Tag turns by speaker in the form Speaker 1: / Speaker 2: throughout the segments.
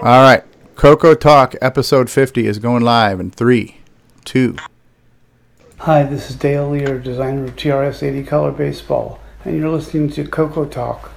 Speaker 1: All right. CoCoTALK episode 50 is going live in 3, 2.
Speaker 2: Hi, this is Dale Lear, designer of TRS-80 Color Baseball, and you're listening to CoCoTALK.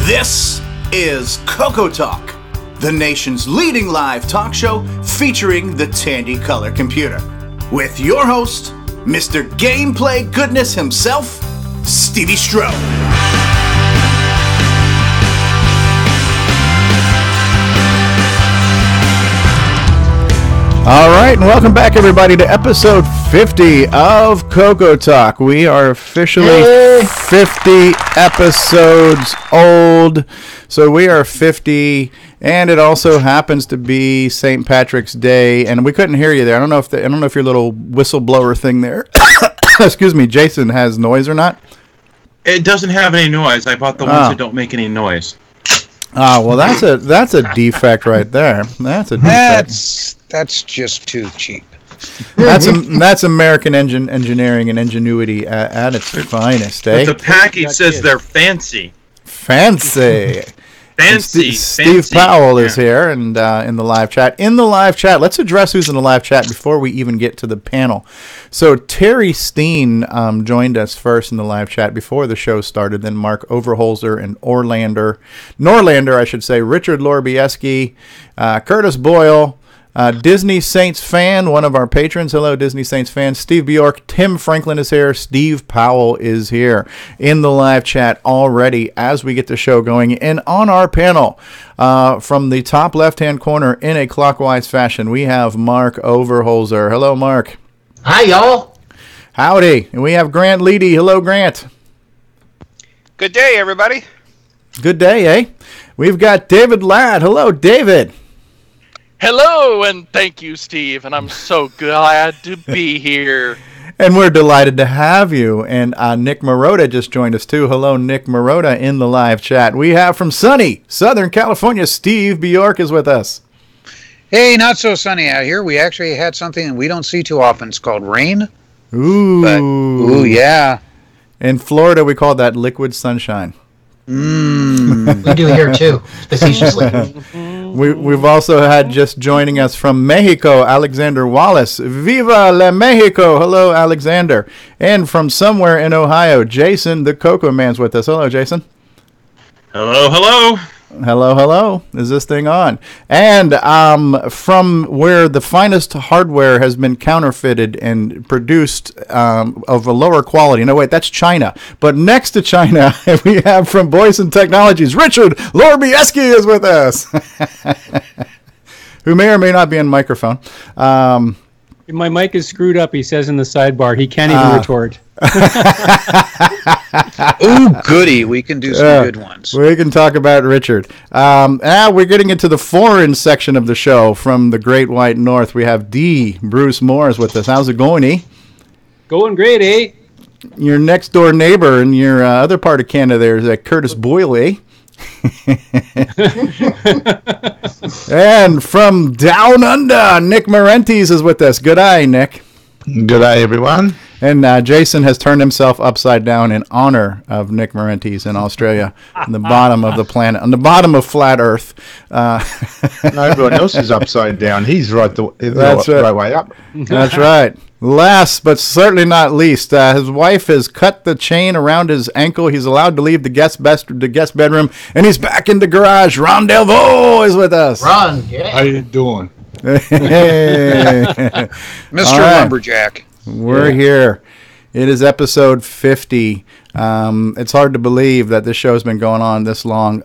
Speaker 3: This is CoCoTALK, the nation's leading live talk show featuring the Tandy Color computer, with your host, Mr. Gameplay Goodness himself, Stevie Stroh.
Speaker 1: All right, and welcome back, everybody, to episode 50 of CoCoTALK. We are officially 50 episodes old, so we are 50, and it also happens to be St. Patrick's Day, and we couldn't hear you there. I don't know if your little whistleblower thing there, excuse me, Jason, has noise or not.
Speaker 4: It doesn't have any noise. I bought the ones that don't make any noise.
Speaker 1: Well, that's a defect right there. That's a defect.
Speaker 5: That's just too cheap.
Speaker 1: That's American engineering and ingenuity at its finest, eh?
Speaker 4: But the package says they're fancy.
Speaker 1: Fancy.
Speaker 4: Fancy.
Speaker 1: Steve Powell is here and in the live chat. Let's address who's in the live chat before we even get to the panel. So Terry Steen joined us first in the live chat before the show started. Then Mark Overholser and Norlander, I should say. Richard Lorbieski, Curtis Boyle. Disney Saints fan, one of our patrons. Hello, Disney Saints fan. Steve Bjork. Tim Franklin is here. Steve Powell is here in the live chat already as we get the show going. And on our panel, from the top left-hand corner in a clockwise fashion, we have Mark Overholser. Hello, Mark.
Speaker 6: Hi, y'all.
Speaker 1: Howdy. And we have Grant Leighty. Hello, Grant.
Speaker 7: Good day, everybody.
Speaker 1: Good day, eh? We've got David Ladd. Hello, David.
Speaker 7: Hello, and thank you, Steve, and I'm so glad to be here.
Speaker 1: And we're delighted to have you. And Nick Marotta just joined us, too. Hello, Nick Marotta, in the live chat. We have from sunny Southern California, Steve Bjork is with us.
Speaker 5: Hey, not so sunny out here. We actually had something we don't see too often. It's called rain.
Speaker 1: Ooh,
Speaker 5: yeah.
Speaker 1: In Florida, we call that liquid sunshine.
Speaker 6: We do here, too, facetiously.
Speaker 1: We've also had just joining us from Mexico, Alexander Wallace. Viva la Mexico! Hello, Alexander. And from somewhere in Ohio, Jason, the CoCoMan's with us. Hello, Jason.
Speaker 4: Hello, hello.
Speaker 1: Hello, hello. Is this thing on? And from where the finest hardware has been counterfeited and produced of a lower quality. No, wait, that's China. But next to China, we have from Boys and Technologies, Richard Lorbieski is with us. Who may or may not be on microphone.
Speaker 8: My mic is screwed up, he says in the sidebar. He can't even retort.
Speaker 5: Ooh, goody. We can do some good ones.
Speaker 1: We can talk about Richard. We're getting into the foreign section of the show. From the Great White North, we have D. Bruce Morris with us. How's it going, E? Going great, eh? Your next door neighbor in your other part of Canada there is Curtis Boyle, eh? And from down under, Nick Marentes is with us. Good eye, Nick.
Speaker 9: Good eye, everyone.
Speaker 1: And Jason has turned himself upside down in honor of Nick Marentes in Australia, on the bottom of the planet, on the bottom of flat Earth.
Speaker 9: No, everyone else is upside down. He's right way up.
Speaker 1: That's right. Last but certainly not least, his wife has cut the chain around his ankle. He's allowed to leave the guest bedroom, and he's back in the garage. Ron Delvaux is with us.
Speaker 6: Ron, yeah.
Speaker 9: How you doing?
Speaker 1: Hey.
Speaker 5: Mr.
Speaker 1: Right.
Speaker 5: Lumberjack.
Speaker 1: We're here. It is episode 50. It's hard to believe that this show's been going on this long.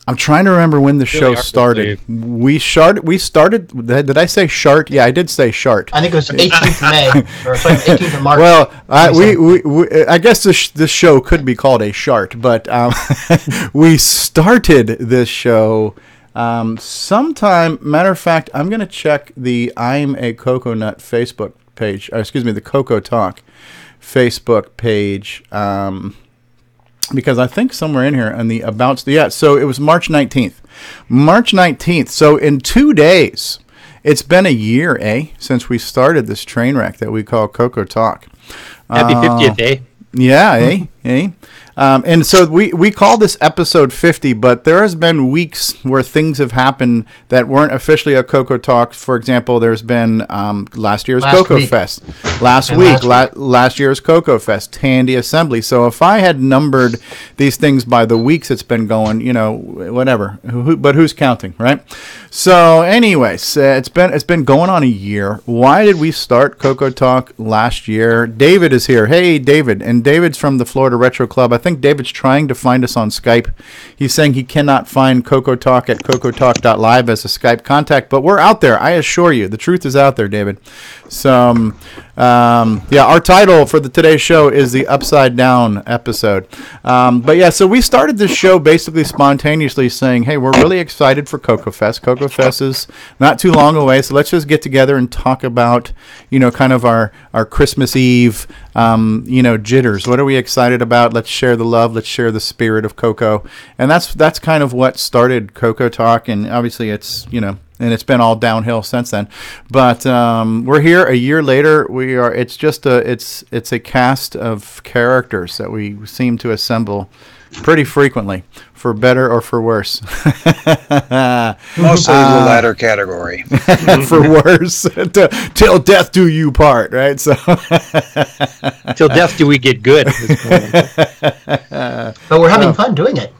Speaker 1: I'm trying to remember when the show started. We started. Did I say shart? Yeah, I did say shart.
Speaker 6: I think it was 18th of May or sorry, 18th of March.
Speaker 1: Well, I guess this show could be called a shart, but we started this show sometime. Matter of fact, I'm going to check the I'm a Coconut Facebook page. Or excuse me, the CoCoTALK Facebook page. Because I think somewhere in here on the about, so it was March 19th. March 19th. So in 2 days, it's been a year, since we started this train wreck that we call CoCoTALK.
Speaker 8: Happy 50th,
Speaker 1: Yeah, and so we call this episode 50, but there has been weeks where things have happened that weren't officially a CoCoTALK. For example, there's been last year's CoCo Fest. Last year's CoCo Fest, Tandy Assembly. So if I had numbered these things by the weeks it's been going, whatever. But who's counting, right? So anyways, it's been going on a year. Why did we start CoCoTALK last year? David is here. Hey, David. And David's from the Florida Retro Club. I think David's trying to find us on Skype. He's saying he cannot find CoCoTALK at CoCoTalk.live as a Skype contact, but we're out there. I assure you, the truth is out there, David. So, our title for today's show is the Upside Down episode. So we started this show basically spontaneously saying, hey, we're really excited for CoCo Fest. CoCo Fest is not too long away, so let's just get together and talk about, kind of our Christmas Eve, jitters. What are we excited about? Let's share the love. Let's share the spirit of CoCo. And that's kind of what started CoCoTALK. And obviously it's, and it's been all downhill since then. But we're here a year later. It's just it's a cast of characters that we seem to assemble pretty frequently, for better or for worse.
Speaker 5: Mostly the latter category.
Speaker 1: For worse, till death do you part, right? So,
Speaker 8: till death do we get good.
Speaker 6: But we're having fun doing it.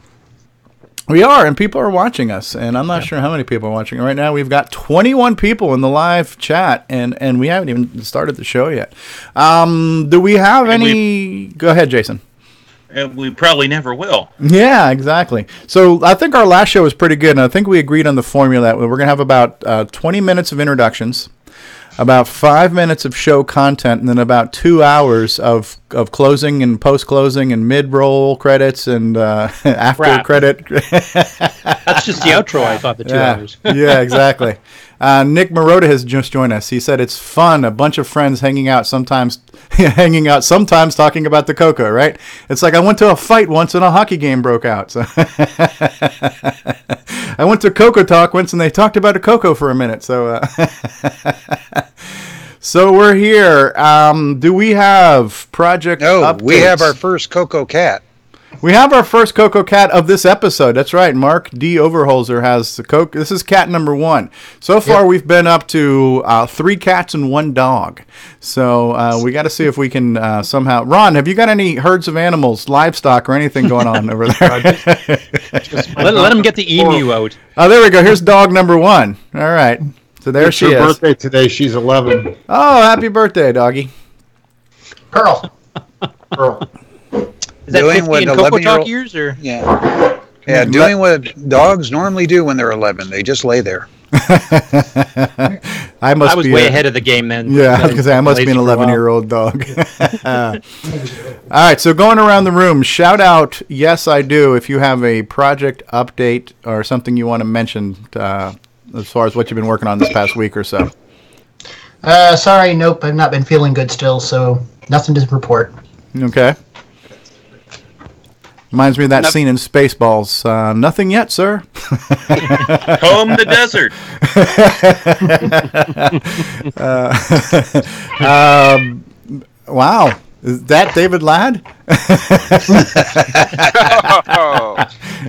Speaker 1: We are, and people are watching us, and I'm not sure how many people are watching right now. We've got 21 people in the live chat, and we haven't even started the show yet. Do we have any? Go ahead, Jason.
Speaker 4: And we probably never will.
Speaker 1: Yeah, exactly. So I think our last show was pretty good, and I think we agreed on the formula that we're going to have about 20 minutes of introductions, about 5 minutes of show content, and then about 2 hours of closing and post-closing and mid-roll credits and after credit.
Speaker 8: That's just the outro, I thought, the 2 hours.
Speaker 1: Yeah, exactly. Nick Marotta has just joined us. He said it's fun, a bunch of friends hanging out sometimes talking about the CoCo, right? It's like I went to a fight once and a hockey game broke out. So I went to CoCoTALK once and they talked about a CoCo for a minute. So so we're here. Do we have project updates?
Speaker 5: We have our first CoCo cat.
Speaker 1: We have our first CoCo cat of this episode. That's right. Mark D. Overholser has the CoCo. This is cat number 1. So far, we've been up to 3 cats and 1 dog. So we got to see if we can somehow. Ron, have you got any herds of animals, livestock, or anything going on over there?
Speaker 8: Let him get the emu out.
Speaker 1: Oh, there we go. Here's dog number 1. All right. So there she is.
Speaker 9: It's her birthday today. She's 11.
Speaker 1: Oh, happy birthday, doggy.
Speaker 6: Pearl.
Speaker 8: Is that 50 in CoCoTALK years, or?
Speaker 5: Yeah, doing what dogs normally do when they're 11. They just lay there.
Speaker 1: I
Speaker 8: was way ahead of the game then.
Speaker 1: Yeah, because I must be an 11-year-old dog. All right, so going around the room, shout out, yes, I do, if you have a project update or something you want to mention as far as what you've been working on this past week or so.
Speaker 6: Sorry, nope, I've not been feeling good still, so nothing to report.
Speaker 1: Okay. Reminds me of that scene in Spaceballs. Nothing yet, sir.
Speaker 4: Comb the desert.
Speaker 1: Wow. Is that David Ladd?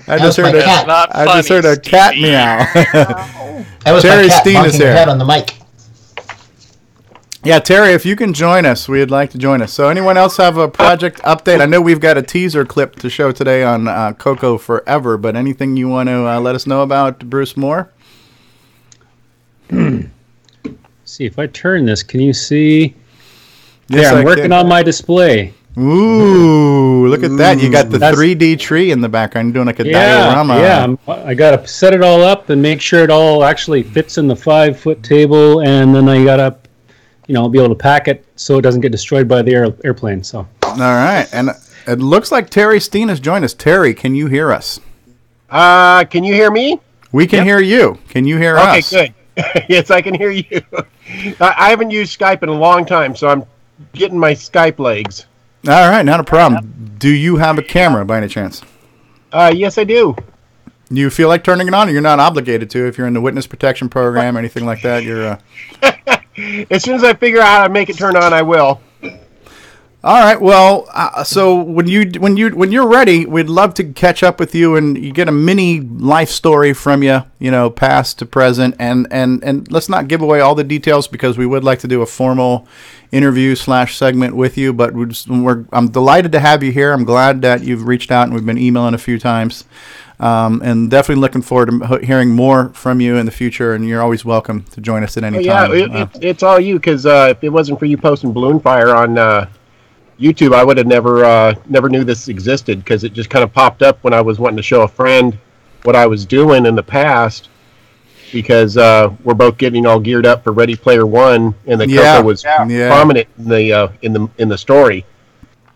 Speaker 1: I just heard a cat meow.
Speaker 6: That was
Speaker 1: Terry
Speaker 6: my cat
Speaker 1: Steen is
Speaker 6: bonking her
Speaker 1: here.
Speaker 6: head on the mic.
Speaker 1: Yeah, Terry, if you can join us, we'd like to join us. So anyone else have a project update? I know we've got a teaser clip to show today on CoCo Forever, but anything you want to let us know about Bruce Moore?
Speaker 8: See, if I turn this, can you see?
Speaker 1: Yes,
Speaker 8: I'm working on my display.
Speaker 1: Ooh, Ooh, look at that. You got the 3D tree in the background. You're doing like a diorama.
Speaker 8: Yeah, I got to set it all up and make sure it all actually fits in the 5-foot table, and then I got to, be able to pack it so it doesn't get destroyed by the airplane. So.
Speaker 1: All right, and it looks like Terry Steen has joined us. Terry, can you hear us?
Speaker 10: Can you hear me?
Speaker 1: We can hear you. Can you hear us?
Speaker 10: Okay, good. Yes, I can hear you. I haven't used Skype in a long time, so I'm getting my Skype legs.
Speaker 1: All right, not a problem. Do you have a camera by any chance?
Speaker 10: Yes, I do.
Speaker 1: Do you feel like turning it on, or you're not obligated to? If you're in the witness protection program or anything like that, you're...
Speaker 10: As soon as I figure out how to make it turn on, I will.
Speaker 1: All right. Well, so when you're ready, we'd love to catch up with you and you get a mini life story from you, past to present, and let's not give away all the details because we would like to do a formal interview / segment with you. But I'm delighted to have you here. I'm glad that you've reached out and we've been emailing a few times, and definitely looking forward to hearing more from you in the future. And you're always welcome to join us at any time.
Speaker 10: Yeah, it's all you because if it wasn't for you posting balloon fire on YouTube, I would have never knew this existed because it just kind of popped up when I was wanting to show a friend what I was doing in the past because we're both getting all geared up for Ready Player One, and the CoCo was prominent in the story.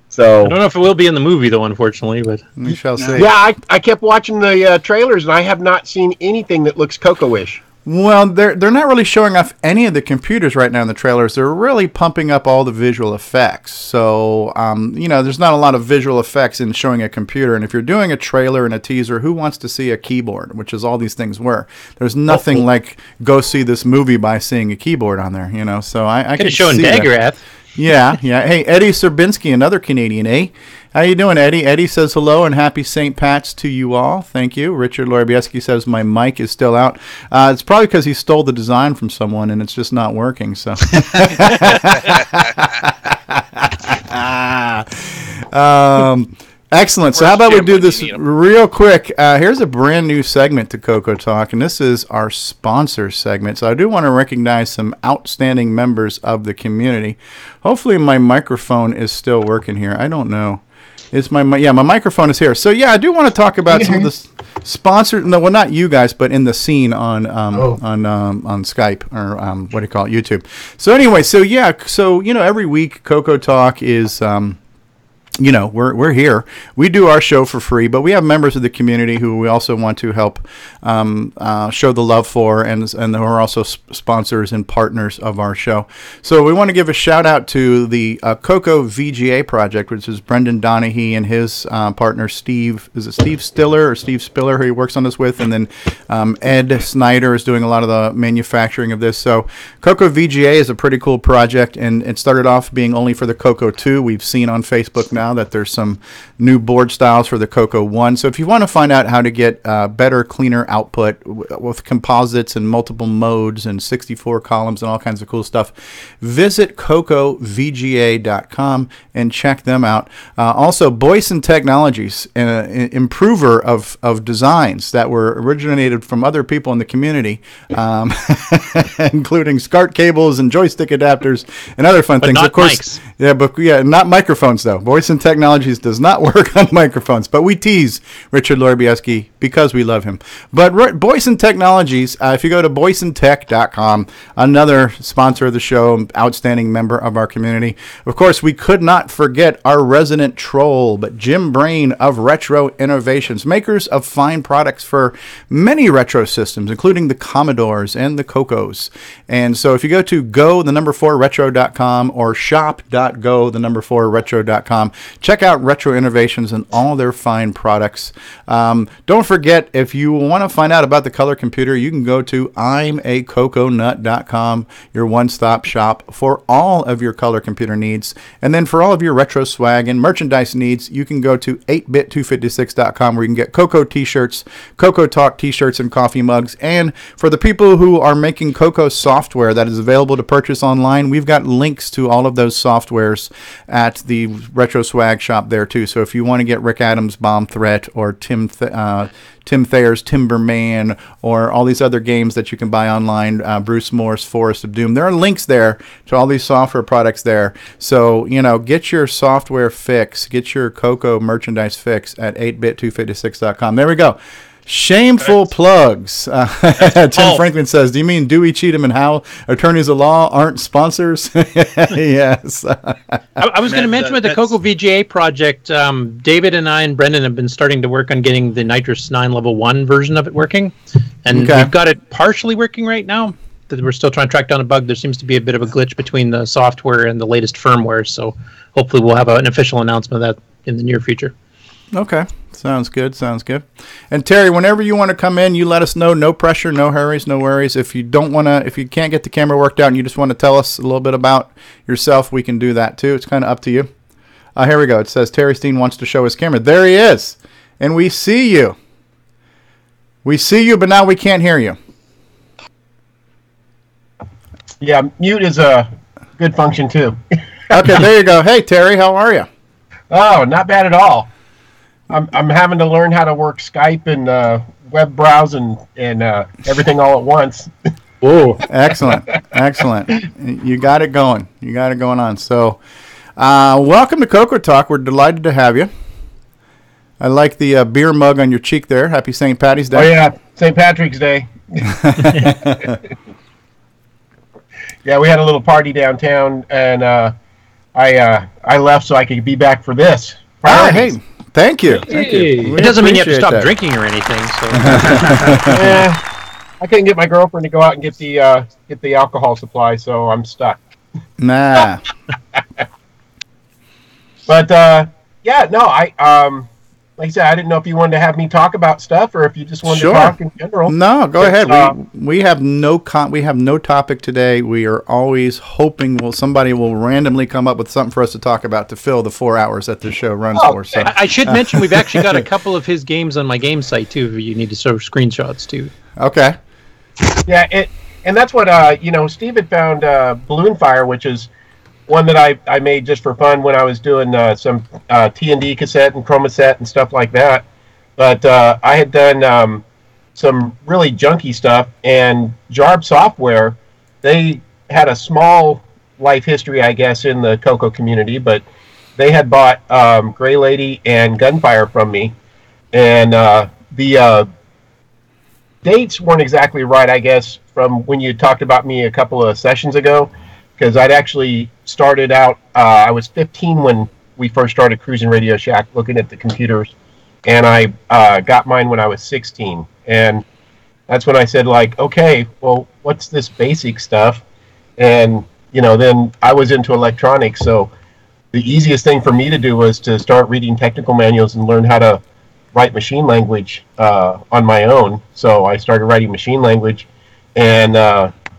Speaker 10: So
Speaker 11: I don't know if it will be in the movie though, unfortunately, but
Speaker 1: we shall see.
Speaker 10: Yeah, I kept watching the trailers and I have not seen anything that looks CoCo-ish.
Speaker 1: Well, they're not really showing off any of the computers right now in the trailers. They're really pumping up all the visual effects. So, there's not a lot of visual effects in showing a computer. And if you're doing a trailer and a teaser, who wants to see a keyboard, which is all these things were? There's nothing like go see this movie by seeing a keyboard on there, So I
Speaker 11: could have shown Dagrath.
Speaker 1: Yeah. Hey, Eddie Serbinsky, another Canadian, eh? How you doing, Eddie? Eddie says hello and happy St. Pat's to you all. Thank you. Richard Lorabieski says my mic is still out. It's probably because he stole the design from someone and it's just not working. So, excellent. So how about we do this real quick? Here's a brand new segment to CoCoTALK, and this is our sponsor segment. So I do want to recognize some outstanding members of the community. Hopefully my microphone is still working here. I don't know. My microphone is here. So yeah, I do want to talk about some of the sponsors. No, well, not you guys, but in the scene on Skype or what do you call it, YouTube. So anyway, every week CoCoTALK is. We're here. We do our show for free, but we have members of the community who we also want to help show the love for, and who are also sponsors and partners of our show. So we want to give a shout out to the CoCo VGA project, which is Brendan Donahue and his partner Steve. Is it Steve Stiller or Steve Spiller who he works on this with? And then Ed Snyder is doing a lot of the manufacturing of this. So CoCo VGA is a pretty cool project, and it started off being only for the CoCo 2. We've seen on Facebook now that there's some new board styles for the CoCo 1. So if you want to find out how to get better, cleaner output with composites and multiple modes and 64 columns and all kinds of cool stuff, visit CoCoVGA.com and check them out. Also, Boyson Technologies, an improver of designs that were originated from other people in the community, including SCART cables and joystick adapters and other fun things. Of course, mics. Not microphones though. Boyson Technologies does not work on microphones, but we tease Richard Lorabieski because we love him. But Boyson Technologies, if you go to BoysonTech.com, another sponsor of the show, outstanding member of our community. Of course, we could not forget our resident troll, but Jim Brain of Retro Innovations, makers of fine products for many retro systems, including the Commodores and the CoCos. And so if you go to go4retro.com or shop.go4retro.com, check out Retro Innovations and all their fine products. Don't forget, if you want to find out about the color computer, you can go to imacoconut.com, your one-stop shop for all of your color computer needs. And then for all of your retro swag and merchandise needs, you can go to 8bit256.com, where you can get CoCo t-shirts, CoCoTALK t-shirts and coffee mugs. And for the people who are making CoCo software that is available to purchase online, we've got links to all of those softwares at the Retro swag shop there too. So if you want to get Rick Adams' Bomb Threat or Tim Thayer's Timberman or all these other games that you can buy online, Bruce Moore's Forest of Doom, there are links there to all these software products there. So, get your software fix, get your CoCo merchandise fix at 8bit256.com. There we go. Shameful plugs. Tim Franklin says, do you mean Dewey, Cheatham, and Howe, attorneys of law, aren't sponsors? Yes.
Speaker 11: I was going to mention with the CoCo VGA project, David and I and Brendan have been starting to work on getting the Nitrous 9 Level 1 version of it working. And we've got it partially working right now. We're still trying to track down a bug. There seems to be a bit of a glitch between the software and the latest firmware. So hopefully we'll have an official announcement of that in the near future.
Speaker 1: Okay. Sounds good. And Terry, whenever you want to come in, you let us know. No pressure, no hurries, no worries. If you can't get the camera worked out and you just want to tell us a little bit about yourself, we can do that too. It's kind of up to you. Here we go. It says Terry Steen wants to show his camera. There he is. And we see you. We see you, but now we can't hear you.
Speaker 10: Yeah, mute is a good function too.
Speaker 1: Okay, there you go. Hey, Terry, how are you?
Speaker 10: Oh, not bad at all. I'm having to learn how to work Skype and web browse and everything all at once.
Speaker 1: Whoa, excellent. You got it going. On. So, welcome to CoCoTALK. We're delighted to have you. I like the beer mug on your cheek there. Happy St. Patty's Day.
Speaker 10: Oh, yeah, St. Patrick's Day. Yeah, we had a little party downtown, and I left so I could be back for this.
Speaker 1: Hey. Thank you.
Speaker 11: It doesn't mean you have to stop drinking or anything. So.
Speaker 10: Yeah, I couldn't get my girlfriend to go out and get the alcohol supply, so I'm stuck.
Speaker 1: Nah.
Speaker 10: But like I said, I didn't know if you wanted to have me talk about stuff or if you just wanted to talk in general.
Speaker 1: No, go ahead. We have no topic today. We are always hoping somebody will randomly come up with something for us to talk about to fill the 4 hours that the show runs for. So
Speaker 11: I should mention we've actually got a couple of his games on my game site too. If you need to show screenshots too.
Speaker 1: Okay.
Speaker 10: Yeah, and that's what Steve had found Balloon Fire, which is one that I made just for fun when I was doing some T&D cassette and Chromaset and stuff like that. But I had done some really junky stuff, and Jarb Software, they had a small life history, I guess, in the CoCo community, but they had bought Grant Leighty and Gunfire from me. And the dates weren't exactly right, I guess, from when you talked about me a couple of sessions ago, because I'd actually started out, I was 15 when we first started Cruising Radio Shack looking at the computers, and I got mine when I was 16. And that's when I said, okay, well, what's this basic stuff? And, then I was into electronics, so the easiest thing for me to do was to start reading technical manuals and learn how to write machine language on my own. So I started writing machine language and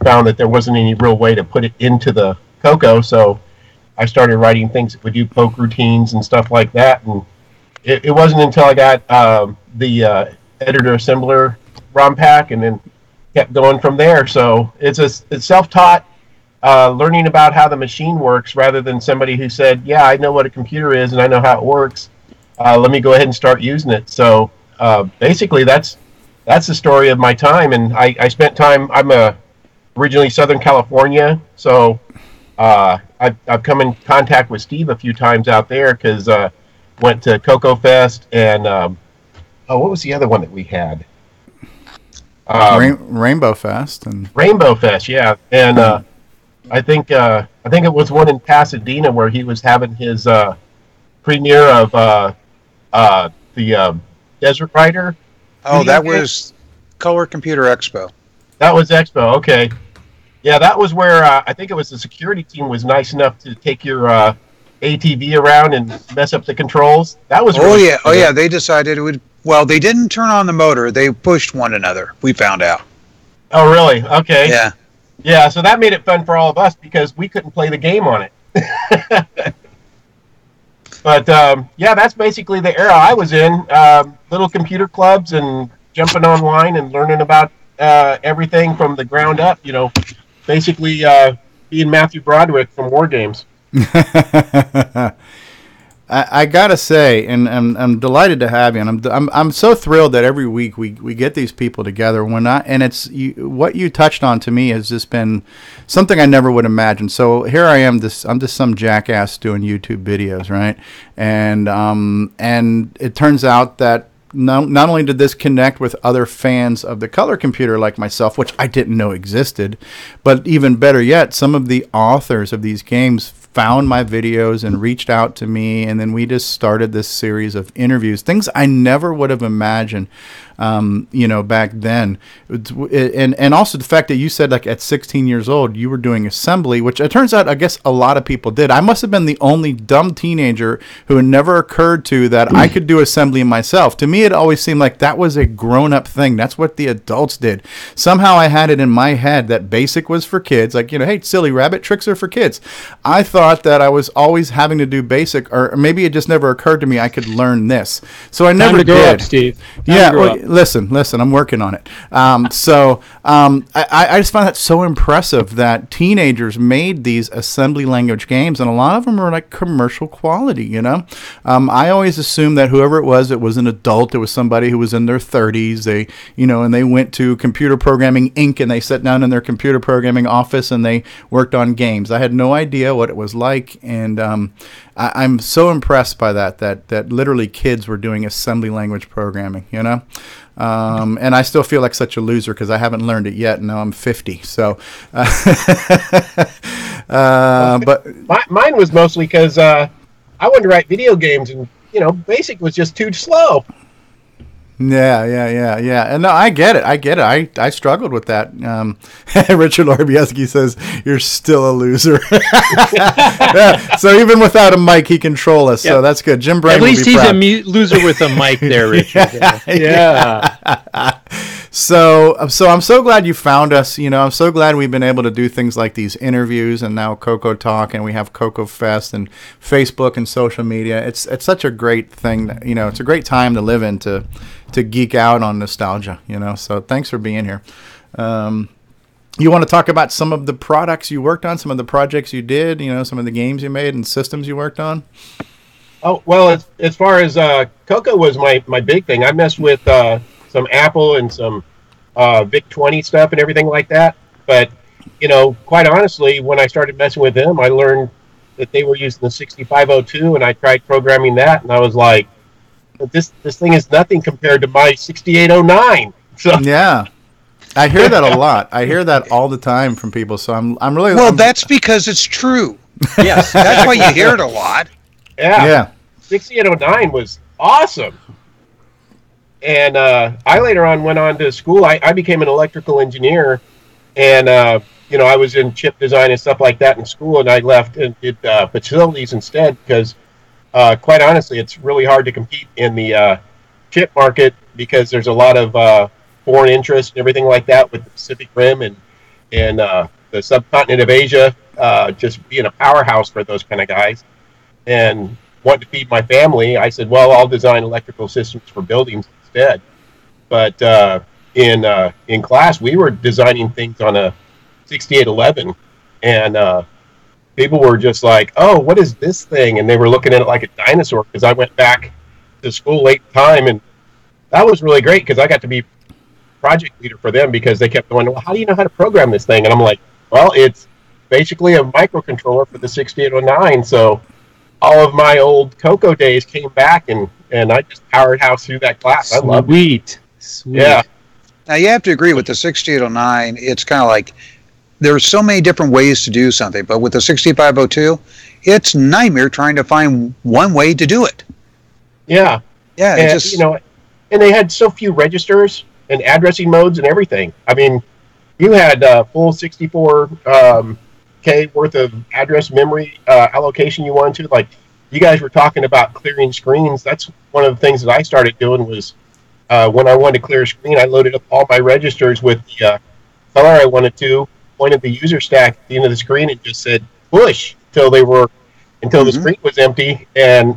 Speaker 10: found that there wasn't any real way to put it into the CoCo, so I started writing things that would do poke routines and stuff like that. And it wasn't until I got the editor assembler ROM pack, and then kept going from there. So it's self-taught, learning about how the machine works rather than somebody who said, yeah, I know what a computer is and I know how it works. Let me go ahead and start using it. So basically that's the story of my time. And I spent time, I'm originally Southern California, so I've come in contact with Steve a few times out there because went to CoCo Fest and what was the other one that we had?
Speaker 1: Rainbow Fest
Speaker 10: yeah. And I think it was one in Pasadena where he was having his premiere of the Desert Rider.
Speaker 5: Oh, that was Color Computer Expo.
Speaker 10: That was Expo, okay. Yeah, that was where I think it was the security team was nice enough to take your ATV around and mess up the controls. That was really
Speaker 5: cool. Yeah, they decided it would. Well, they didn't turn on the motor. They pushed one another. We found out.
Speaker 10: Oh, really? Okay.
Speaker 5: Yeah.
Speaker 10: Yeah, so that made it fun for all of us because we couldn't play the game on it. But yeah, that's basically the era I was in. Little computer clubs and jumping online and learning about everything from the ground up. Basically being Matthew Broderick from War Games.
Speaker 1: I gotta say, and I'm delighted to have you, and I'm so thrilled that every week we get these people together. And it's what you touched on to me has just been something I never would imagine. So here I am, I'm just some jackass doing YouTube videos, right? And it turns out that not only did this connect with other fans of the color computer like myself, which I didn't know existed, but even better yet, some of the authors of these games found my videos and reached out to me, and then we just started this series of interviews, things I never would have imagined, back then. And also the fact that you said, like, at 16 years old, you were doing assembly, which it turns out, I guess, a lot of people did. I must have been the only dumb teenager who had never occurred to that I could do assembly myself. To me, it always seemed like that was a grown-up thing. That's what the adults did. Somehow I had it in my head that BASIC was for kids. Like, hey, silly rabbit, tricks are for kids. I thought that I was always having to do BASIC, or maybe it just never occurred to me I could learn this. So I never did.
Speaker 8: Time to grow up, Steve.
Speaker 1: Listen, I'm working on it. I just found that so impressive that teenagers made these assembly language games, and a lot of them are like commercial quality, I always assumed that whoever it was an adult. It was somebody who was in their 30s. And they went to Computer Programming Inc. and they sat down in their computer programming office and they worked on games. I had no idea what it was like, and I'm so impressed by that literally kids were doing assembly language programming, and I still feel like such a loser because I haven't learned it yet, and now I'm 50. So, but
Speaker 10: mine was mostly because I wanted to write video games, and BASIC was just too slow.
Speaker 1: Yeah. And no, I get it. I struggled with that. Richard Larbieski says, you're still a loser. Yeah, so even without a mic, he can troll us. Yep. So that's good. Jim Brain.
Speaker 11: At least he's a loser with a mic there, Richard.
Speaker 1: Yeah. So I'm so glad you found us. I'm so glad we've been able to do things like these interviews, and now CoCoTALK, and we have CoCo Fest and Facebook and social media. It's such a great thing. It's a great time to live in to geek out on nostalgia. So thanks for being here. You want to talk about some of the products you worked on, some of the projects you did, some of the games you made and systems you worked on?
Speaker 10: Oh, well, as far as CoCo was my big thing. I messed with some Apple and some VIC-20 stuff and everything like that. But, quite honestly, when I started messing with them, I learned that they were using the 6502, and I tried programming that, and I was like, this thing is nothing compared to my 6809. So
Speaker 1: yeah. I hear that a lot. I hear that all the time from people. So I'm really
Speaker 5: that's because it's true. Yes, that's why you hear it a lot.
Speaker 10: Yeah. 6809 was awesome. And I later on went on to school. I became an electrical engineer, and I was in chip design and stuff like that in school. And I left and did facilities instead because, quite honestly, it's really hard to compete in the chip market because there's a lot of foreign interest and everything like that with the Pacific Rim and the subcontinent of Asia just being a powerhouse for those kind of guys. And wanted to feed my family, I said, well, I'll design electrical systems for buildings instead. But in class, we were designing things on a 6811, and people were just like, oh, what is this thing? And they were looking at it like a dinosaur because I went back to school late time, and that was really great because I got to be project leader for them because they kept going, well, how do you know how to program this thing? And I'm like, well, it's basically a microcontroller for the 6809, so all of my old CoCo days came back, and I just powered house through that class. I loved it.
Speaker 8: Sweet.
Speaker 10: Yeah.
Speaker 5: Now, you have to agree with the 6809, it's kind of like there's so many different ways to do something, but with the 6502, it's nightmare trying to find one way to do it.
Speaker 10: Yeah.
Speaker 5: Yeah,
Speaker 10: and, and they had so few registers and addressing modes and everything. I mean, you had full 64K worth of address memory allocation you wanted to. Like, you guys were talking about clearing screens. That's one of the things that I started doing was when I wanted to clear a screen, I loaded up all my registers with the color I wanted to, pointed the user stack at the end of the screen, and just said push until the screen was empty, and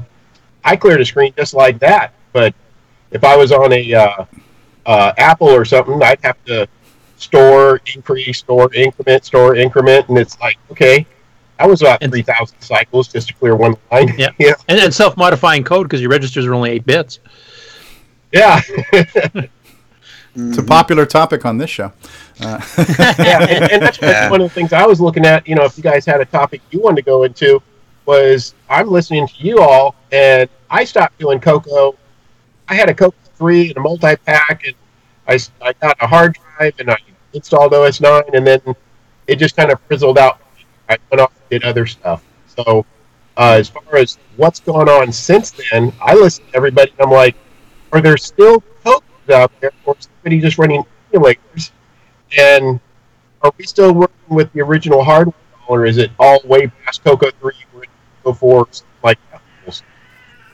Speaker 10: I cleared a screen just like that. But if I was on a Apple or something, I'd have to store, increase, store, increment, and it's like, okay, That was about 3,000 cycles just to clear one line.
Speaker 11: Yeah, yeah. And self-modifying code because your registers are only 8 bits.
Speaker 10: Yeah.
Speaker 1: It's a popular topic on this show.
Speaker 10: Yeah, and that's one of the things I was looking at. If you guys had a topic you wanted to go into, was I'm listening to you all, and I stopped doing CoCo. I had a CoCo 3 and a multi-pack, and I got a hard drive, and I installed OS 9, and then it just kind of frizzled out. I went off and did other stuff. So as far as what's going on since then, I listen to everybody, and I'm like, are there still CoCos out there, or is somebody just running emulators? And are we still working with the original hardware, or is it all way past CoCo 3 or CoCo 4, like that?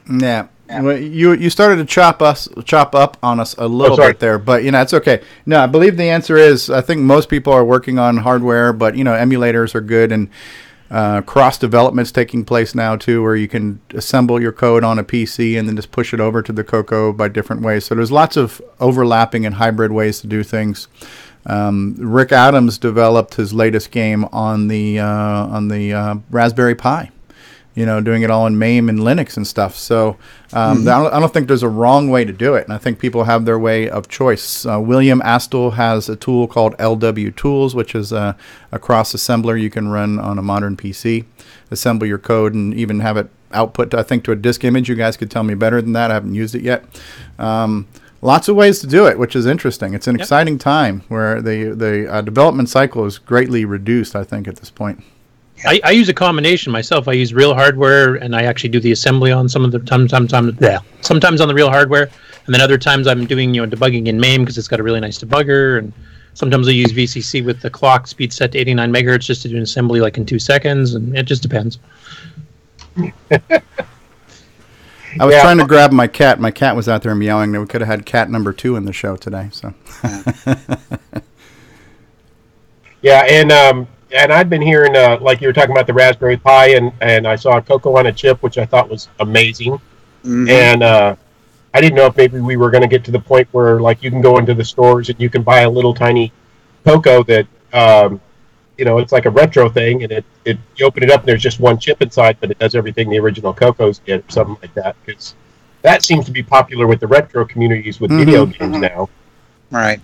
Speaker 1: Yeah. Well, you started to chop up on us a little bit there, but it's okay. No, I believe the answer is I think most people are working on hardware, but emulators are good, and cross development's taking place now too, where you can assemble your code on a PC and then just push it over to the CoCo by different ways. So there's lots of overlapping and hybrid ways to do things. Rick Adams developed his latest game on the Raspberry Pi. Doing it all in MAME and Linux and stuff. So I don't think there's a wrong way to do it, and I think people have their way of choice. William Astle has a tool called LW Tools, which is a cross assembler you can run on a modern PC, assemble your code, and even have it output, I think, to a disk image. You guys could tell me better than that. I haven't used it yet. Lots of ways to do it, which is interesting. It's an exciting time where the development cycle is greatly reduced, I think, at this point.
Speaker 11: I use a combination myself. I use real hardware, and I actually do the assembly on some of the sometimes on the real hardware, and then other times I'm doing debugging in MAME because it's got a really nice debugger, and sometimes I use VCC with the clock speed set to 89 megahertz just to do an assembly like in 2 seconds, and it just depends.
Speaker 1: I was trying to grab my cat. My cat was out there meowing. We could have had cat number 2 in the show today. So.
Speaker 10: Yeah, and I've been hearing, like you were talking about the Raspberry Pi, and I saw a CoCo on a chip, which I thought was amazing. Mm-hmm. And I didn't know if maybe we were going to get to the point where, like, you can go into the stores and you can buy a little tiny CoCo that, it's like a retro thing, and you open it up and there's just one chip inside, but it does everything the original CoCos did, or something like that. Because that seems to be popular with the retro communities with video games now.
Speaker 5: Right.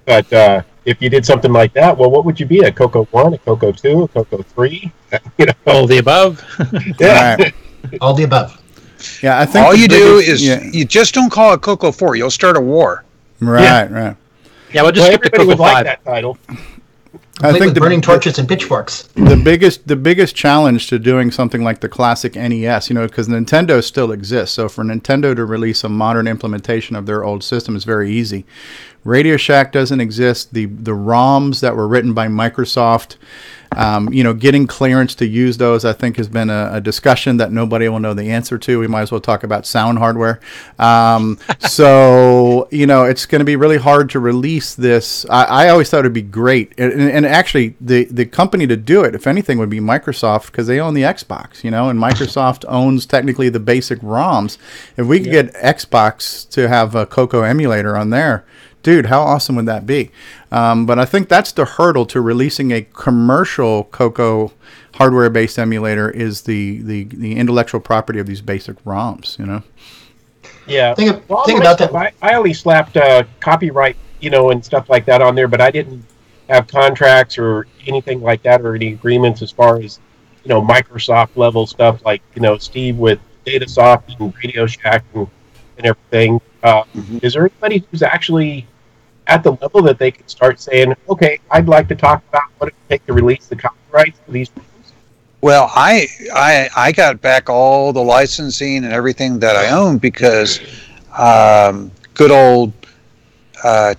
Speaker 10: But if you did something like that, well, what would you be? A CoCo 1, a CoCo 2, a CoCo 3?
Speaker 11: All the above.
Speaker 10: Yeah.
Speaker 6: Right. All the above.
Speaker 1: Yeah, I think
Speaker 5: all you do is you just don't call it CoCo 4. You'll start a war.
Speaker 1: Right.
Speaker 11: Yeah, we'll just skip the CoCo 5.
Speaker 10: Like that title.
Speaker 6: I think burning torches and pitchforks.
Speaker 1: The biggest challenge to doing something like the classic NES, because Nintendo still exists. So for Nintendo to release a modern implementation of their old system is very easy. Radio Shack doesn't exist. The ROMs that were written by Microsoft, getting clearance to use those, I think, has been a discussion that nobody will know the answer to. We might as well talk about sound hardware. So, it's going to be really hard to release this. I always thought it would be great. And actually, the company to do it, if anything, would be Microsoft, because they own the Xbox, and Microsoft owns technically the basic ROMs. If we could get Xbox to have a CoCo emulator on there, dude, how awesome would that be? But I think that's the hurdle to releasing a commercial CoCo hardware-based emulator is the intellectual property of these basic ROMs,
Speaker 10: Yeah.
Speaker 6: Think about that.
Speaker 10: I only slapped copyright, and stuff like that on there, but I didn't have contracts or anything like that or any agreements as far as, Microsoft level stuff like, Steve with Datasoft and Radio Shack and everything. Is there anybody who's actually at the level that they can start saying, okay, I'd like to talk about what it would take to release the copyrights for these films?
Speaker 5: Well, I got back all the licensing and everything that I own because good old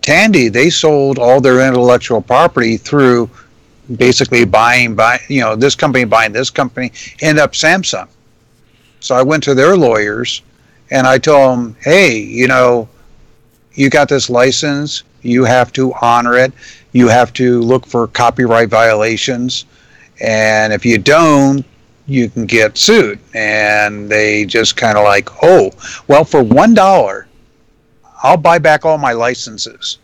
Speaker 5: Tandy, they sold all their intellectual property through basically buying this company buying this company, end up Samsung. So I went to their lawyers and I told them, hey, you got this license, you have to honor it, you have to look for copyright violations, and if you don't, you can get sued. And they just kind of like, oh, well, for $1, I'll buy back all my licenses.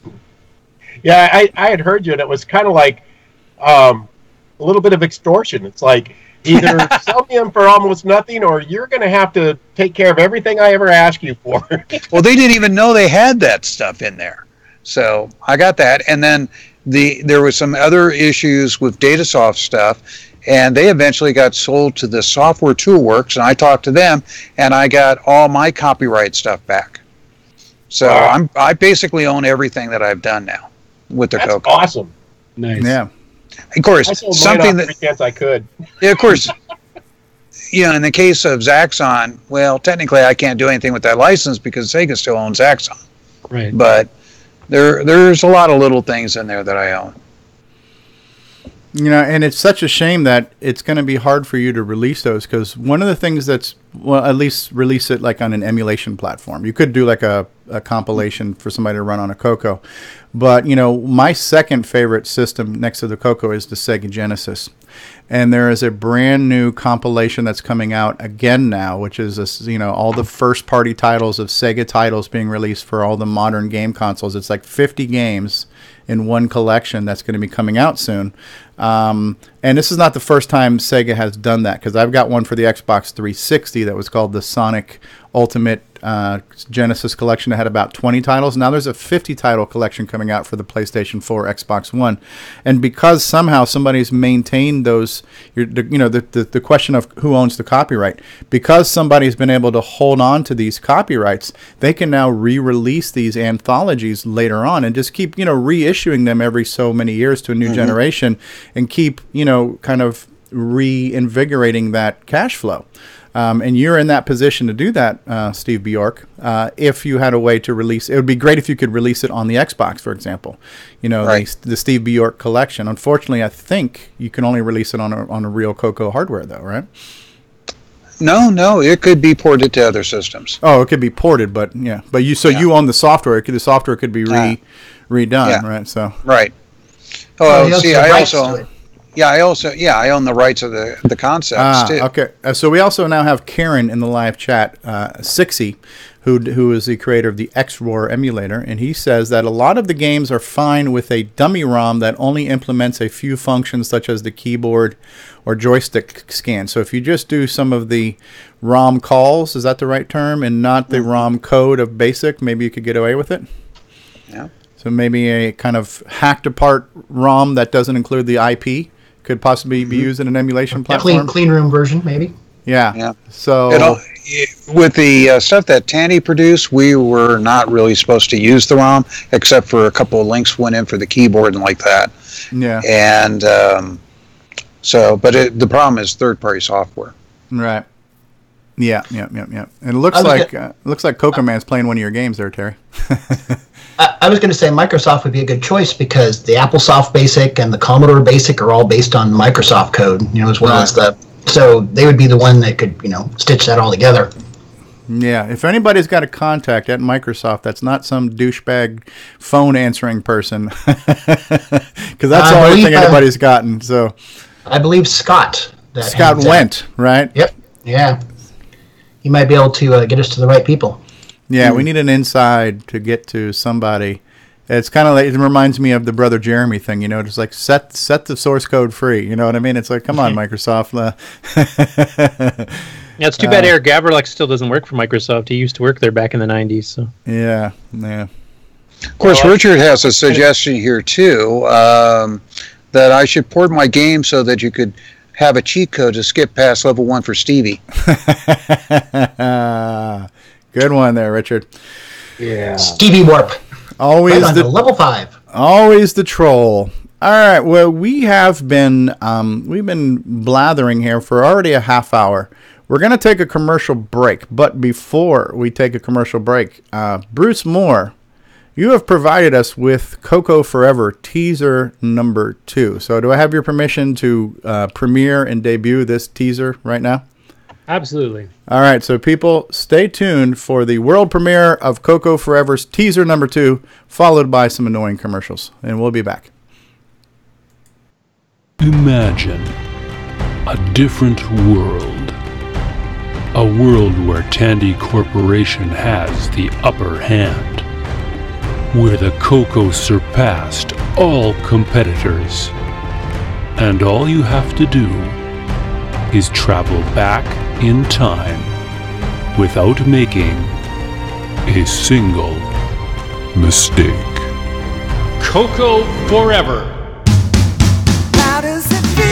Speaker 10: Yeah, I had heard you, and it was kind of like, a little bit of extortion. It's like either sell me them for almost nothing, or you're going to have to take care of everything I ever ask you for.
Speaker 5: Well, they didn't even know they had that stuff in there. So I got that. And then there was some other issues with Datasoft stuff, and they eventually got sold to the Software Toolworks, and I talked to them, and I got all my copyright stuff back. So I basically own everything that I've done now with the CoCo.
Speaker 10: Awesome.
Speaker 8: Nice.
Speaker 1: Yeah.
Speaker 5: Of course,
Speaker 10: I sold
Speaker 5: something
Speaker 10: mine off every chance I could.
Speaker 5: Yeah, of course. In the case of Zaxxon, well, technically I can't do anything with that license because Sega still owns Zaxxon.
Speaker 8: Right.
Speaker 5: But there's a lot of little things in there that I own.
Speaker 1: And it's such a shame that it's going to be hard for you to release those, because one of the things at least release it like on an emulation platform. You could do like a compilation for somebody to run on a CoCo. But, my second favorite system next to the CoCo is the Sega Genesis. And there is a brand new compilation that's coming out again now, which is all the first party titles of Sega titles being released for all the modern game consoles. It's like 50 games in one collection that's going to be coming out soon. And this is not the first time Sega has done that, because I've got one for the Xbox 360 that was called the Sonic Ultimate Genesis Collection that had about 20 titles. Now there's a 50 title collection coming out for the PlayStation 4, Xbox One. And because somehow somebody's maintained those, the question of who owns the copyright, because somebody's been able to hold on to these copyrights, they can now re-release these anthologies later on and just keep, reissuing them every so many years to a new generation, and keep, kind of reinvigorating that cash flow. And you're in that position to do that, Steve Bjork. If you had a way to release, it would be great if you could release it on the Xbox, for example. Right. the Steve Bjork collection. Unfortunately, I think you can only release it on a real CoCo hardware, though, right?
Speaker 5: No, it could be ported to other systems.
Speaker 1: Oh, it could be ported, but yeah, but you own the software. The software could be redone, right? So
Speaker 5: right. Oh, see, I own the rights of the concepts too.
Speaker 1: Okay. So we also now have Karen in the live chat, Sixy, who is the creator of the X-Roar emulator, and he says that a lot of the games are fine with a dummy ROM that only implements a few functions such as the keyboard or joystick scan. So if you just do some of the ROM calls, is that the right term, and not the ROM code of BASIC, maybe you could get away with it?
Speaker 5: Yeah.
Speaker 1: So maybe a kind of hacked apart ROM that doesn't include the IP could possibly be used in an emulation platform.
Speaker 6: Clean room version, maybe.
Speaker 1: Yeah. So
Speaker 5: with the stuff that Tandy produced, we were not really supposed to use the ROM, except for a couple of links went in for the keyboard and like that.
Speaker 1: Yeah.
Speaker 5: And the problem is third-party software.
Speaker 1: Right. Yeah. And it looks like CoCoMan's playing one of your games there, Terry.
Speaker 6: I was going to say Microsoft would be a good choice, because the AppleSoft BASIC and the Commodore BASIC are all based on Microsoft code, as well as so they would be the one that could, stitch that all together.
Speaker 1: Yeah, if anybody's got a contact at Microsoft, that's not some douchebag phone answering person, because that's the only thing anybody's gotten. So,
Speaker 6: I believe Scott
Speaker 1: Went, right?
Speaker 6: Yep. Yeah, he might be able to get us to the right people.
Speaker 1: Yeah, we need an inside to get to somebody. It's kind of like, it reminds me of the Brother Jeremy thing, just like set the source code free. You know what I mean? It's like, come on, Microsoft.
Speaker 11: Yeah, it's too bad Eric Gavrlik still doesn't work for Microsoft. He used to work there back in the 90s. So.
Speaker 1: Yeah.
Speaker 5: Of course, Richard has a suggestion here, too, that I should port my game so that you could have a cheat code to skip past level 1 for Stevie.
Speaker 1: Good one there, Richard.
Speaker 6: Yeah. Stevie Warp.
Speaker 1: Always
Speaker 6: right level 5.
Speaker 1: Always the troll. All right. Well, we've been blathering here for already a half hour. We're going to take a commercial break, but before we take a commercial break, Bruce Moore, you have provided us with CoCo Forever teaser number 2. So do I have your permission to premiere and debut this teaser right now?
Speaker 8: Absolutely.
Speaker 1: All right, so people, stay tuned for the world premiere of CoCo Forever's teaser number 2, followed by some annoying commercials, and we'll be back.
Speaker 12: Imagine a different world. A world where Tandy Corporation has the upper hand. Where the CoCo surpassed all competitors. And all you have to do is travel back in time without making a single mistake.
Speaker 8: CoCo forever.
Speaker 13: How does it feel?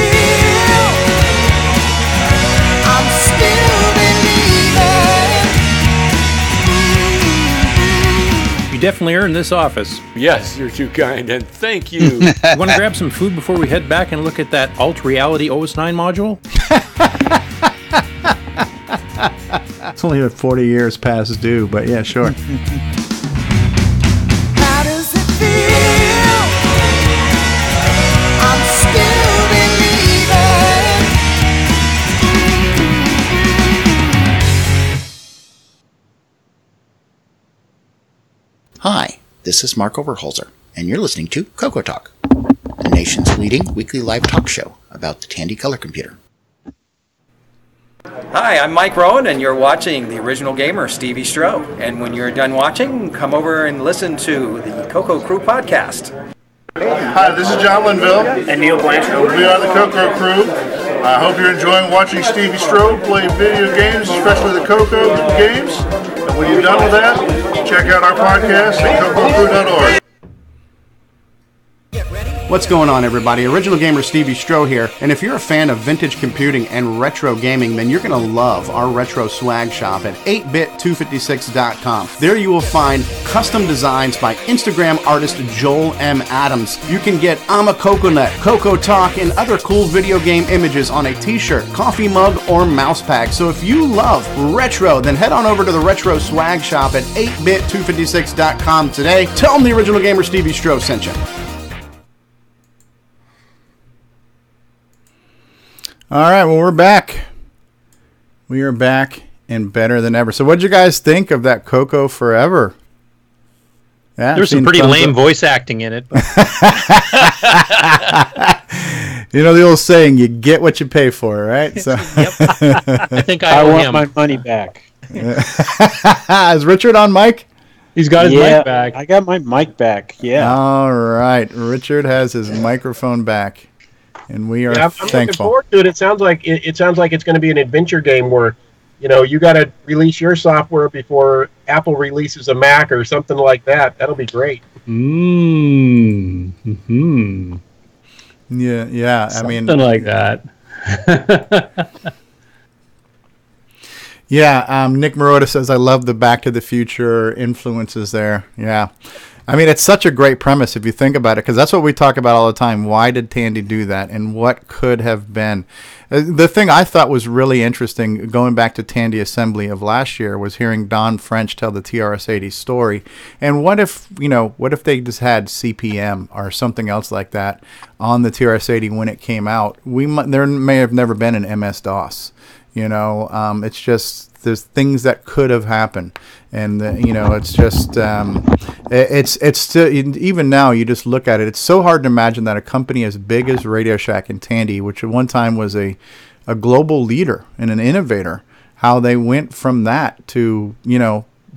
Speaker 13: I'm still believing.
Speaker 14: You definitely earned this office.
Speaker 15: Yes, you're too kind, and thank you.
Speaker 14: You want to grab some food before we head back and look at that Alt Reality OS9 module?
Speaker 1: It's only 40 years past due, but yeah, sure.
Speaker 13: How does it feel? I'm still believing.
Speaker 16: Hi, this is Mark Overholser, and you're listening to CoCoTALK, the nation's leading weekly live talk show about the Tandy color computer.
Speaker 17: Hi, I'm Mike Rowan, and you're watching the original gamer, Stevie Stroh. And when you're done watching, come over and listen to the CoCo Crew podcast.
Speaker 18: Hi, this is John Linville. And Neil Blanchard. We are the CoCo Crew. I hope you're enjoying watching Stevie Stroh play video games, especially the CoCo games. And when you're done with that, check out our podcast at CoCoCrew.org.
Speaker 19: What's going on, everybody? Original Gamer Stevie Stroh here, and if you're a fan of vintage computing and retro gaming, then you're going to love our retro swag shop at 8bit256.com. There you will find custom designs by Instagram artist Joel M. Adams. You can get I'm a Coconut, CoCoTALK, and other cool video game images on a t-shirt, coffee mug, or mouse pad. So if you love retro, then head on over to the retro swag shop at 8bit256.com today. Tell them the Original Gamer Stevie Stroh sent you.
Speaker 1: All right, well, we're back. We are back and better than ever. So what'd you guys think of that CoCo Forever?
Speaker 11: Yeah, there's some pretty lame voice acting in it.
Speaker 1: You know the old saying, you get what you pay for, right? So
Speaker 11: Yep. I think I
Speaker 8: want my money back.
Speaker 1: Is Richard on mic?
Speaker 8: He's got his mic back.
Speaker 20: I got my mic back, yeah.
Speaker 1: All right, Richard has his microphone back. And we are
Speaker 10: I'm
Speaker 1: thankful.
Speaker 10: looking forward to it. It sounds like it's going to be an adventure game where, you know, you got to release your software before Apple releases a Mac or something like that. That'll be great.
Speaker 8: Mm-hmm.
Speaker 1: Yeah.
Speaker 8: Something like that.
Speaker 1: Yeah. Nick Marota says, I love the Back to the Future influences there. Yeah. I mean, it's such a great premise if you think about it, because that's what we talk about all the time. Why did Tandy do that, and what could have been? The thing I thought was really interesting, going back to Tandy Assembly of last year, was hearing Don French tell the TRS-80 story. And what if they just had CPM or something else like that on the TRS-80 when it came out? There may have never been an MS-DOS. You know, it's just there's things that could have happened, and it's just it's still, even now you just look at it. It's so hard to imagine that a company as big as Radio Shack and Tandy, which at one time was a global leader and an innovator, how they went from that to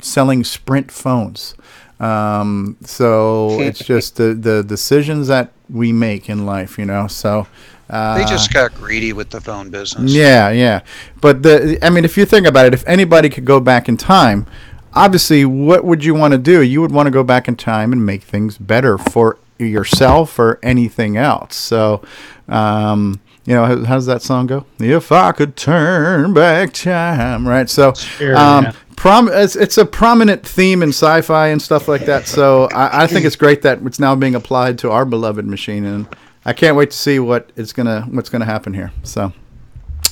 Speaker 1: selling Sprint phones. So it's just the decisions that we make in life, so.
Speaker 5: They just got greedy with the phone business.
Speaker 1: Yeah. But if you think about it, if anybody could go back in time, obviously, what would you want to do? You would want to go back in time and make things better for yourself or anything else. So, how does that song go? If I could turn back time, right? So,
Speaker 8: Sure,
Speaker 1: it's a prominent theme in sci-fi and stuff like that. So, I think it's great that it's now being applied to our beloved machine, and I can't wait to see what's gonna happen here. So,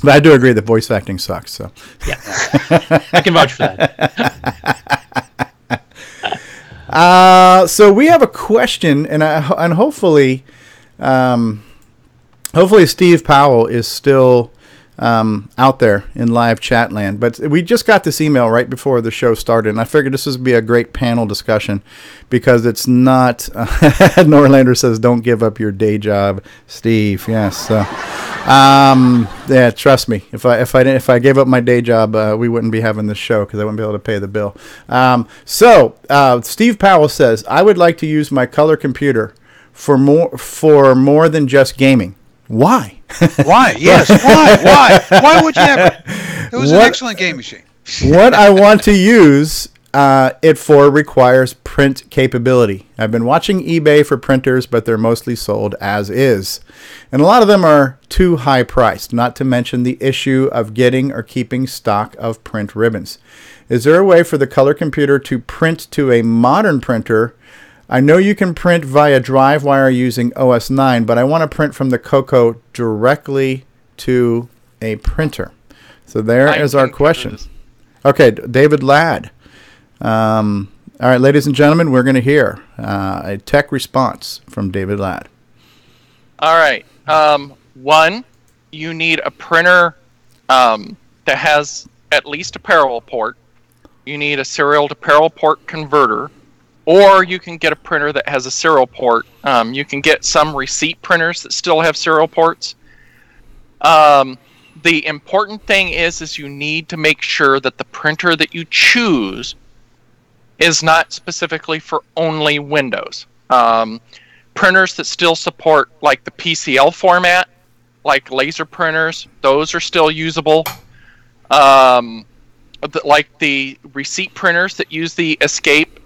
Speaker 1: but I do agree that voice acting sucks. So
Speaker 11: yeah, I can vouch for
Speaker 1: that. So we have a question, and hopefully Steve Powell is still out there in live chat land. But we just got this email right before the show started, and I figured this would be a great panel discussion because it's not. Norlander says, "Don't give up your day job, Steve." Yes. So, yeah, trust me. If I gave up my day job, we wouldn't be having this show because I wouldn't be able to pay the bill. So Steve Powell says, "I would like to use my color computer for more than just gaming." Why?
Speaker 5: Why? Yes, why? Why would you ever? It was an excellent game machine.
Speaker 1: What I want to use it for requires print capability. I've been watching eBay for printers, but they're mostly sold as is. And a lot of them are too high priced, not to mention the issue of getting or keeping stock of print ribbons. Is there a way for the color computer to print to a modern printer? I know you can print via drive wire using OS 9, but I want to print from the CoCo directly to a printer. So there is our question. Okay, David Ladd. All right, ladies and gentlemen, we're going to hear a tech response from David Ladd.
Speaker 7: All right. One, you need a printer that has at least a parallel port. You need a serial to parallel port converter, or you can get a printer that has a serial port. You can get some receipt printers that still have serial ports. The important thing is you need to make sure that the printer that you choose is not specifically for only Windows. Printers that still support like the PCL format, like laser printers, those are still usable. Like the receipt printers that use the escape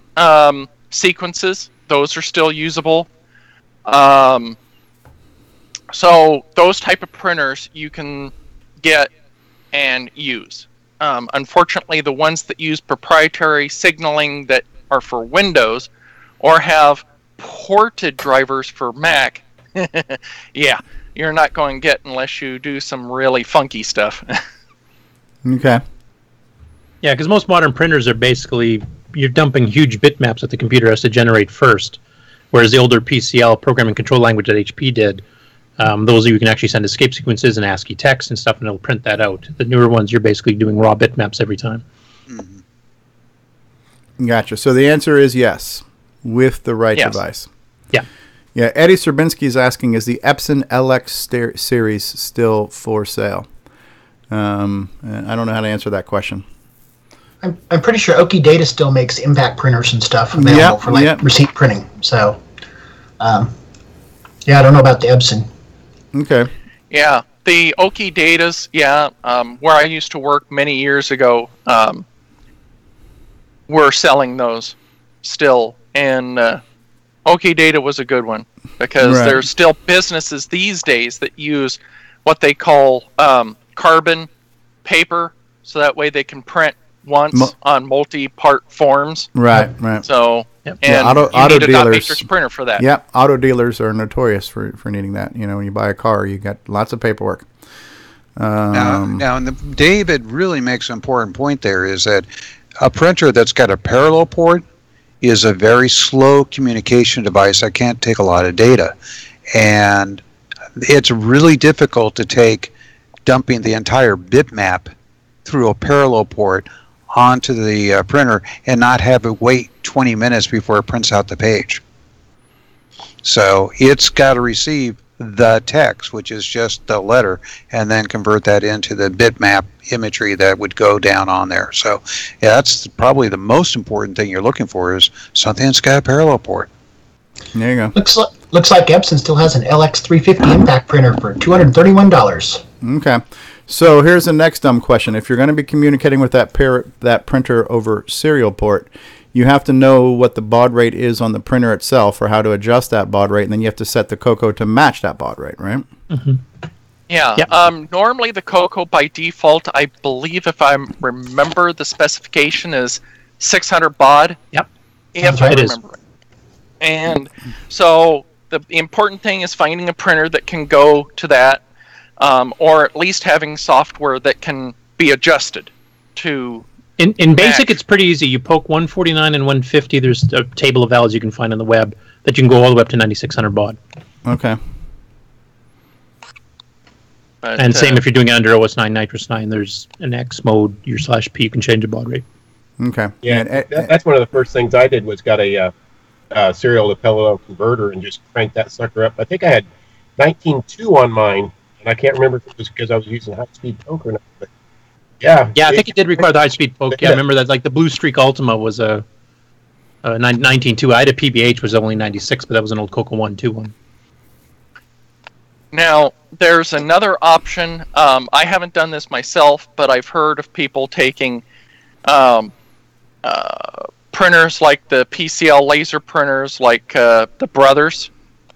Speaker 7: sequences, those are still usable. So those type of printers you can get and use. Unfortunately, the ones that use proprietary signaling that are for Windows or have ported drivers for Mac, yeah, you're not going to get unless you do some really funky stuff.
Speaker 1: Okay.
Speaker 11: Yeah, because most modern printers are basically, you're dumping huge bitmaps that the computer has to generate first, whereas the older PCL, programming control language that HP did, those you can actually send escape sequences and ASCII text and stuff, and it'll print that out. The newer ones, you're basically doing raw bitmaps every time.
Speaker 1: Gotcha. So the answer is yes, with the right device.
Speaker 11: Yeah.
Speaker 1: Yeah. Eddie Serbinsky is asking, is the Epson LX series still for sale? And I don't know how to answer that question.
Speaker 6: I'm pretty sure Oki Data still makes impact printers and stuff available for receipt printing. So, I don't know about the Epson.
Speaker 1: Okay.
Speaker 7: Yeah, the Oki Datas, where I used to work many years ago, we're selling those still. And Oki Data was a good one because there's still businesses these days that use what they call carbon paper, so that way they can print once on multi-part forms.
Speaker 1: Right.
Speaker 7: So,
Speaker 1: and
Speaker 7: you need a dot
Speaker 1: dealers,
Speaker 7: matrix printer for that.
Speaker 1: Yep, auto dealers are notorious for needing that. You know, when you buy a car, you got lots of paperwork.
Speaker 5: Now, and David really makes an important point there, is that a printer that's got a parallel port is a very slow communication device that can't take a lot of data. And it's really difficult to take dumping the entire bitmap through a parallel port onto the printer and not have it wait 20 minutes before it prints out the page. So it's got to receive the text, which is just the letter, and then convert that into the bitmap imagery that would go down on there. So that's probably the most important thing you're looking for, is something that's got a parallel port.
Speaker 1: There you go.
Speaker 6: Looks like Epson still has an LX350 impact printer for $231.
Speaker 1: Okay. So here's the next dumb question. If you're going to be communicating with that printer over serial port, you have to know what the baud rate is on the printer itself, or how to adjust that baud rate, and then you have to set the CoCo to match that baud rate, right?
Speaker 11: Mm-hmm.
Speaker 7: Yeah. Yep. Normally the CoCo by default, I believe, if I remember, the specification is 600 baud.
Speaker 11: Yep.
Speaker 7: If I remember it. And so the important thing is finding a printer that can go to that, or at least having software that can be adjusted to.
Speaker 11: In BASIC, it's pretty easy. You poke 149 and 150. There's a table of values you can find on the web that you can go all the way up to 9600 baud.
Speaker 1: Okay.
Speaker 7: But,
Speaker 11: and same if you're doing it under OS 9 Nitrous 9, there's an X mode, your /P, you can change the baud rate.
Speaker 1: Okay.
Speaker 10: Yeah, that's one of the first things I did, was got a serial to parallel converter and just cranked that sucker up. I think I had 19.2 on mine, and I can't remember if it was because I was using high-speed poke or not. But yeah,
Speaker 11: I think it did require the high-speed poke. Yeah, I remember that. Like the Blue Streak Ultima was a 19.2. I had a PBH, was only 96, but that was an old CoCo 1.2 one.
Speaker 7: Now, there's another option. I haven't done this myself, but I've heard of people taking printers like the PCL laser printers, like the Brothers,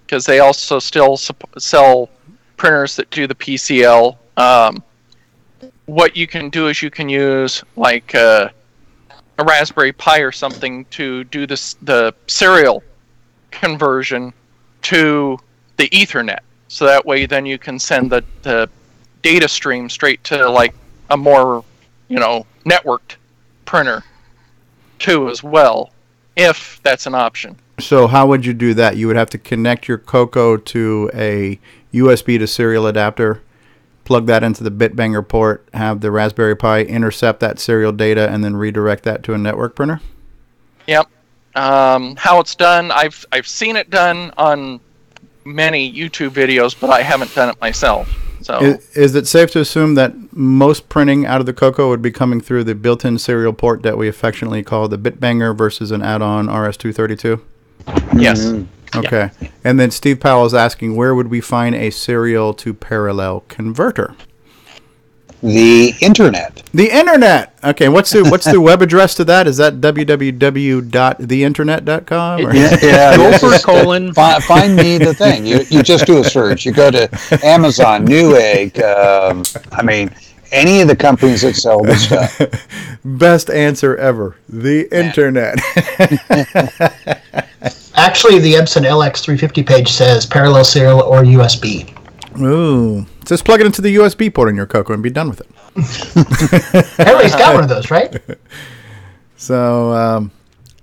Speaker 7: because they also still sell printers that do the PCL. What you can do is you can use like a Raspberry Pi or something to do the serial conversion to the Ethernet. So that way then you can send the data stream straight to like a more, networked printer too as well, if that's an option.
Speaker 1: So how would you do that? You would have to connect your CoCo to a USB to serial adapter, plug that into the bitbanger port, have the Raspberry Pi intercept that serial data, and then redirect that to a network printer?
Speaker 7: Yep. How it's done, I've seen it done on many YouTube videos, but I haven't done it myself. So
Speaker 1: is it safe to assume that most printing out of the CoCo would be coming through the built-in serial port that we affectionately call the bitbanger versus an add-on RS-232?
Speaker 7: Yes.
Speaker 1: Okay. Yeah. And then Steve Powell is asking, where would we find a serial to parallel converter?
Speaker 5: The internet.
Speaker 1: The internet. Okay. What's the web address to that? Is that www.theinternet.com?
Speaker 5: Find me the thing. You just do a search. You go to Amazon, Newegg. Any of the companies that sell this stuff.
Speaker 1: Best answer ever. The internet.
Speaker 6: Actually, the Epson LX350 page says parallel serial or USB.
Speaker 1: Ooh. Just plug it into the USB port on your CoCo and be done with it.
Speaker 6: Everybody's got one of those, right?
Speaker 1: So,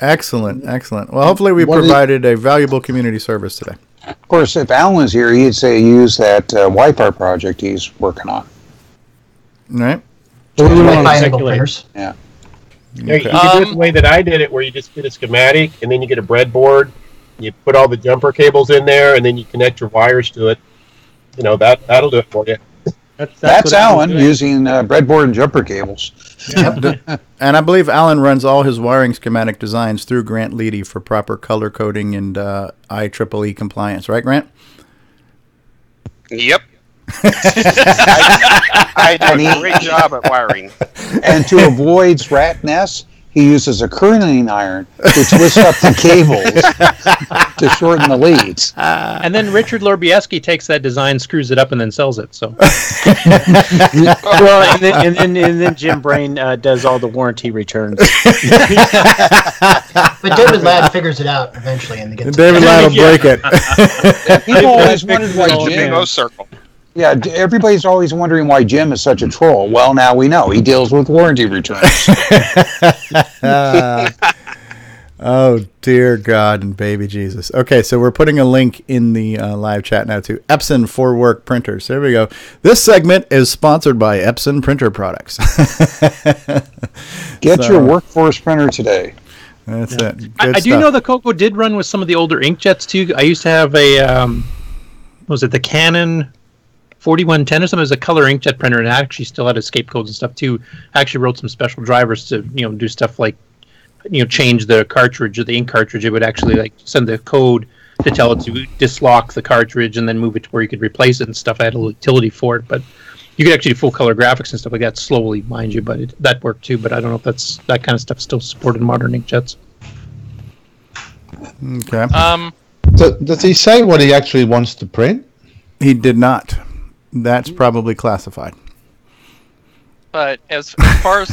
Speaker 1: excellent. Well, hopefully we provided a valuable community service today.
Speaker 5: Of course, if Alan was here, he'd say use that Wi-Fi project he's working on.
Speaker 1: Right.
Speaker 6: Printers.
Speaker 5: Yeah.
Speaker 10: You can do it the way that I did it, where you just get a schematic, and then you get a breadboard, you put all the jumper cables in there, and then you connect your wires to it. That'll do it for you.
Speaker 5: That's Alan using breadboard and jumper cables.
Speaker 1: Yep. And I believe Alan runs all his wiring schematic designs through Grant Leighty for proper color coding and IEEE compliance. Right, Grant?
Speaker 21: Yep. I do a great job at wiring.
Speaker 5: And to avoid rat nests, he uses a curling iron to twist up the cables to shorten the leads.
Speaker 11: And then Richard Lorbieski takes that design, screws it up, and then sells it. So,
Speaker 20: well, and then Jim Brain does all the warranty returns.
Speaker 6: But David Ladd figures it out eventually, and
Speaker 1: David Ladd will break it.
Speaker 5: People always wondered why Jim.
Speaker 21: Circle.
Speaker 5: Yeah, everybody's always wondering why Jim is such a troll. Well, now we know. He deals with warranty returns.
Speaker 1: Oh, dear God and baby Jesus. Okay, so we're putting a link in the live chat now to Epson for Work printers. There we go. This segment is sponsored by Epson Printer Products.
Speaker 5: Get your workforce printer today.
Speaker 1: That's it. Good
Speaker 11: I do know the CoCo did run with some of the older inkjets, too. I used to have a, the Canon 4110 or something. It was a color inkjet printer, and it actually still had escape codes and stuff too. I actually wrote some special drivers to do stuff like change the cartridge or the ink cartridge. It would actually send the code to tell it to dislock the cartridge and then move it to where you could replace it and stuff. I had a little utility for it, but you could actually do full color graphics and stuff like that slowly, mind you. But that worked too. But I don't know if that kind of stuff still supported in modern inkjets.
Speaker 1: Okay.
Speaker 9: So does he say what he actually wants to print?
Speaker 1: He did not. That's probably classified.
Speaker 7: But as far as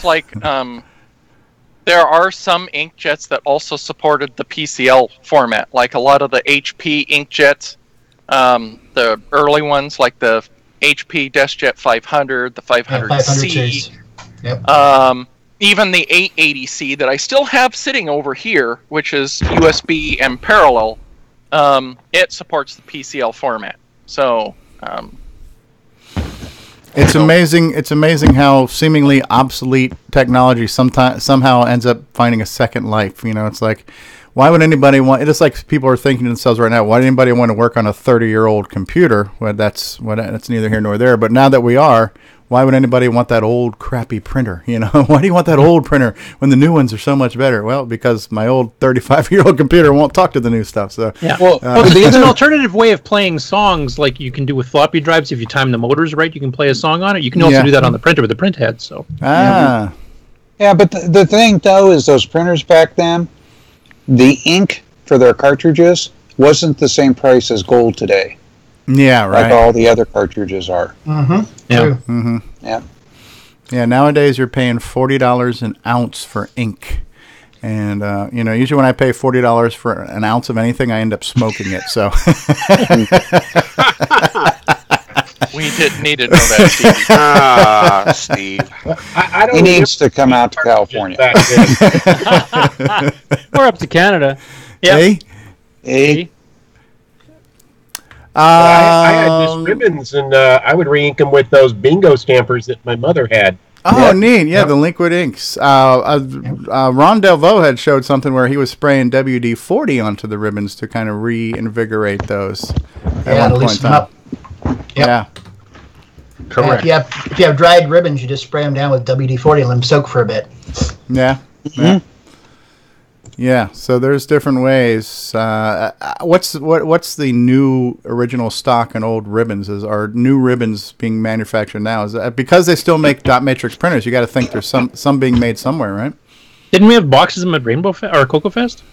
Speaker 7: there are some inkjets that also supported the PCL format, like a lot of the HP inkjets, the early ones like the HP DeskJet 500, the 500C, even the 880C that I still have sitting over here, which is USB and parallel. It supports the PCL format. So.
Speaker 1: It's amazing. It's amazing how seemingly obsolete technology somehow ends up finding a second life. It's like, why would anybody want? It's like people are thinking to themselves right now, why would anybody want to work on a 30-year-old computer? Well, that's neither here nor there. But now that we are, why would anybody want that old crappy printer? You know, why do you want that old printer when the new ones are so much better? Well, because my old 35-year-old computer won't talk to the new stuff. So
Speaker 11: yeah, it's an alternative way of playing songs, like you can do with floppy drives. If you time the motors right, you can play a song on it. You can also do that on the printer with the print head. So
Speaker 5: yeah, but the thing though is those printers back then, the ink for their cartridges wasn't the same price as gold today.
Speaker 1: Yeah, right.
Speaker 5: Like all the other cartridges are.
Speaker 6: Mm-hmm.
Speaker 1: Yeah. Mm-hmm.
Speaker 5: Yeah.
Speaker 1: Yeah. Nowadays, you're paying $40 an ounce for ink, and you know, usually when I pay $40 for an ounce of anything, I end up smoking it. So.
Speaker 7: We didn't need to know that, Steve.
Speaker 5: Steve. He needs to come out to California.
Speaker 11: Or up to Canada.
Speaker 1: Yeah.
Speaker 5: Hey.
Speaker 10: I had just ribbons, and I would re-ink them with those bingo stampers that my mother had.
Speaker 1: Oh, neat. Yeah, the liquid inks. Ron Delvaux had showed something where he was spraying WD-40 onto the ribbons to kind of reinvigorate those at one point in time.
Speaker 6: Yep.
Speaker 1: Yeah.
Speaker 6: Correct. If you have dried ribbons, you just spray them down with WD-40 and let them soak for a bit.
Speaker 1: Yeah. Yeah. Yeah, so there's different ways. What's the new original stock and old ribbons? Are new ribbons being manufactured now? Is that because they still make dot matrix printers? You got to think there's some being made somewhere, right?
Speaker 11: Didn't we have boxes of them at Rainbow or Coco Fest?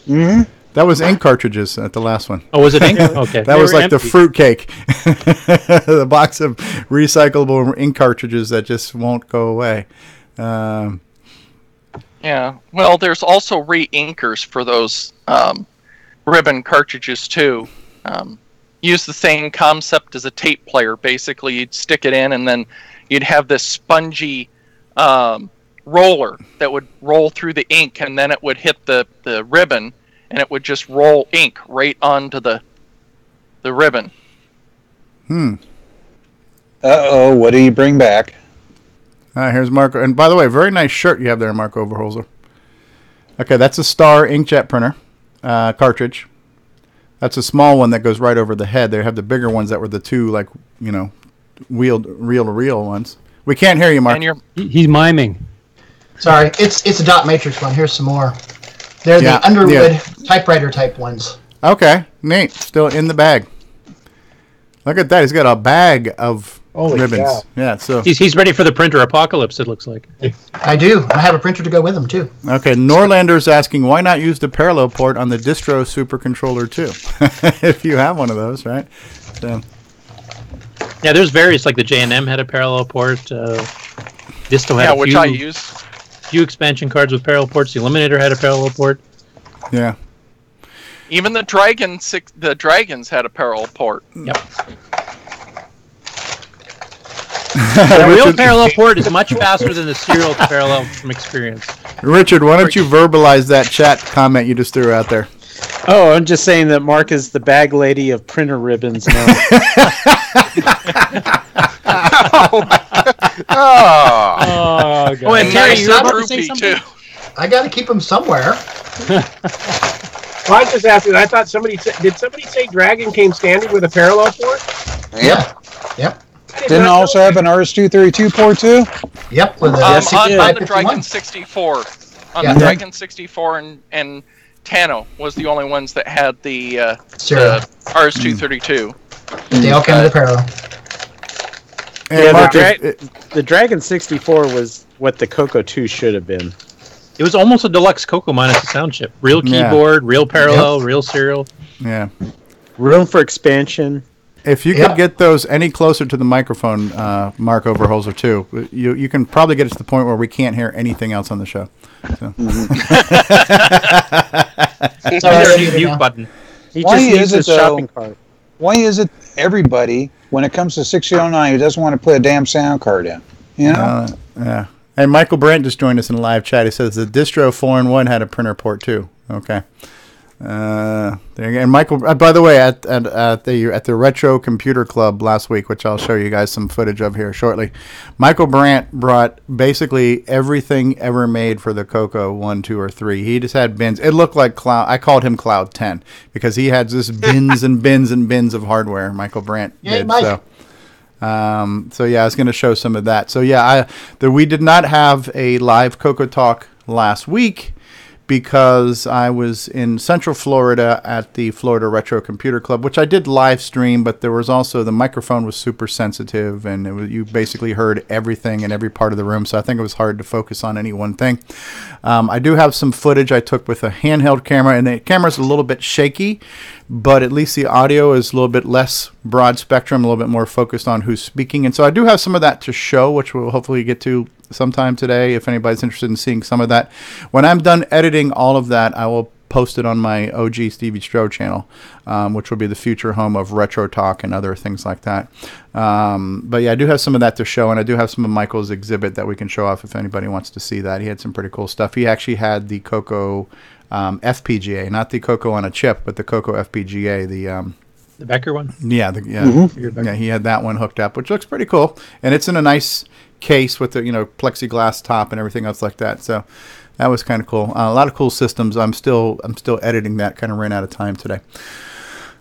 Speaker 1: Mm-hmm. That was ink cartridges at the last one.
Speaker 11: Oh, was it ink? Okay.
Speaker 1: That was like empty. The fruitcake, the box of recyclable ink cartridges that just won't go away.
Speaker 7: Yeah, well, there's also re-inkers for those ribbon cartridges too. Use the same concept as a tape player. Basically, you'd stick it in, and then you'd have this spongy roller that would roll through the ink, and then it would hit the ribbon, and it would just roll ink right onto the ribbon.
Speaker 5: Uh-oh, what do you bring back?
Speaker 1: Here's Marco. And by the way, very nice shirt you have there, Marco Overholser. Okay, that's a Star inkjet printer cartridge. That's a small one that goes right over the head. They have the bigger ones that were the two, like, you know, reel-to-reel ones. We can't hear you, Mark.
Speaker 8: He's miming.
Speaker 6: Sorry, it's a dot matrix one. Here's some more. They're the Underwood typewriter type ones.
Speaker 1: Okay, neat. Still in the bag. Look at that. He's got a bag of ribbons. Cow. Yeah, so
Speaker 11: he's ready for the printer apocalypse, it looks like.
Speaker 6: I do. I have a printer to go with them too.
Speaker 1: Okay, Norlander's asking why not use the parallel port on the distro supercontroller too? If you have one of those, right? So.
Speaker 11: Yeah, there's various, like the J&M had a parallel port. Disto had
Speaker 7: which I use.
Speaker 11: Few expansion cards with parallel ports. The Eliminator had a parallel port.
Speaker 1: Yeah.
Speaker 7: Even the Dragons had a parallel port.
Speaker 11: Yep. The real parallel port is much faster than the serial parallel from experience.
Speaker 1: Richard, why don't you verbalize that chat comment you just threw out there?
Speaker 20: Oh, I'm just saying that Mark is the bag lady of printer ribbons now.
Speaker 6: And Terry, you're about to say something? I got to keep them somewhere.
Speaker 10: Well, I just asking. I thought did somebody say Dragon came standard with a parallel port?
Speaker 6: Yep.
Speaker 5: Didn't also have an RS-232 port too?
Speaker 6: Yep. With
Speaker 7: on the Dragon 64. The Dragon 64 and Tano was the only ones that had the RS-232.
Speaker 6: They all came with a parallel.
Speaker 20: Yeah, the Dragon 64 was what the CoCo 2 should have been.
Speaker 11: It was almost a deluxe CoCo minus a sound chip. Real keyboard, real parallel, real serial.
Speaker 1: Yeah.
Speaker 20: Room for expansion.
Speaker 1: If you could get those any closer to the microphone, Mark Overholser, too, you can probably get it to the point where we can't hear anything else on the show. So.
Speaker 11: Mute button.
Speaker 20: He just needs his shopping cart.
Speaker 5: Why is it everybody, when it comes to 6009, who doesn't want to put a damn sound card in? You know?
Speaker 1: Yeah. And Michael Brandt just joined us in the live chat. He says the distro 4-in-1 had a printer port too. Okay. There you go. And Michael, by the way, at the Retro Computer Club last week, which I'll show you guys some footage of here shortly, Michael Brandt brought basically everything ever made for the CoCo 1, 2, or 3. He just had bins. It looked like Cloud. I called him Cloud 10 because he had just bins and bins and bins of hardware. Michael Brandt did.
Speaker 6: Mike.
Speaker 1: So. So yeah, I was going to show some of that. So yeah, we did not have a live CoCoTALK last week because I was in Central Florida at the Florida Retro Computer Club, which I did live stream, but there was also, the microphone was super sensitive, and you basically heard everything in every part of the room, so I think it was hard to focus on any one thing. I do have some footage I took with a handheld camera, and the camera's a little bit shaky, but at least the audio is a little bit less broad spectrum, a little bit more focused on who's speaking, and so I do have some of that to show, which we'll hopefully get to sometime today if anybody's interested in seeing some of that. When I'm done editing all of that, I will post it on my OG Stevie Stroh channel, which will be the future home of Retro Talk and other things like that. But yeah, I do have some of that to show, and I do have some of Michael's exhibit that we can show off if anybody wants to see that. He had some pretty cool stuff. He actually had the CoCo FPGA, not the CoCo on a chip, but the CoCo FPGA,
Speaker 11: the Becker one?
Speaker 1: Yeah, yeah, he had that one hooked up, which looks pretty cool, and it's in a nice case with the plexiglass top and everything else like that. So that was kind of cool. A lot of cool systems. I'm still editing that. Kind of ran out of time today.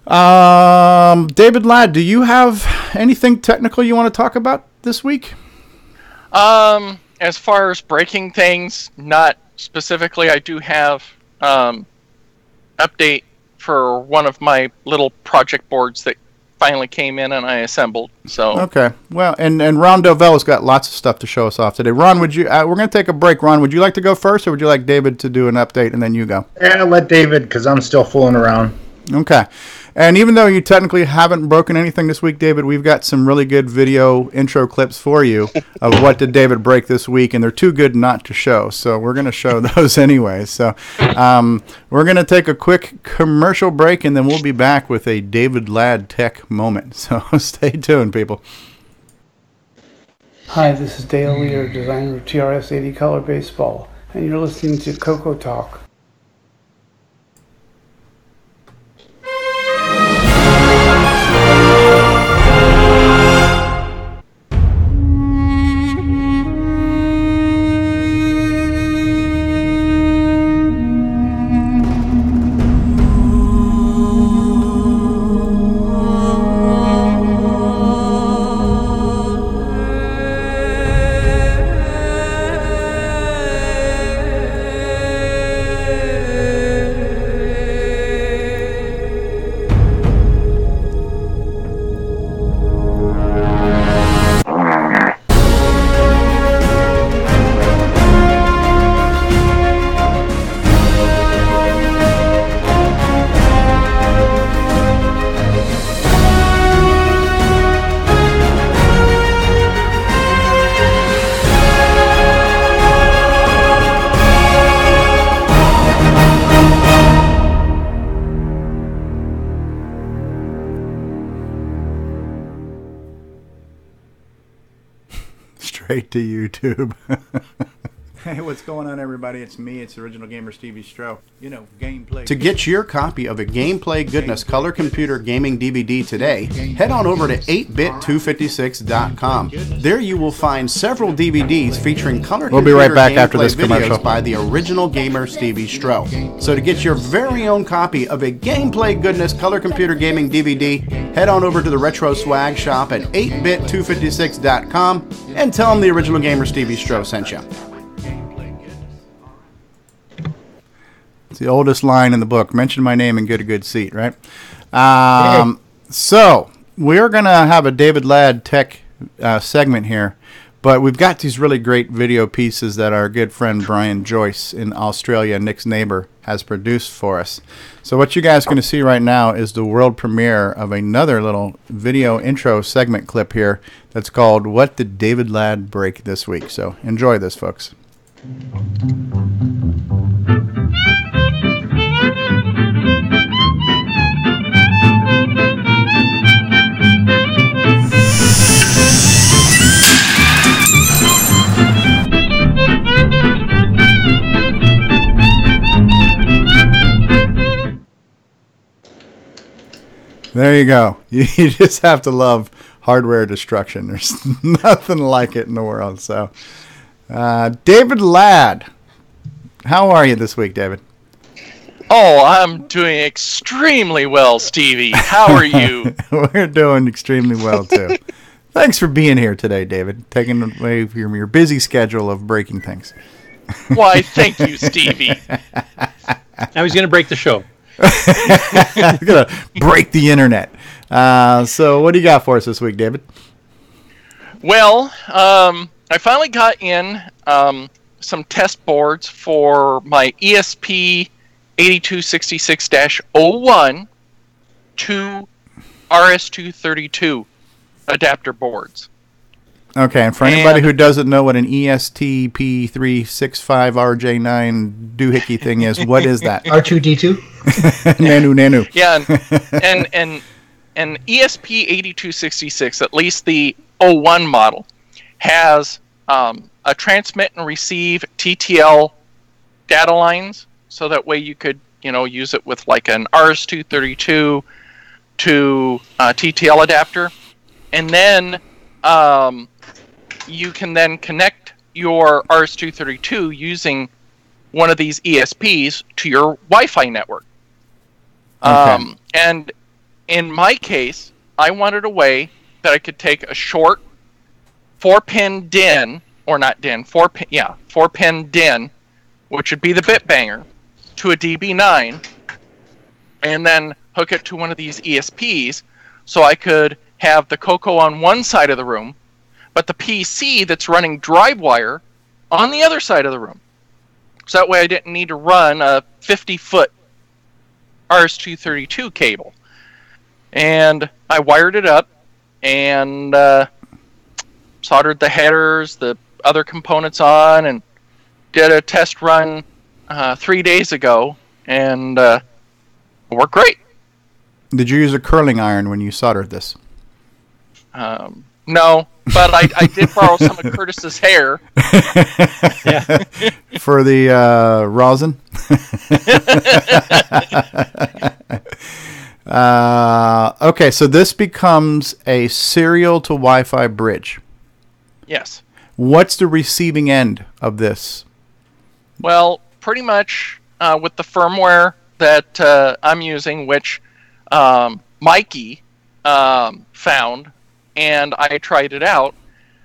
Speaker 1: David Ladd, do you have anything technical you want to talk about this week?
Speaker 7: As far as breaking things, not specifically. I do have update for one of my little project boards that finally came in and I assembled. So
Speaker 1: okay, well, and Ron Delvaux got lots of stuff to show us off today. Ron, would you? We're going to take a break. Ron, would you like to go first, or would you like David to do an update and then you go?
Speaker 9: Yeah, let David, because I'm still fooling around.
Speaker 1: Okay. And even though you technically haven't broken anything this week, David, we've got some really good video intro clips for you of what did David break this week, and they're too good not to show. So we're going to show those anyway. So we're going to take a quick commercial break, and then we'll be back with a David Ladd tech moment. So stay tuned, people.
Speaker 2: Hi, this is Dale Lear, designer of TRS-80 Color Baseball, and you're listening to CoCoTALK.
Speaker 1: Straight to YouTube. Hey, what's going on, everybody? It's me. It's Original Gamer Stevie Stroh. Gameplay. To get your copy of a Gameplay Goodness Color Computer Gaming DVD today, head on over to 8bit256.com. There you will find several DVDs featuring color We'll be right back after this commercial.
Speaker 19: Videos by the Original Gamer Stevie Stroh. So to get your very own copy of a Gameplay Goodness Color Computer Gaming DVD, head on over to the Retro Swag Shop at 8bit256.com and tell them the Original Gamer Stevie Stroh sent you.
Speaker 1: It's the oldest line in the book. Mention my name and get a good seat, right? So we're going to have a David Ladd tech segment here, but we've got these really great video pieces that our good friend Brian Joyce in Australia, Nick's neighbor, has produced for us. So what you guys are going to see right now is the world premiere of another little video intro segment clip here that's called What Did David Ladd Break This Week? So enjoy this, folks. There you go. You just have to love hardware destruction. There's nothing like it in the world. So, David Ladd, how are you this week, David?
Speaker 7: Oh, I'm doing extremely well, Stevie. How are you?
Speaker 1: We're doing extremely well, too. Thanks for being here today, David. Taking away from your busy schedule of breaking things.
Speaker 7: Why, thank you, Stevie.
Speaker 11: Now he's going to break the show.
Speaker 1: He's going to break the internet. So what do you got for us this week, David?
Speaker 7: Well, I finally got in some test boards for my ESP 8266-01 to RS-232 adapter boards.
Speaker 1: Okay, and for anybody who doesn't know what an ESTP365RJ9 doohickey thing is, what is that?
Speaker 6: R2D2?
Speaker 1: Nanu.
Speaker 7: Yeah, and ESP 8266, at least the 01 model, has a transmit and receive TTL data lines, so that way you could, use it with like an RS-232 to TTL adapter, and then you can then connect your RS-232 using one of these ESPs to your Wi-Fi network.
Speaker 1: Okay.
Speaker 7: And in my case, I wanted a way that I could take a short 4-pin DIN, or not DIN, 4-pin DIN, which would be the bit banger, to a DB9, and then hook it to one of these ESPs, so I could have the CoCo on one side of the room, but the PC that's running DriveWire on the other side of the room. So that way I didn't need to run a 50-foot RS-232 cable. And I wired it up and soldered the headers, the other components on, and did a test run 3 days ago, and it worked great.
Speaker 1: Did you use a curling iron when you soldered this?
Speaker 7: No, but I did borrow some of Curtis's hair.
Speaker 1: For the rosin? Okay, so this becomes a serial to Wi-Fi bridge.
Speaker 7: Yes.
Speaker 1: What's the receiving end of this?
Speaker 7: Well, pretty much with the firmware that I'm using, which Mikey found, and I tried it out.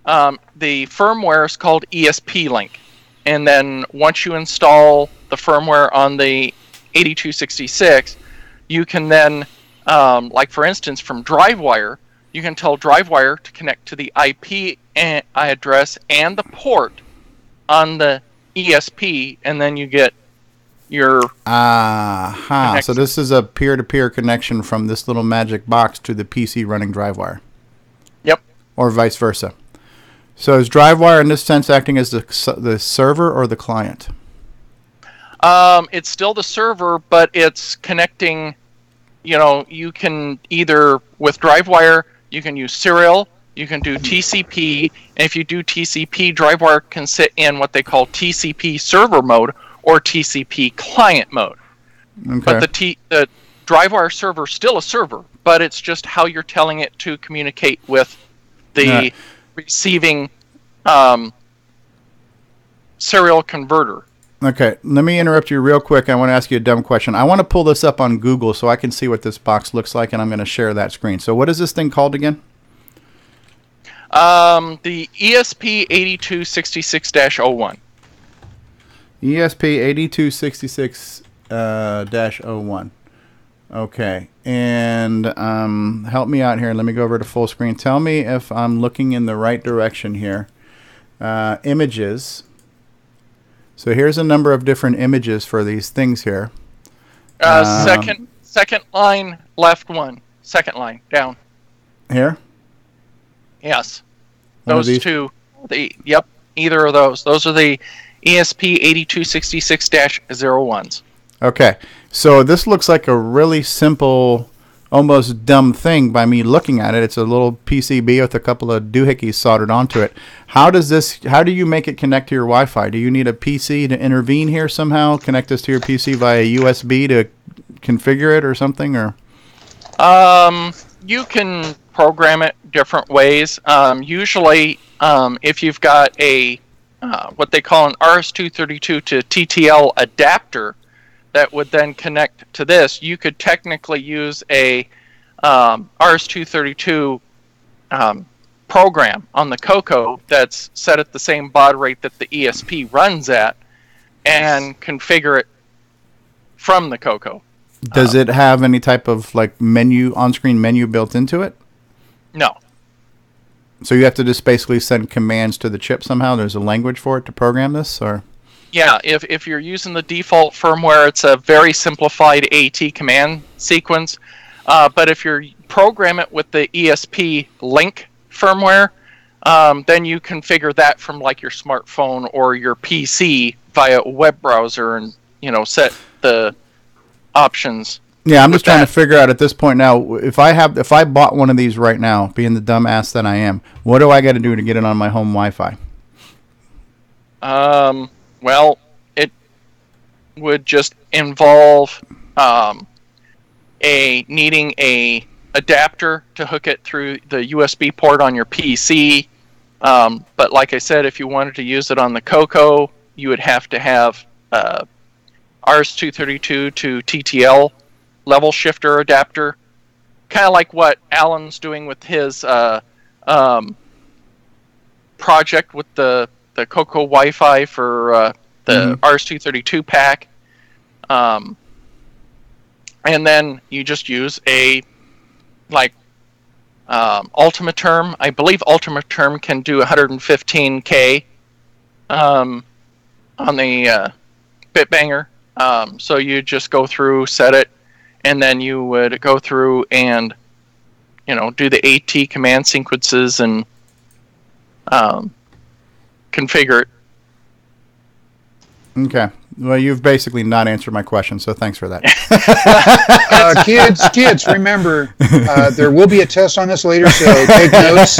Speaker 7: The firmware is called ESP Link, and then once you install the firmware on the 8266, you can then, like for instance, from DriveWire, you can tell DriveWire to connect to the IP address and the port on the ESP, and then you get your...
Speaker 1: So this is a peer-to-peer connection from this little magic box to the PC running DriveWire.
Speaker 7: Yep.
Speaker 1: Or vice versa. So is DriveWire in this sense acting as the server or the client?
Speaker 7: It's still the server, but it's connecting, you can either, with DriveWire, you can use serial, you can do TCP, and if you do TCP, DriveWire can sit in what they call TCP server mode or TCP client mode.
Speaker 1: Okay.
Speaker 7: But the DriveWire server is still a server, but it's just how you're telling it to communicate with the receiving serial converter.
Speaker 1: Okay, let me interrupt you real quick. I want to ask you a dumb question. I want to pull this up on Google so I can see what this box looks like, and I'm going to share that screen. So what is this thing called again?
Speaker 7: The ESP 8266-01.
Speaker 1: ESP 8266-01. Okay, and help me out here. Let me go over to full screen. Tell me if I'm looking in the right direction here. Images. So here's a number of different images for these things here.
Speaker 7: Second line, left one. Second line, down.
Speaker 1: Here?
Speaker 7: Yes.
Speaker 1: One of
Speaker 7: Those
Speaker 1: these?
Speaker 7: two. Yep, either of those. Those are the ESP 8266-01s.
Speaker 1: Okay, so this looks like a really simple, almost dumb thing by me looking at it. It's a little PCB with a couple of doohickeys soldered onto it. How do you make it connect to your Wi-Fi? Do you need a PC to intervene here somehow? Connect this to your PC via USB to configure it or something? Or
Speaker 7: you can program it different ways. Usually, if you've got a what they call an RS-232 to TTL adapter that would then connect to this, you could technically use a RS-232 program on the CoCo that's set at the same baud rate that the ESP runs at, and configure it from the CoCo.
Speaker 1: Does it have any type of like menu, on-screen menu built into it?
Speaker 7: No.
Speaker 1: So you have to just basically send commands to the chip somehow? There's a language for it to program this, or?
Speaker 7: Yeah, if you're using the default firmware, it's a very simplified AT command sequence. But if you program it with the ESP link firmware, then you configure that from like your smartphone or your PC via a web browser, and set the options.
Speaker 1: Yeah, I'm just trying to figure out at this point now, if I bought one of these right now, being the dumbass that I am, what do I got to do to get it on my home Wi-Fi?
Speaker 7: Well, it would just involve needing a adapter to hook it through the USB port on your PC. But like I said, if you wanted to use it on the CoCo, you would have to have RS-232 to TTL level shifter adapter, kind of like what Alan's doing with his project with the CoCo Wi-Fi for the RS-232 pack. And then you just use a Ultima Term. I believe Ultima Term can do 115K on the Bitbanger. So you just go through, set it, and then you would go through and do the AT command sequences and configure it.
Speaker 1: Okay. Well, you've basically not answered my question, so thanks for that.
Speaker 5: Kids, remember, there will be a test on this later, so take notes.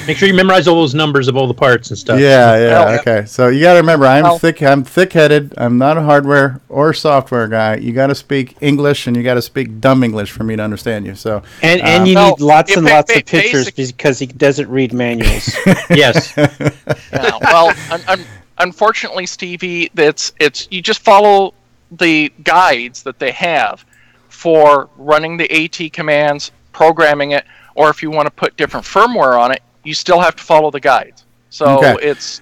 Speaker 11: Make sure you memorize all those numbers of all the parts and stuff.
Speaker 1: Yeah, okay. So you got to remember, I'm thick-headed. I'm not a hardware or software guy. You got to speak English, and you got to speak dumb English for me to understand you. So
Speaker 20: and you need lots and lots of pictures because he doesn't read manuals.
Speaker 11: Yes.
Speaker 7: Well, unfortunately, Stevie, it's you just follow the guides that they have for running the AT commands, programming it, or if you want to put different firmware on it, you still have to follow the guides. So it's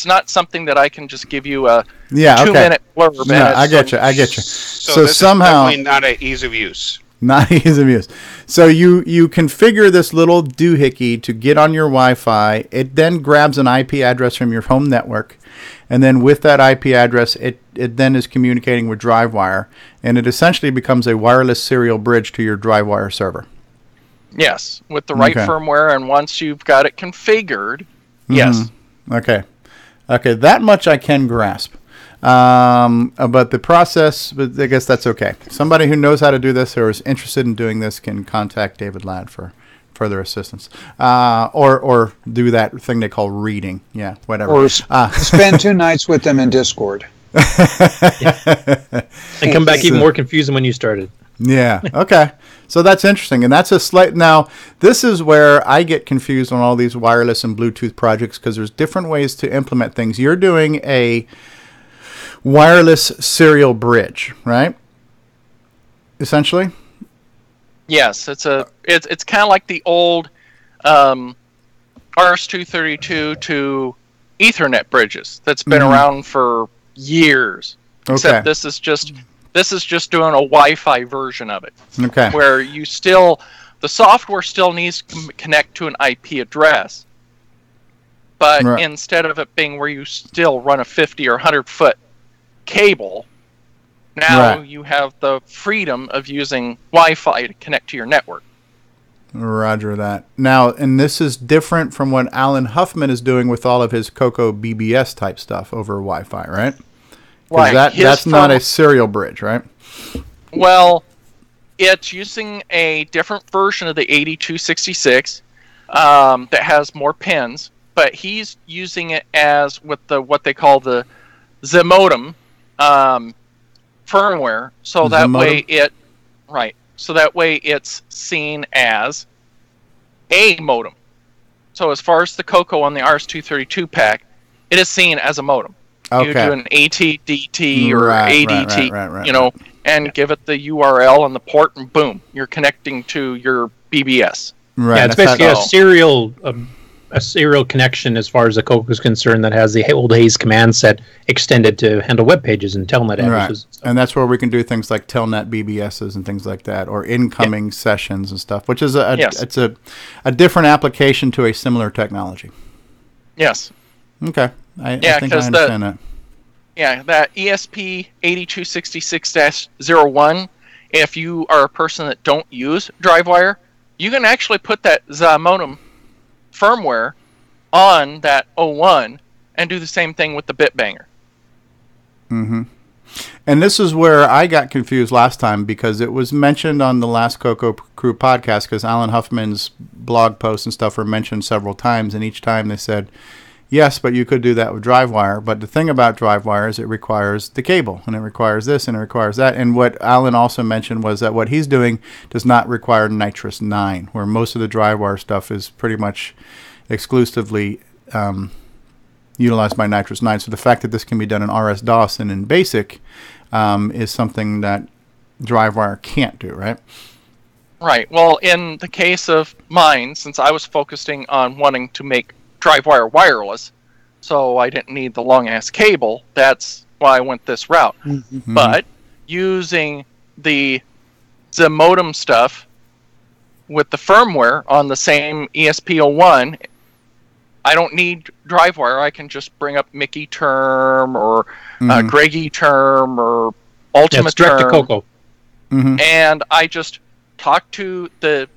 Speaker 7: not something that I can just give you a 2-minute blurb.
Speaker 1: No, I get you.
Speaker 21: So this
Speaker 1: somehow
Speaker 21: is definitely not an ease of use.
Speaker 1: Not ease of use. So you configure this little doohickey to get on your Wi-Fi. It then grabs an IP address from your home network, and then with that IP address, it then is communicating with DriveWire, and it essentially becomes a wireless serial bridge to your DriveWire server.
Speaker 7: Yes, with the right firmware, and once you've got it configured, yes.
Speaker 1: Okay, that much I can grasp. But the process, but I guess that's okay. Somebody who knows how to do this or is interested in doing this can contact David Ladd for further assistance, or do that thing they call reading. Yeah, whatever.
Speaker 5: Or spend 2 nights with them in Discord.
Speaker 11: And come back even more confused than when you started.
Speaker 1: Yeah. Okay. So that's interesting, and that's a slight. Now, this is where I get confused on all these wireless and Bluetooth projects because there's different ways to implement things. You're doing a wireless serial bridge, right? Essentially.
Speaker 7: Yes, it's kind of like the old RS-232 to Ethernet bridges that's been around for years.
Speaker 1: Okay.
Speaker 7: Except this is just doing a Wi-Fi version of it.
Speaker 1: Okay.
Speaker 7: Where the software still needs to connect to an IP address, but instead of it being where you still run a 50 or 100 foot cable, now you have the freedom of using Wi-Fi to connect to your network.
Speaker 1: Roger that. Now, and this is different from what Alan Huffman is doing with all of his CoCo BBS type stuff over Wi-Fi, right? Because that's not a serial bridge, right?
Speaker 7: Well, it's using a different version of the 8266 that has more pins, but he's using it as with what they call the modem firmware, so that way it's seen as a modem. So as far as the CoCo on the RS-232 pack, it is seen as a modem.
Speaker 1: Okay.
Speaker 7: You do an AT-DT or ADT, and give it the URL and the port, and boom, you're connecting to your BBS.
Speaker 1: Right.
Speaker 11: Yeah, it's basically a serial connection as far as the CoCo is concerned that has the old Hayes command set extended to handle web pages and telnet addresses.
Speaker 1: Right. And that's where we can do things like telnet BBSs and things like that, or incoming sessions and stuff, which is it's a different application to a similar technology.
Speaker 7: Yes.
Speaker 1: Okay. I think I understand that.
Speaker 7: Yeah, that ESP 8266-01, if you are a person that don't use DriveWire, you can actually put that modem firmware on that 01 and do the same thing with the bitbanger.
Speaker 1: Mm-hmm. And this is where I got confused last time, because it was mentioned on the last CoCo Crew podcast, because Alan Huffman's blog posts and stuff were mentioned several times, and each time they said, yes, but you could do that with DriveWire. But the thing about DriveWire is it requires the cable, and it requires this, and it requires that. And what Alan also mentioned was that what he's doing does not require Nitrous 9, where most of the DriveWire stuff is pretty much exclusively utilized by Nitrous 9. So the fact that this can be done in RS-DOS and in BASIC is something that DriveWire can't do, right?
Speaker 7: Right. Well, in the case of mine, since I was focusing on wanting to make DriveWire wireless, so I didn't need the long-ass cable, that's why I went this route.
Speaker 1: Mm-hmm.
Speaker 7: But using the modem stuff with the firmware on the same ESP01, I don't need DriveWire. I can just bring up Mickey Term or Greggy Term or Ultimate
Speaker 11: Term. Direct to CoCo.
Speaker 1: Mm-hmm.
Speaker 7: And I just talk to the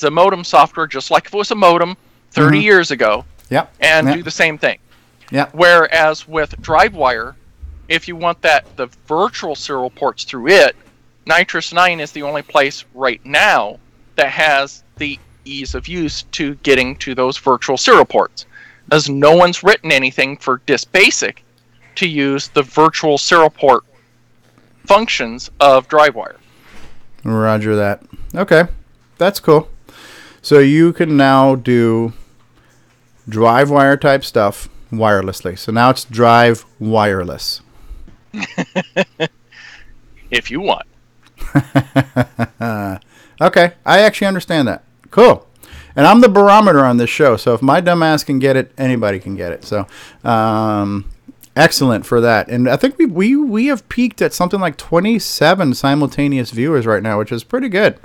Speaker 7: modem software just like if it was a modem 30 years ago.
Speaker 1: Yep.
Speaker 7: And do the same thing.
Speaker 1: Yeah.
Speaker 7: Whereas with DriveWire, if you want the virtual serial ports through it, Nitrous 9 is the only place right now that has the ease of use to getting to those virtual serial ports. As no one's written anything for Disk Basic to use the virtual serial port functions of DriveWire.
Speaker 1: Roger that. Okay. That's cool. So you can now do DriveWire type stuff wirelessly. So now it's Drive Wireless.
Speaker 7: If you want.
Speaker 1: Okay. I actually understand that. Cool. And I'm the barometer on this show, so if my dumbass can get it, anybody can get it. So excellent for that. And I think we have peaked at something like 27 simultaneous viewers right now, which is pretty good.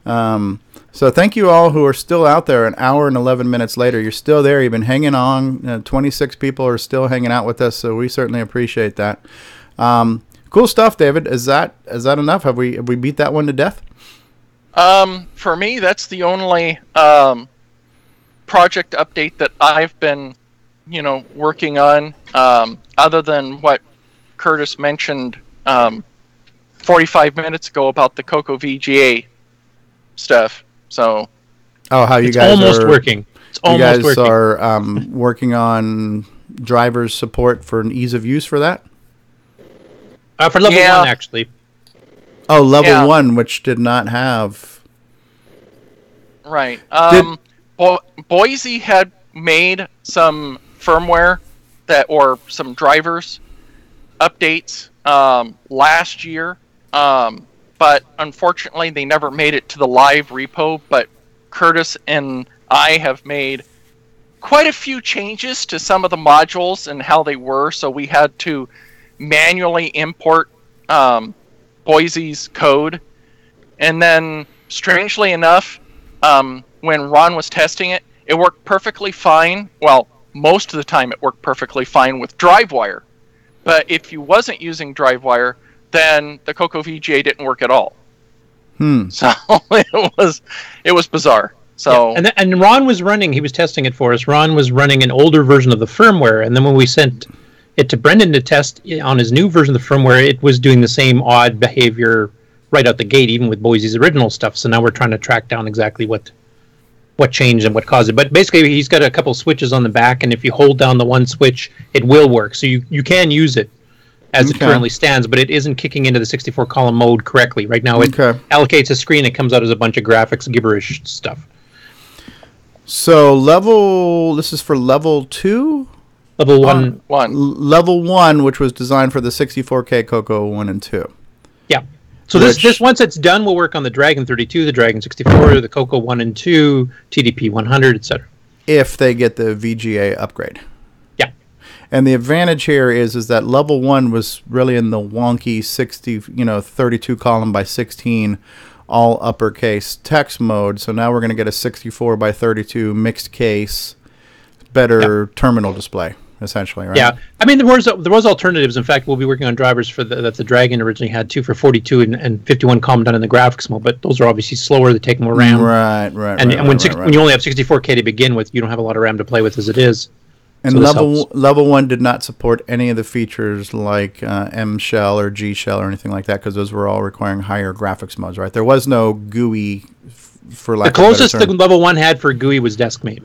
Speaker 1: So thank you all who are still out there an hour and 11 minutes later. You're still there. You've been hanging on. 26 people are still hanging out with us, so we certainly appreciate that. Cool stuff, David. Is that enough? Have we beat that one to death?
Speaker 7: For me, that's the only project update that I've been, working on, other than what Curtis mentioned 45 minutes ago about the CoCo VGA stuff. So,
Speaker 1: how you
Speaker 11: it's
Speaker 1: guys
Speaker 11: almost
Speaker 1: are
Speaker 11: working. It's almost
Speaker 1: you guys
Speaker 11: working.
Speaker 1: are working on drivers support for an ease of use for that?
Speaker 11: For level 1, actually.
Speaker 1: Oh, level 1, which did not have.
Speaker 7: Right. Boise had made some firmware or some drivers updates last year, but unfortunately they never made it to the live repo. But Curtis and I have made quite a few changes to some of the modules and how they were, so we had to manually import Boise's code. And then, strangely enough, when Ron was testing it, it worked perfectly fine. Well, most of the time it worked perfectly fine with DriveWire. But if you wasn't using DriveWire, then the CoCo VGA didn't work at all. So it was bizarre. So
Speaker 11: and Ron was running. He was testing it for us. Ron was running an older version of the firmware, and then when we sent it to Brendan to test on his new version of the firmware, it was doing the same odd behavior right out the gate, even with Boise's original stuff. So now we're trying to track down exactly what changed and what caused it. But basically, he's got a couple switches on the back, and if you hold down the one switch, it will work. So you can use it as it currently stands, but it isn't kicking into the 64-column mode correctly. Right now, it allocates a screen. It comes out as a bunch of graphics, gibberish stuff.
Speaker 1: So this is for level 2?
Speaker 11: Level 1.
Speaker 1: Level 1, which was designed for the 64K CoCo 1 and 2.
Speaker 11: Yeah. So this once it's done, we'll work on the Dragon 32, the Dragon 64, the CoCo 1 and 2, TDP 100, etc.
Speaker 1: If they get the VGA upgrade.
Speaker 11: Yeah.
Speaker 1: And the advantage here is that level 1 was really in the wonky 32 column by 16 all uppercase text mode. So now we're going to get a 64 by 32 mixed case, better terminal display. Essentially, right?
Speaker 11: Yeah, I mean there was alternatives. In fact, we'll be working on drivers for that the Dragon originally had too for 42 and 51 column done in the graphics mode, but those are obviously slower. They take more RAM.
Speaker 1: Right.
Speaker 11: And when you only have 64K to begin with, you don't have a lot of RAM to play with as it is.
Speaker 1: And so level 1 did not support any of the features like M shell or G shell or anything like that because those were all requiring higher graphics modes, right? There was no GUI for lack of a better term.
Speaker 11: The closest the level 1 had for GUI was DeskMate.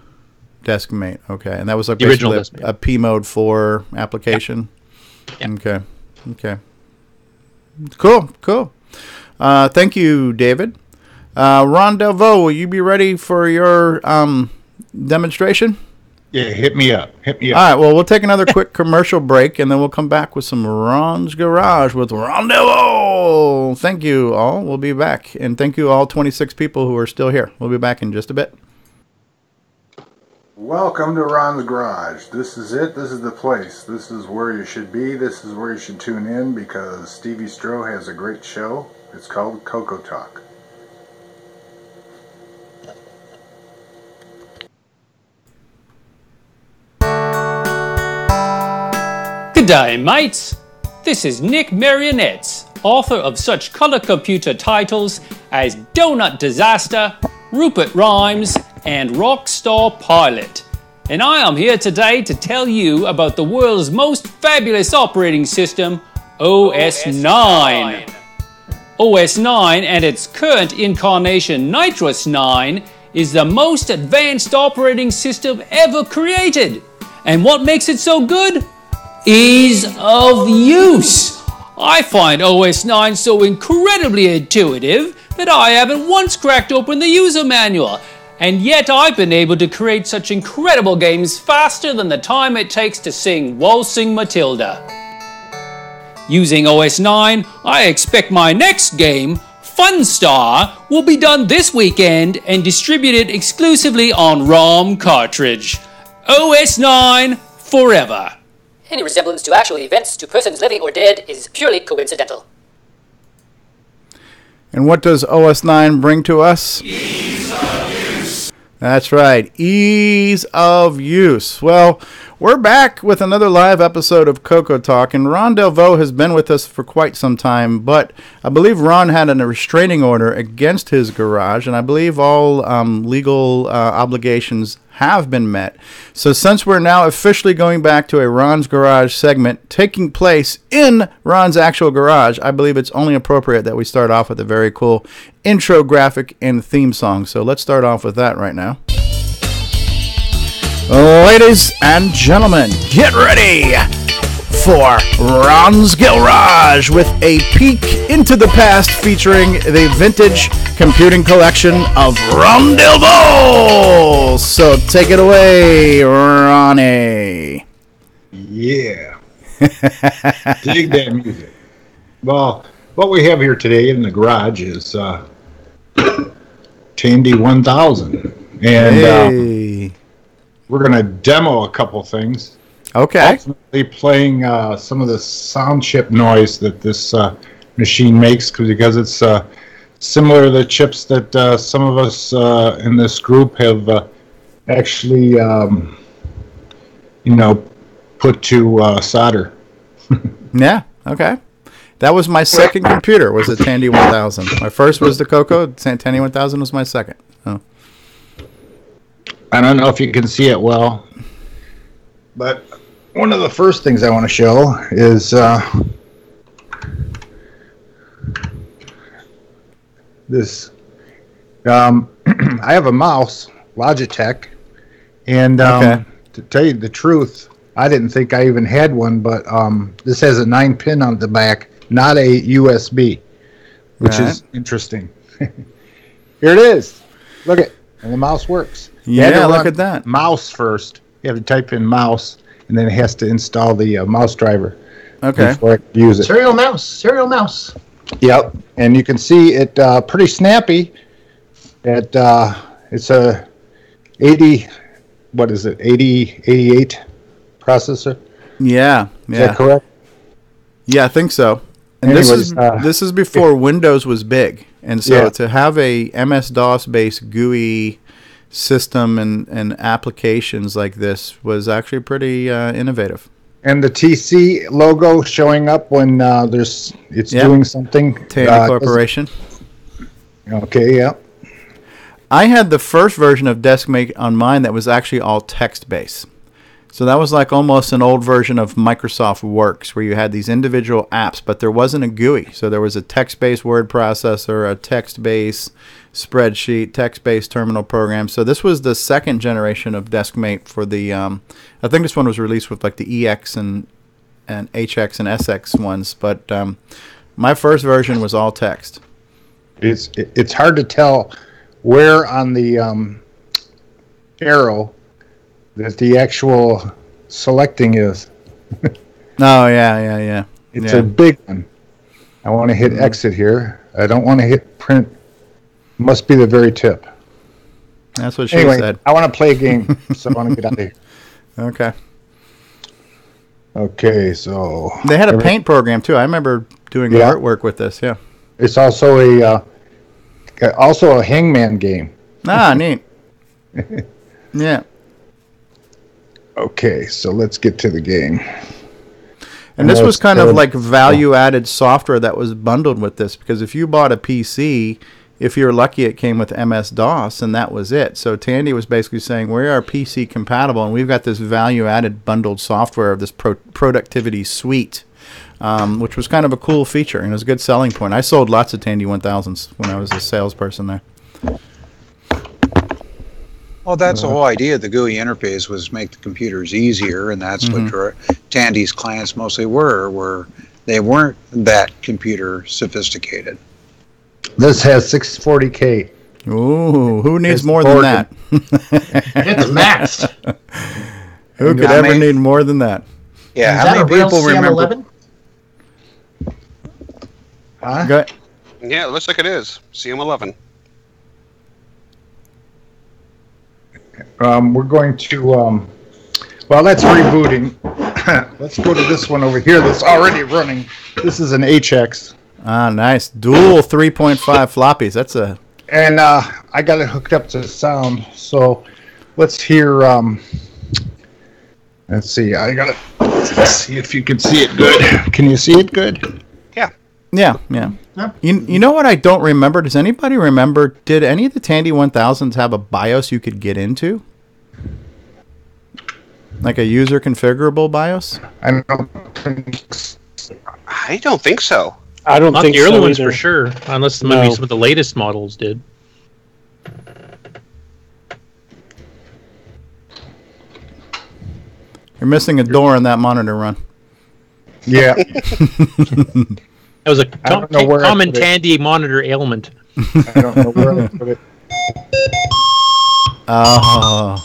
Speaker 1: DeskMate, okay, and that was like
Speaker 11: the original
Speaker 1: a P Mode 4 application.
Speaker 11: Yeah.
Speaker 1: Okay. Cool. Thank you, David. Ron Delvaux, will you be ready for your demonstration?
Speaker 9: Yeah, hit me up.
Speaker 1: All right. Well, we'll take another quick commercial break, and then we'll come back with some Ron's Garage with Ron Delvaux. Thank you all. We'll be back, and thank you all 26 people who are still here. We'll be back in just a bit.
Speaker 3: Welcome to Ron's Garage. This is it. This is the place. This is where you should be. This is where you should tune in because Stevie Stroh has a great show. It's called CoCoTALK.
Speaker 22: G'day, mates. This is Nick Marionettes, author of such color computer titles as Donut Disaster, Rupert Rhymes, and Rockstar Pilot. And I am here today to tell you about the world's most fabulous operating system, OS 9. OS 9 and its current incarnation Nitrous 9 is the most advanced operating system ever created. And what makes it so good? Ease of use. I find OS 9 so incredibly intuitive that I haven't once cracked open the user manual. And yet I've been able to create such incredible games faster than the time it takes to sing Waltzing Matilda. Using OS 9, I expect my next game, Funstar, will be done this weekend and distributed exclusively on ROM cartridge. OS 9 forever.
Speaker 23: Any resemblance to actual events to persons living or dead is purely coincidental.
Speaker 1: And what does OS 9 bring to us? That's right, ease of use. Well, we're back with another live episode of CoCoTALK, and Ron Delvaux has been with us for quite some time, but I believe Ron had a restraining order against his garage, and I believe all legal obligations have been met. So since we're now officially going back to a Ron's Garage segment taking place in Ron's actual garage, I believe it's only appropriate that we start off with a very cool intro graphic and theme song. So let's start off with that right now. Ladies and gentlemen, get ready for Ron's Garage with a peek into the past featuring the vintage computing collection of Ron Delvaux. So take it away, Ronnie.
Speaker 9: Yeah. Dig that music. Well, what we have here today in the garage is Tandy 1000. And we're going to demo a couple things.
Speaker 1: Okay.
Speaker 9: Ultimately playing some of the sound chip noise that this machine makes because it's similar to the chips that some of us in this group have actually, put to solder.
Speaker 1: Yeah, okay. That was my second computer, was the Tandy 1000. My first was the CoCo. Tandy 1000 was my second. Oh.
Speaker 9: I don't know if you can see it well, but one of the first things I want to show is this. I have a mouse, Logitech, and to tell you the truth, I didn't think I even had one, but this has a 9-pin on the back, not a USB, which is interesting. Here it is. Look at, and the mouse works.
Speaker 1: Yeah, look at that.
Speaker 9: Mouse first. You have to type in mouse, and then it has to install the mouse driver.
Speaker 1: Okay.
Speaker 9: Before I can use it.
Speaker 6: Serial mouse.
Speaker 9: Yep, and you can see it pretty snappy. It's a 80, what is it, 88 processor?
Speaker 1: Yeah,
Speaker 9: Is that correct?
Speaker 1: Yeah, I think so. And
Speaker 9: Anyways,
Speaker 1: this is before Windows was big, and so to have a MS-DOS based GUI system and applications like this was actually pretty innovative.
Speaker 9: And the TC logo showing up when it's doing something.
Speaker 1: Tandy Corporation.
Speaker 9: Okay, yeah.
Speaker 1: I had the first version of DeskMate on mine that was actually all text-based. So that was like almost an old version of Microsoft Works, where you had these individual apps, but there wasn't a GUI. So there was a text-based word processor, a text-based spreadsheet, text-based terminal program. So this was the second generation of DeskMate for the, I think this one was released with like the EX and HX and SX ones, but my first version was all text.
Speaker 9: It's hard to tell where on the arrow that the actual selecting is.
Speaker 1: Oh, yeah.
Speaker 9: It's a big one. I want to hit exit here. I don't want to hit print. Must be the very tip.
Speaker 1: That's what she said.
Speaker 9: I want to play a game, so I want to get out of here.
Speaker 1: Okay.
Speaker 9: Okay, so...
Speaker 1: They had a paint program, too. I remember doing artwork with this, yeah.
Speaker 9: It's also a Hangman game.
Speaker 1: Ah, neat. Yeah.
Speaker 9: Okay, so let's get to the game.
Speaker 1: And this was kind of like value-added software that was bundled with this, because if you bought a PC, if you're lucky, it came with MS-DOS, and that was it. So Tandy was basically saying, we are PC compatible, and we've got this value-added bundled software of this productivity suite, which was kind of a cool feature, and it was a good selling point. I sold lots of Tandy 1000s when I was a salesperson there.
Speaker 5: Well, that's the whole idea of the GUI interface, was make the computers easier, and that's what Tandy's clients mostly were they weren't that computer sophisticated.
Speaker 9: This has 640K.
Speaker 1: Ooh, who needs more than that?
Speaker 6: It's maxed.
Speaker 1: Who could ever need more than that?
Speaker 5: Yeah,
Speaker 6: Is
Speaker 5: how
Speaker 6: that
Speaker 5: many
Speaker 6: a real
Speaker 5: people remember?
Speaker 6: CM11?
Speaker 9: Huh?
Speaker 1: Go ahead.
Speaker 21: Yeah, it looks like it is. CM11.
Speaker 9: We're going to, well, that's rebooting. Let's go to this one over here that's already running. This is an HX.
Speaker 1: Ah, nice. Dual 3.5 floppies. That's a...
Speaker 9: And I got it hooked up to sound. So let's hear, let's see. Let's see if you can see it good. Can you see it good?
Speaker 1: Yeah. You know what I don't remember? Does anybody remember, did any of the Tandy 1000s have a BIOS you could get into? Like a user configurable BIOS?
Speaker 21: I don't think so.
Speaker 20: I don't
Speaker 11: Not
Speaker 20: think
Speaker 11: the early
Speaker 20: so
Speaker 11: ones
Speaker 20: either.
Speaker 11: for sure, unless maybe some of the latest models did.
Speaker 1: You're missing a door in that monitor run.
Speaker 9: Yeah.
Speaker 11: That was a common Tandy monitor ailment.
Speaker 9: I don't know where I put it.
Speaker 1: Oh.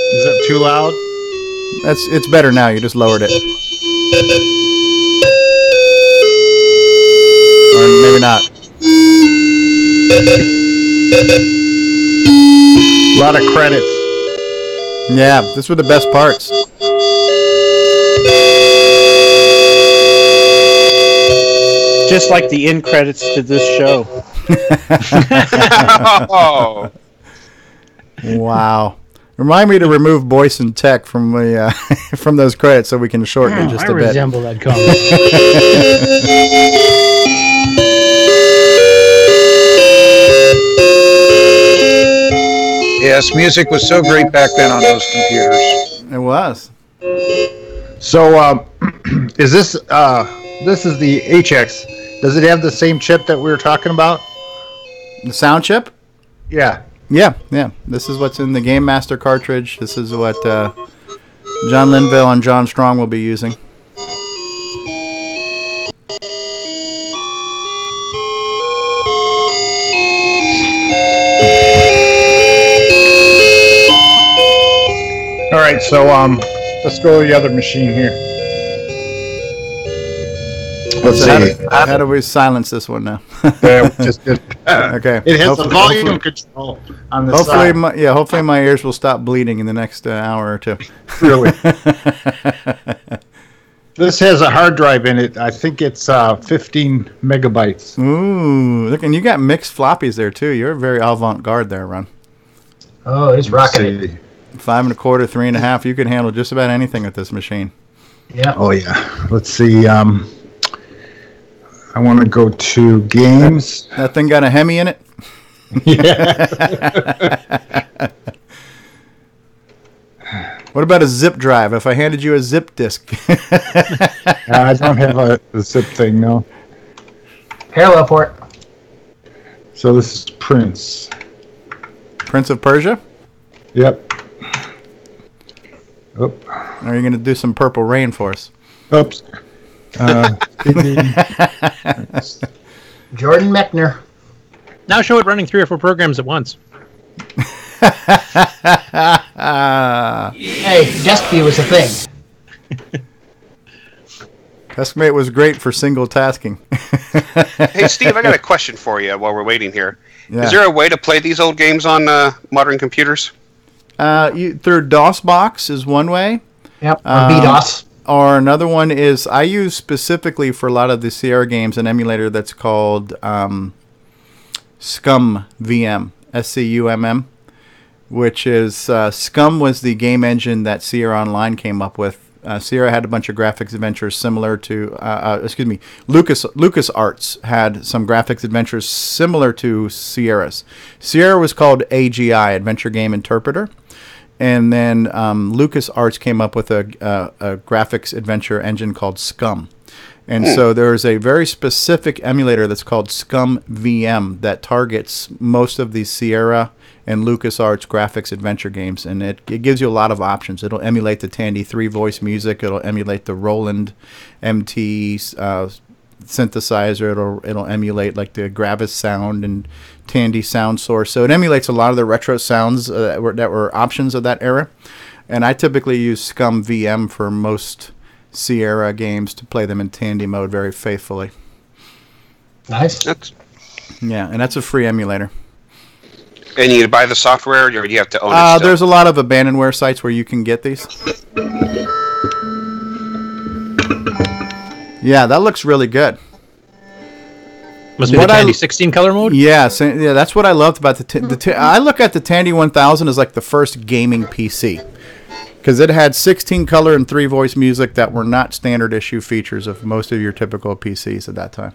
Speaker 9: Is that too loud?
Speaker 1: It's better now. You just lowered it. Or maybe not.
Speaker 9: A lot of credits.
Speaker 1: Yeah, these were the best parts.
Speaker 20: Just like the end credits to this show.
Speaker 21: Oh.
Speaker 1: Wow. Remind me to remove Boyce and Tech from the from those credits so we can shorten it just a bit.
Speaker 22: I resemble that comment.
Speaker 5: Yes, music was so great back then on those computers.
Speaker 1: It was.
Speaker 9: So, is this this is the HX? Does it have the same chip that we were talking about?
Speaker 1: The sound chip?
Speaker 9: Yeah.
Speaker 1: Yeah. This is what's in the Game Master cartridge. This is what John Linville and John Strong will be using.
Speaker 9: right, so let's go to the other machine here. Let's see.
Speaker 1: How do we silence this one now?
Speaker 9: Yeah, just
Speaker 1: okay.
Speaker 9: It has a volume control on the side.
Speaker 1: Hopefully my ears will stop bleeding in the next hour or two.
Speaker 9: Really. This has a hard drive in it. I think it's 15 megabytes.
Speaker 1: Ooh, look, and you got mixed floppies there too. You're very avant-garde there, Ron.
Speaker 6: Oh, it's rocking.
Speaker 1: 5 1/4, 3 1/2. You can handle just about anything with this machine.
Speaker 6: Yeah.
Speaker 9: Oh yeah. Let's see. I want to go to games.
Speaker 1: That thing got a Hemi in it.
Speaker 9: Yeah.
Speaker 1: What about a zip drive? If I handed you a zip disk?
Speaker 9: I don't have a zip thing, no.
Speaker 6: Parallel port.
Speaker 9: So this is Prince.
Speaker 1: Prince of Persia?
Speaker 9: Yep. Oop.
Speaker 1: Are you going to do some Purple Rain for us?
Speaker 9: Oops.
Speaker 6: Jordan Mechner.
Speaker 11: Now show it running 3 or 4 programs at once.
Speaker 6: Hey, DeskView was a thing.
Speaker 1: Deskmate was great for single tasking.
Speaker 21: Hey, Steve, I got a question for you while we're waiting here.
Speaker 1: Yeah.
Speaker 21: Is there a way to play these old games on modern computers?
Speaker 1: Through DOSBox is one way.
Speaker 6: Yep, or BDOS.
Speaker 1: Or another one is, I use specifically for a lot of the Sierra games an emulator that's called Scum VM, SCUMM, which is, Scum was the game engine that Sierra Online came up with. Sierra had a bunch of graphics adventures similar to, LucasArts had some graphics adventures similar to Sierra's. Sierra was called AGI, Adventure Game Interpreter. And then LucasArts came up with a graphics adventure engine called Scum. And so there's a very specific emulator that's called Scum VM that targets most of the Sierra and LucasArts graphics adventure games. And it gives you a lot of options. It'll emulate the Tandy 3-voice music. It'll emulate the Roland MT synthesizer. It'll emulate like the Gravis sound and Tandy sound source. So it emulates a lot of the retro sounds that were options of that era. And I typically use Scum VM for most Sierra games to play them in Tandy mode very faithfully.
Speaker 6: Nice.
Speaker 1: Yeah, and that's a free emulator.
Speaker 21: And you buy the software, or you have to own it still?
Speaker 1: There's a lot of abandonware sites where you can get these. Yeah, that looks really good.
Speaker 11: Must be the Tandy 16 color mode?
Speaker 1: Yeah, yeah, that's what I loved about I look at the Tandy 1000 as like the first gaming PC. Because it had 16 color and 3-voice music that were not standard issue features of most of your typical PCs at that time.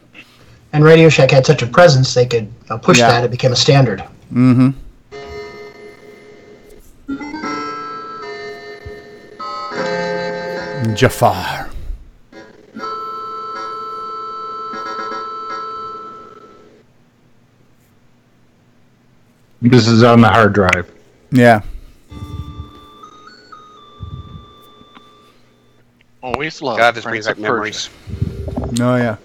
Speaker 6: And Radio Shack had such a presence, they could push that. It became a standard.
Speaker 1: Mm-hmm. Jafar.
Speaker 9: This is on the hard drive.
Speaker 1: Yeah.
Speaker 7: Always love.
Speaker 21: God, this brings back memories.
Speaker 1: Oh, yeah.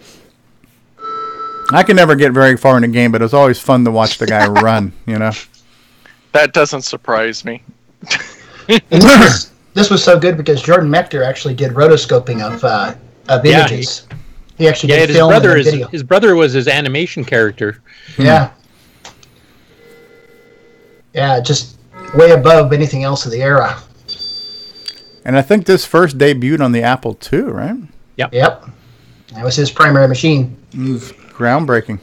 Speaker 1: I can never get very far in a game, but it's always fun to watch the guy run, you know?
Speaker 7: That doesn't surprise me.
Speaker 6: This was so good because Jordan Mechner actually did rotoscoping of images. He actually did film and video.
Speaker 11: His brother was his animation character.
Speaker 6: Yeah. Yeah, just way above anything else of the era.
Speaker 1: And I think this first debuted on the Apple II, right?
Speaker 11: Yep.
Speaker 6: Yep. That was his primary machine.
Speaker 1: It was groundbreaking.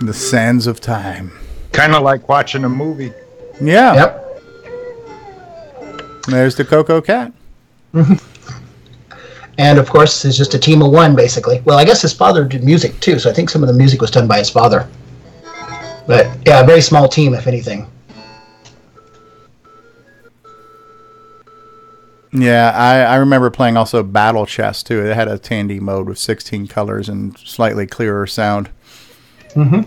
Speaker 1: The sands of time.
Speaker 9: Kind of like watching a movie.
Speaker 1: Yeah.
Speaker 6: Yep.
Speaker 1: There's the CoCo cat.
Speaker 6: And of course, it's just a team of one, basically. Well, I guess his father did music too, so I think some of the music was done by his father. But yeah, a very small team, if anything.
Speaker 1: Yeah, I remember playing also Battle Chess too. It had a Tandy mode with 16 colors and slightly clearer sound.
Speaker 6: Mm-hmm.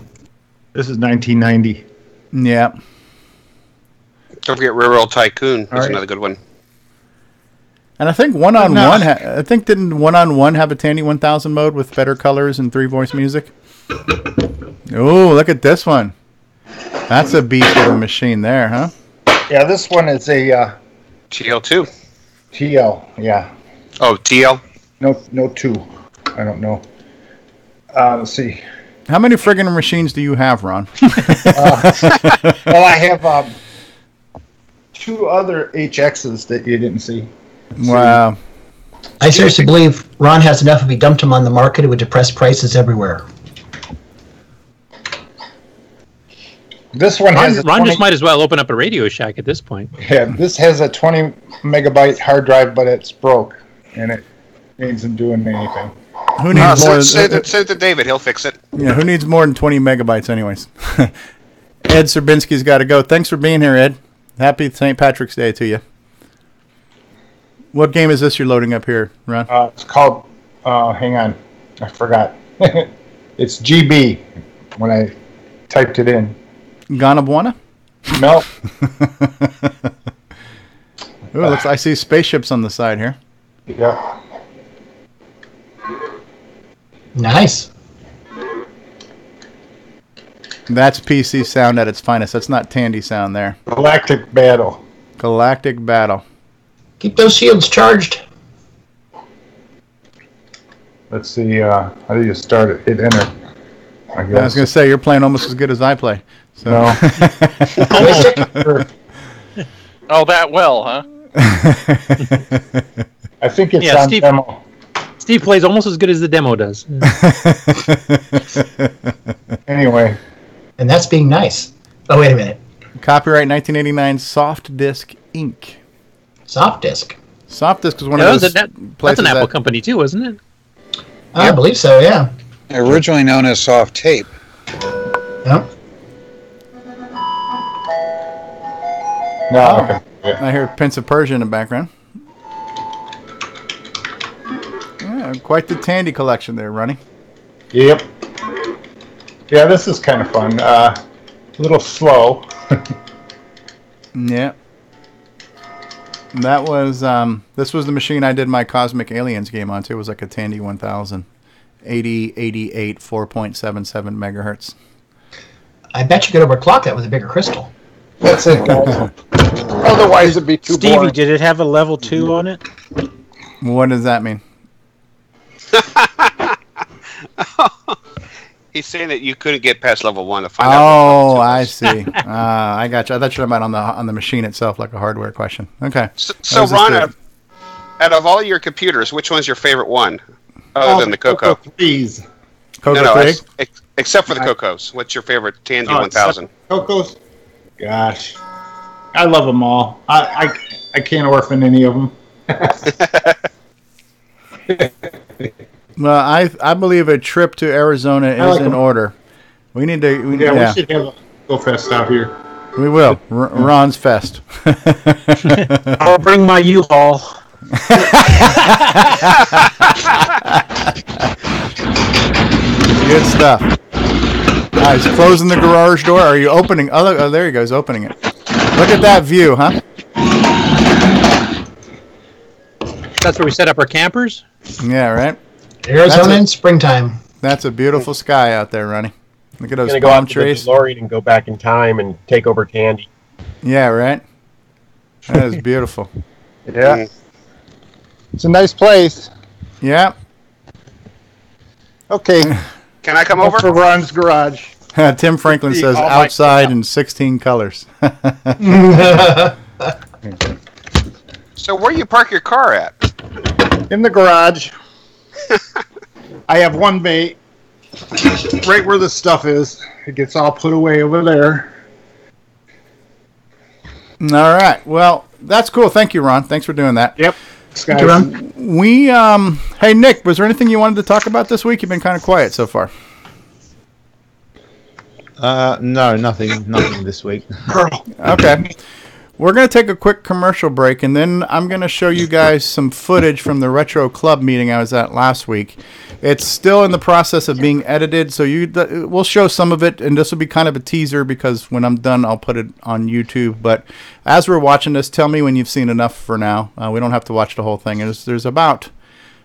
Speaker 9: This is 1990.
Speaker 1: Yeah.
Speaker 21: Don't forget Railroad Tycoon. That's another good one.
Speaker 1: And I think One-on-One, didn't One-on-One have a Tandy 1000 mode with better colors and 3-voice music? Oh, look at this one. That's a beast of a machine there, huh?
Speaker 9: Yeah, this one is a
Speaker 21: TL2.
Speaker 9: TL. Yeah.
Speaker 21: Oh, TL.
Speaker 9: No two. I don't know. Let's see.
Speaker 1: How many friggin' machines do you have, Ron?
Speaker 9: Well, I have 2 other HXs that you didn't see.
Speaker 1: Wow.
Speaker 6: I seriously believe Ron has enough. If he dumped them on the market, it would depress prices everywhere.
Speaker 9: This one has
Speaker 11: Ron just might as well open up a Radio Shack at this point.
Speaker 9: Yeah, this has a 20 megabyte hard drive, but it's broke, and it isn't doing anything.
Speaker 1: Who needs more?
Speaker 21: Send it to David. He'll fix it.
Speaker 1: Yeah, who needs more than 20 megabytes anyways? Ed Serbinsky's got to go. Thanks for being here, Ed. Happy St. Patrick's Day to you. What game is this you're loading up here, Ron?
Speaker 9: It's called, hang on, I forgot. It's GB when I typed it in.
Speaker 1: Ganabuana?
Speaker 9: No.
Speaker 1: Ooh, looks. I see spaceships on the side here.
Speaker 9: Yeah.
Speaker 6: Nice.
Speaker 1: That's PC sound at its finest. That's not Tandy sound there.
Speaker 9: Galactic Battle.
Speaker 1: Galactic Battle.
Speaker 6: Keep those shields charged.
Speaker 9: Let's see, how do you start it? Hit enter. I guess.
Speaker 1: I was going to say, you're playing almost as good as I play. So.
Speaker 9: No.
Speaker 7: Oh, that well, huh?
Speaker 9: I think it's on demo.
Speaker 11: Steve plays almost as good as the demo does.
Speaker 9: Anyway.
Speaker 6: And that's being nice. Oh, wait a minute.
Speaker 1: Copyright 1989 Soft Disk Inc.
Speaker 6: Soft Disk.
Speaker 1: Soft Disk is one of those
Speaker 11: that's an Apple company too, isn't it?
Speaker 6: I believe so, yeah.
Speaker 5: Originally known as Soft Tape.
Speaker 6: Yep.
Speaker 9: No, okay.
Speaker 1: I hear Prince of Persia in the background. Yeah, quite the Tandy collection there, Ronnie.
Speaker 9: Yep. Yeah, this is kind of fun. A little slow.
Speaker 1: Yeah. That was this was the machine I did my Cosmic Aliens game on too. It was like a Tandy 1000. 8088 4.77 megahertz.
Speaker 6: I bet you could overclock that with a bigger crystal.
Speaker 9: That's it, guys. Otherwise, it'd be too
Speaker 20: Stevie,
Speaker 9: boring.
Speaker 20: did it have a level 2 on it?
Speaker 1: What does that mean?
Speaker 21: He's saying that you couldn't get past level 1 to find out.
Speaker 1: Oh, I see. I got you. I thought you were about on the machine itself, like a hardware question. Okay.
Speaker 21: So Ron, out of all your computers, which one's your favorite one, other than the CoCo?
Speaker 9: Please.
Speaker 1: CoCo
Speaker 21: except for the CoCos. What's your favorite Tandy 1000?
Speaker 9: CoCos? Gosh. I love them all. I can't orphan any of them.
Speaker 1: Well, I believe a trip to Arizona is in order. We need to.
Speaker 9: We should have a Go Fest out here.
Speaker 1: We will. Ron's Fest.
Speaker 20: I'll bring my U-Haul.
Speaker 1: Good stuff. He's closing the garage door. Are you opening? Oh, there he goes, opening it. Look at that view, huh?
Speaker 11: That's where we set up our campers?
Speaker 1: Yeah, right?
Speaker 6: Arizona in springtime.
Speaker 1: That's a beautiful sky out there, Ronnie. Look at those
Speaker 10: I'm
Speaker 1: palm
Speaker 10: gonna go out
Speaker 1: trees.
Speaker 10: to the DeLorean and go back in time and take over Tandy.
Speaker 1: Yeah, right? That is beautiful.
Speaker 9: Yeah. It's a nice place.
Speaker 1: Yeah.
Speaker 9: Okay.
Speaker 21: Can I come over?
Speaker 9: For Ron's garage.
Speaker 1: Tim Franklin says outside in 16 colors.
Speaker 21: So where you park your car at?
Speaker 9: In the garage. I have one bay right where the stuff is. It gets all put away over there.
Speaker 1: All right. Well, that's cool. Thank you, Ron. Thanks for doing that.
Speaker 9: Yep.
Speaker 6: Thank you, Ron.
Speaker 1: We hey Nick, was there anything you wanted to talk about this week? You've been kind of quiet so far.
Speaker 4: No, nothing this week.
Speaker 1: Okay. We're going to take a quick commercial break, and then I'm going to show you guys some footage from the Retro Club meeting I was at last week. It's still in the process of being edited, so we'll show some of it, and this will be kind of a teaser because when I'm done, I'll put it on YouTube. But as we're watching this, tell me when you've seen enough for now. We don't have to watch the whole thing. There's about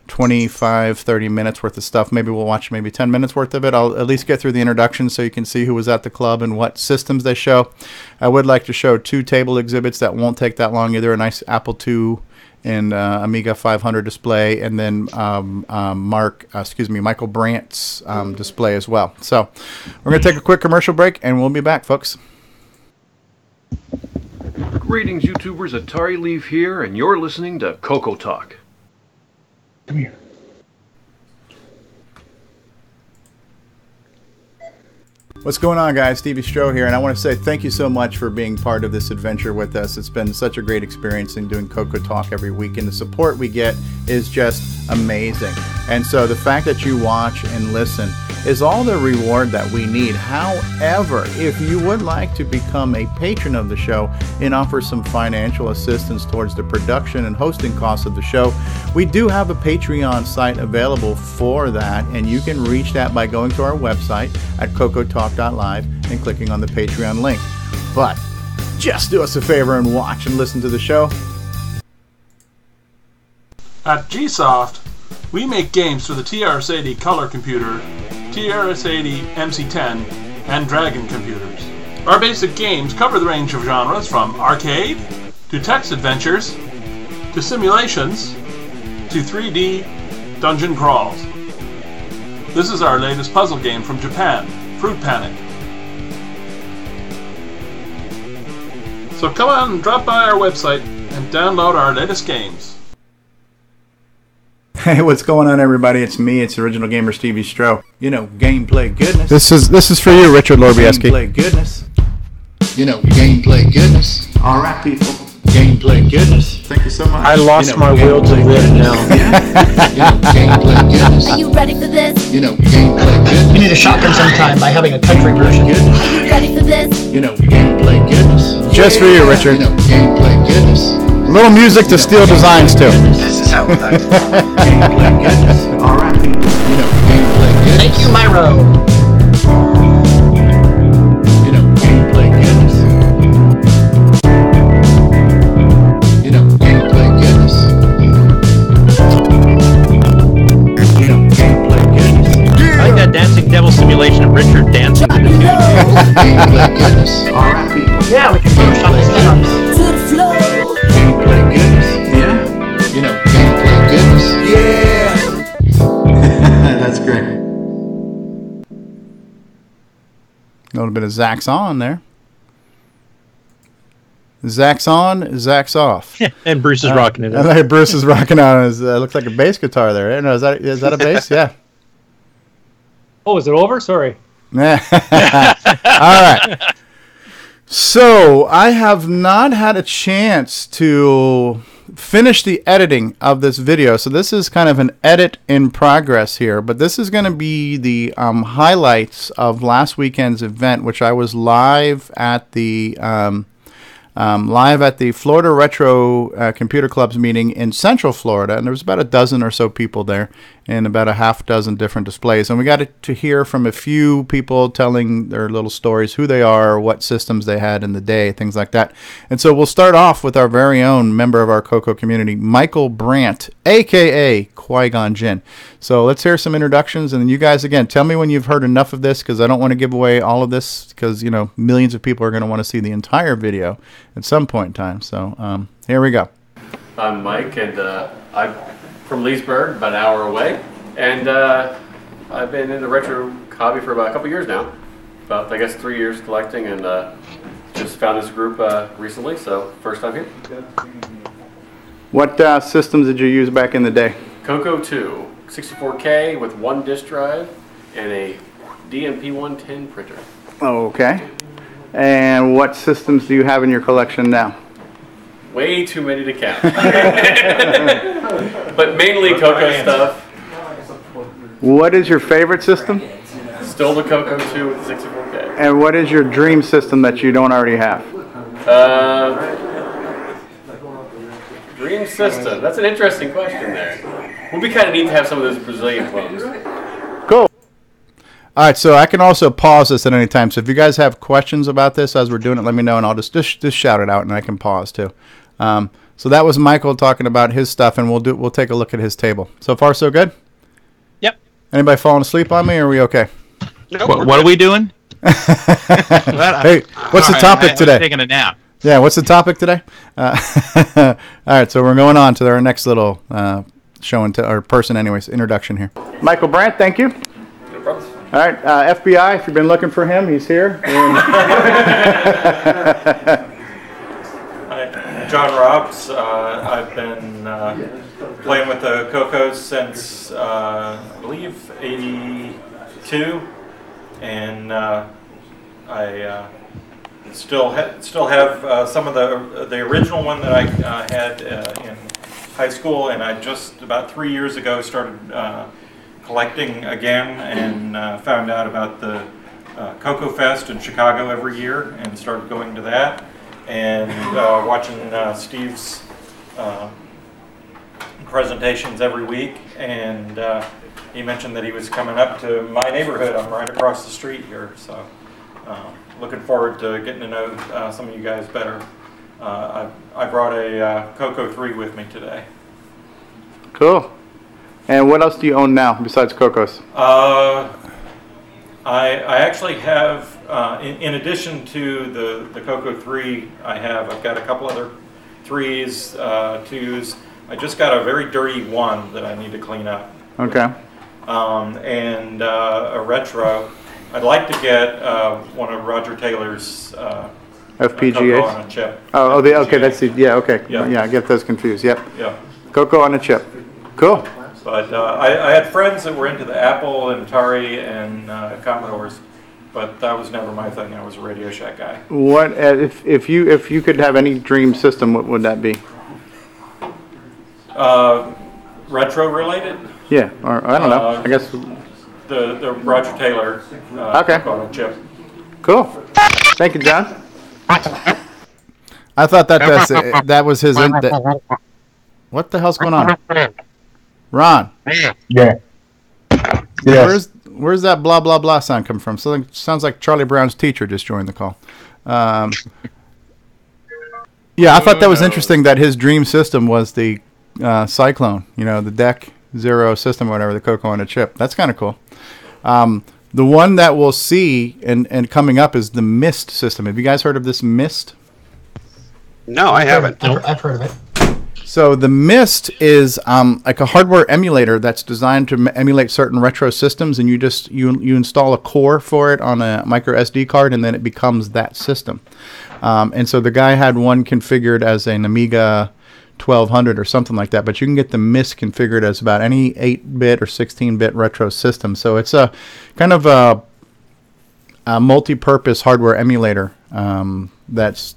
Speaker 1: 25, 30 minutes worth of stuff. Maybe we'll watch maybe 10 minutes worth of it. I'll at least get through the introduction so you can see who was at the club and what systems they show. I would like to show 2 table exhibits that won't take that long either. A nice Apple II and Amiga 500 display, and then Michael Brandt's display as well. So we're going to take a quick commercial break, and we'll be back, folks.
Speaker 12: Greetings, YouTubers. Atari Leaf here, and you're listening to CoCoTALK.
Speaker 9: Come here.
Speaker 1: What's going on, guys? Stevie Stroh here, and I want to say thank you so much for being part of this adventure with us. It's been such a great experience in doing CoCoTALK every week, and the support we get is just amazing. And so the fact that you watch and listen is all the reward that we need. However, if you would like to become a patron of the show and offer some financial assistance towards the production and hosting costs of the show, we do have a Patreon site available for that, and you can reach that by going to our website at CoCoTALK.live and clicking on the Patreon link. But just do us a favor and watch and listen to the show.
Speaker 14: At Gsoft, we make games for the TRS-80 color computer, TRS-80 MC10, and Dragon computers. Our basic games cover the range of genres from arcade, to text adventures, to simulations, to 3D dungeon crawls. This is our latest puzzle game from Japan, Fruit Panic. So come on and drop by our website and download our latest games.
Speaker 1: Hey, what's going on, everybody? It's me. It's Original Gamer Stevie Stroh. You know, gameplay goodness. This is for you, Richard Lorbieski. Gameplay goodness. You know, gameplay goodness. All right, people. Gameplay goodness. Thank you so much.
Speaker 20: I lost my will to live now.
Speaker 1: You know, gameplay goodness.
Speaker 13: Are you ready for this?
Speaker 1: You know, gameplay goodness.
Speaker 6: You need a shotgun sometime by having a country version.
Speaker 13: Are you ready for this?
Speaker 1: You know, gameplay goodness. Just for you, Richard. You know, gameplay goodness. A little music to steal designs too.
Speaker 6: This is how
Speaker 1: Gameplay goodness. All right, people. You know, gameplay goodness.
Speaker 6: Thank you, Myro.
Speaker 1: You know, gameplay goodness. You know, gameplay goodness. You know, gameplay goodness.
Speaker 11: I like that Dancing Devil simulation of Richard dancing to the tune.
Speaker 1: Gameplay goodness. All right, people.
Speaker 6: Yeah, we can Photoshop this down.
Speaker 13: To the floor.
Speaker 1: Gameplay goodness. Yeah. You know, gameplay goodness. Yeah. That's great. A little bit of Zach's on there. Zach's on, Zach's off.
Speaker 11: And Bruce is rocking it.
Speaker 1: I like Bruce is rocking on his, looks like a bass guitar there. I don't know, is that a bass? Yeah.
Speaker 8: Oh, is it over? Sorry.
Speaker 1: All right. So I have not had a chance to finish the editing of this video. So this is kind of an edit in progress here, but this is going to be the highlights of last weekend's event, which I was live at the Florida Retro Computer Club's meeting in Central Florida, and there was about a dozen or so people there and about a half dozen different displays. And we got to hear from a few people telling their little stories, who they are, what systems they had in the day, things like that. And so we'll start off with our very own member of our CoCo community, Michael Brandt, a.k.a. Qui-Gon Jinn. So let's hear some introductions, and then you guys, again, tell me when you've heard enough of this, because I don't want to give away all of this, because, you know, millions of people are going to want to see the entire video at some point in time. So here we go.
Speaker 15: I'm Mike, and I'm from Leesburg, about an hour away, and I've been in the retro hobby for about a couple years now. About, I guess, 3 years collecting, and just found this group recently, so first time here.
Speaker 1: What systems did you use back in the day?
Speaker 15: CoCo 2, 64K with 1 disk drive and a DMP 110 printer.
Speaker 1: Okay. And what systems do you have in your collection now?
Speaker 15: Way too many to count. But mainly CoCo stuff.
Speaker 1: What is your favorite system?
Speaker 15: Still the CoCo 2 with 64K.
Speaker 1: And what is your dream system that you don't already have?
Speaker 15: Dream system. That's an interesting question there. Would be kind of neat to have some of those Brazilian clones.
Speaker 1: Cool. All right, so I can also pause this at any time. So if you guys have questions about this as we're doing it, let me know, and I'll just shout it out, and I can pause too. So that was Michael talking about his stuff, and we'll take a look at his table. So far, so good?
Speaker 11: Yep.
Speaker 1: Anybody falling asleep on me, or are we okay?
Speaker 21: Nope,
Speaker 16: what are we doing?
Speaker 1: Hey, what's the topic today?
Speaker 16: I'm taking a nap.
Speaker 1: Yeah, what's the topic today? All right, so we're going on to our next little show and or person, anyways, introduction here. Michael Brandt, thank you.
Speaker 15: No problem.
Speaker 1: All right, FBI, if you've been looking for him, he's here.
Speaker 17: John Robs. I've been playing with the CoCos since, I believe, '82, and I still have some of the original one that I had in high school, and I just about 3 years ago started collecting again, and found out about the CoCo Fest in Chicago every year, and started going to that, and watching Steve's presentations every week, and he mentioned that he was coming up to my neighborhood. I'm right across the street here, so looking forward to getting to know some of you guys better. I brought a CoCo 3 with me today.
Speaker 1: Cool. And what else do you own now besides CoCos?
Speaker 17: I actually have, in addition to the CoCo 3, I've got a couple other 3s, 2s. I just got a very dirty 1 that I need to clean up.
Speaker 1: Okay.
Speaker 17: And a retro. I'd like to get one of Roger Taylor's
Speaker 1: FPGAs?
Speaker 17: CoCo on a chip.
Speaker 1: Okay, that's the, okay.
Speaker 17: Yeah.
Speaker 1: I get those confused, yep.
Speaker 17: Yeah.
Speaker 1: CoCo on a chip. Cool.
Speaker 17: But I had friends that were into the Apple and Atari and Commodores, but that was never my thing. I was a Radio Shack guy.
Speaker 1: What if you could have any dream system, what would that be?
Speaker 17: Retro related?
Speaker 1: Yeah, or I don't know. I guess
Speaker 17: the Roger Taylor
Speaker 1: okay.
Speaker 17: on a chip.
Speaker 1: Cool. Thank you, John. I thought that was his. What the hell's going on? Ron.
Speaker 9: Yeah.
Speaker 1: Where's that blah blah blah sound come from? Sounds like Charlie Brown's teacher just joined the call. Yeah, I thought that was interesting that his dream system was the Cyclone. The DEC Zero system or whatever, the CoCo on a chip. That's kind of cool. The one that we'll see and coming up is the Mist system. Have you guys heard of this Mist?
Speaker 21: No, I haven't.
Speaker 6: I've heard of it.
Speaker 1: So the Mist is like a hardware emulator that's designed to emulate certain retro systems, and you install a core for it on a micro SD card, and then it becomes that system. And so the guy had one configured as an Amiga 1200 or something like that, but you can get the Mist configured as about any 8-bit or 16-bit retro system. So it's a kind of a multi-purpose hardware emulator that's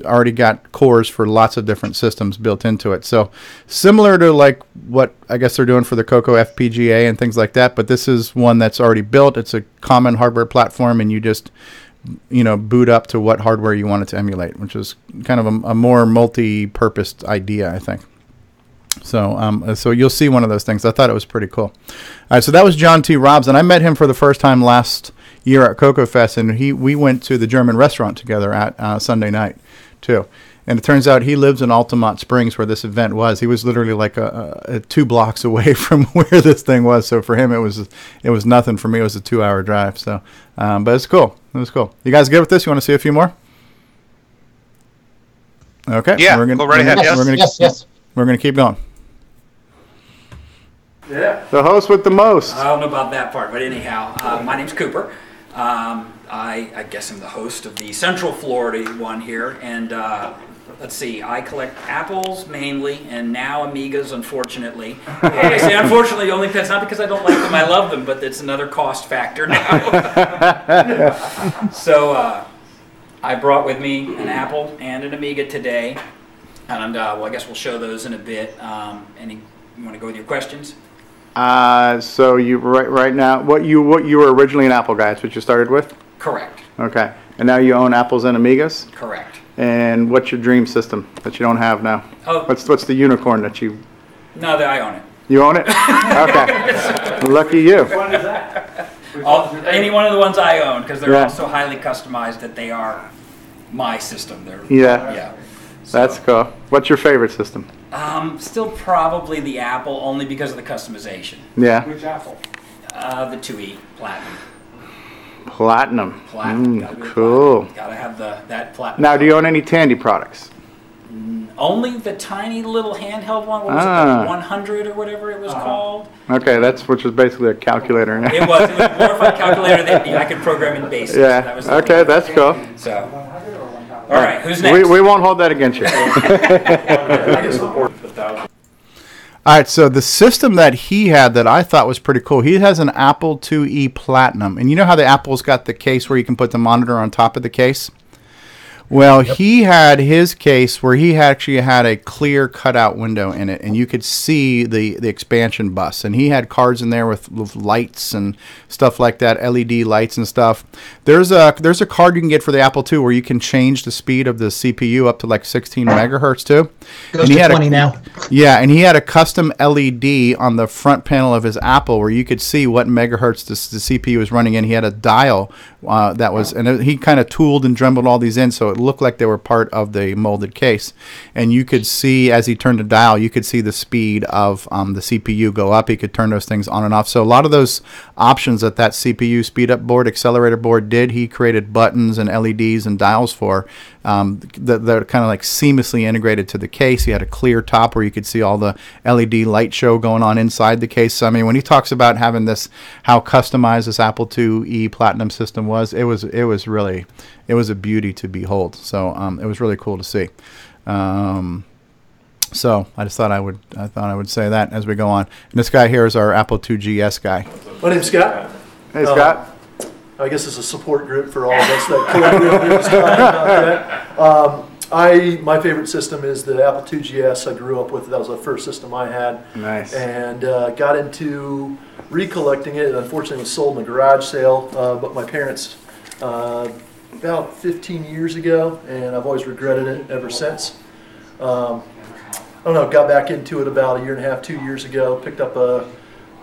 Speaker 1: already got cores for lots of different systems built into it. So similar to like what I guess they're doing for the CoCo FPGA and things like that, but this is one that's already built. It's a common hardware platform, and you just boot up to what hardware you want it to emulate, which is kind of a more multi-purposed idea, I think. So so you'll see one of those things. I thought it was pretty cool. All right, so that was John T. Robs, and I met him for the first time last year at CoCo Fest, and we went to the German restaurant together at Sunday night too. And it turns out he lives in Altamont Springs, where this event was. He was literally like 2 blocks away from where this thing was. So for him, it was nothing. For me, it was a 2-hour drive. So, but it's cool. It was cool. You guys good with this? You want to see a few more? Okay.
Speaker 21: Yeah. Go right ahead.
Speaker 6: Yes.
Speaker 1: We're gonna keep going.
Speaker 18: Yeah.
Speaker 1: The host with the most.
Speaker 18: I don't know about that part, but anyhow, my name's Cooper. I guess I'm the host of the Central Florida one here, and let's see, I collect apples mainly, and now Amigas, unfortunately. I say unfortunately only because not because I don't like them, I love them, but it's another cost factor now. So I brought with me an Apple and an Amiga today, and well, I guess we'll show those in a bit. You want to go with your questions?
Speaker 1: So you right now, what you were originally an Apple guy? That's what you started with?
Speaker 18: Correct.
Speaker 1: Okay, and now you own Apples and Amigas?
Speaker 18: Correct.
Speaker 1: And what's your dream system that you don't have now?
Speaker 18: Oh.
Speaker 1: What's the unicorn that you?
Speaker 18: No, I own it.
Speaker 1: You own it? Okay. Lucky you.
Speaker 18: Which one is that? Any one of the ones I own, because they're all so highly customized that they are my system. Yeah.
Speaker 1: That's cool. What's your favorite system?
Speaker 18: Still probably the Apple, only because of the customization.
Speaker 1: Yeah.
Speaker 18: Which Apple? The 2E Platinum.
Speaker 1: Platinum.
Speaker 18: Platinum.
Speaker 1: Cool.
Speaker 18: Gotta have that Platinum.
Speaker 1: Now, do you own any Tandy products?
Speaker 18: Only the tiny little handheld one. What was it? The 100 or whatever it was called.
Speaker 1: Okay, which was basically a calculator.
Speaker 18: It was a glorified calculator that I could program in BASIC.
Speaker 1: Yeah.
Speaker 18: So that was
Speaker 1: Okay, that's cool.
Speaker 18: So, all right, who's next?
Speaker 1: We won't hold that against you. All right, so the system that he had that I thought was pretty cool, he has an Apple IIe Platinum. And you know how the Apple's got the case where you can put the monitor on top of the case? Well, he had his case where he actually had a clear cutout window in it, and you could see the expansion bus. And he had cards in there with lights and stuff like that, LED lights and stuff. There's a card you can get for the Apple II where you can change the speed of the CPU up to like 16 megahertz too.
Speaker 6: Goes to 20 now.
Speaker 1: Yeah, and he had a custom LED on the front panel of his Apple where you could see what megahertz the CPU was running in. He had a dial that was, and he kind of tooled and drembled all these in, so it looked like they were part of the molded case. And you could see, as he turned the dial, you could see the speed of the CPU go up. He could turn those things on and off. So a lot of those options that CPU speed up board, accelerator board did, he created buttons and LEDs and dials for. They're kind of like seamlessly integrated to the case. He had a clear top where you could see all the LED light show going on inside the case. So, I mean, when he talks about having this, how customized this Apple IIe Platinum system was, it was a beauty to behold. So it was really cool to see. So I just thought I would say that as we go on. And this guy here is our Apple II GS guy.
Speaker 2: My name's Scott.
Speaker 1: Hey, Scott.
Speaker 2: I guess it's a support group for all of us that collectively just talking about that. My favorite system is the Apple II GS. I grew up with it. That was the first system I had.
Speaker 1: Nice.
Speaker 2: And got into recollecting it. Unfortunately, it was sold in a garage sale. But my parents, about 15 years ago, and I've always regretted it ever since. I don't know, got back into it about a year and a half, 2 years ago, picked up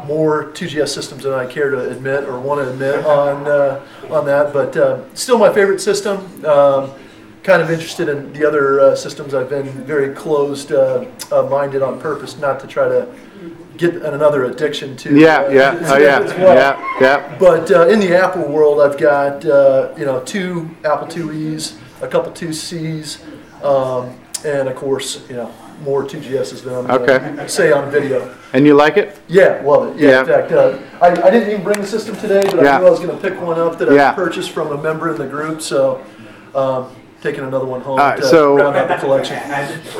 Speaker 2: more 2GS systems than I care to admit or want to admit on that, but still my favorite system. Kind of interested in the other systems. I've been very closed minded on purpose, not to try to get another addiction to. But in the Apple world, I've got 2 Apple IIes, a couple 2Cs, and of course more 2GSs than I'm going to say on video.
Speaker 1: And you like it?
Speaker 2: Yeah, love it. Yeah. In fact, I didn't even bring the system today, but I knew I was going to pick one up that I purchased from a member in the group, so taking another one home to round out the collection.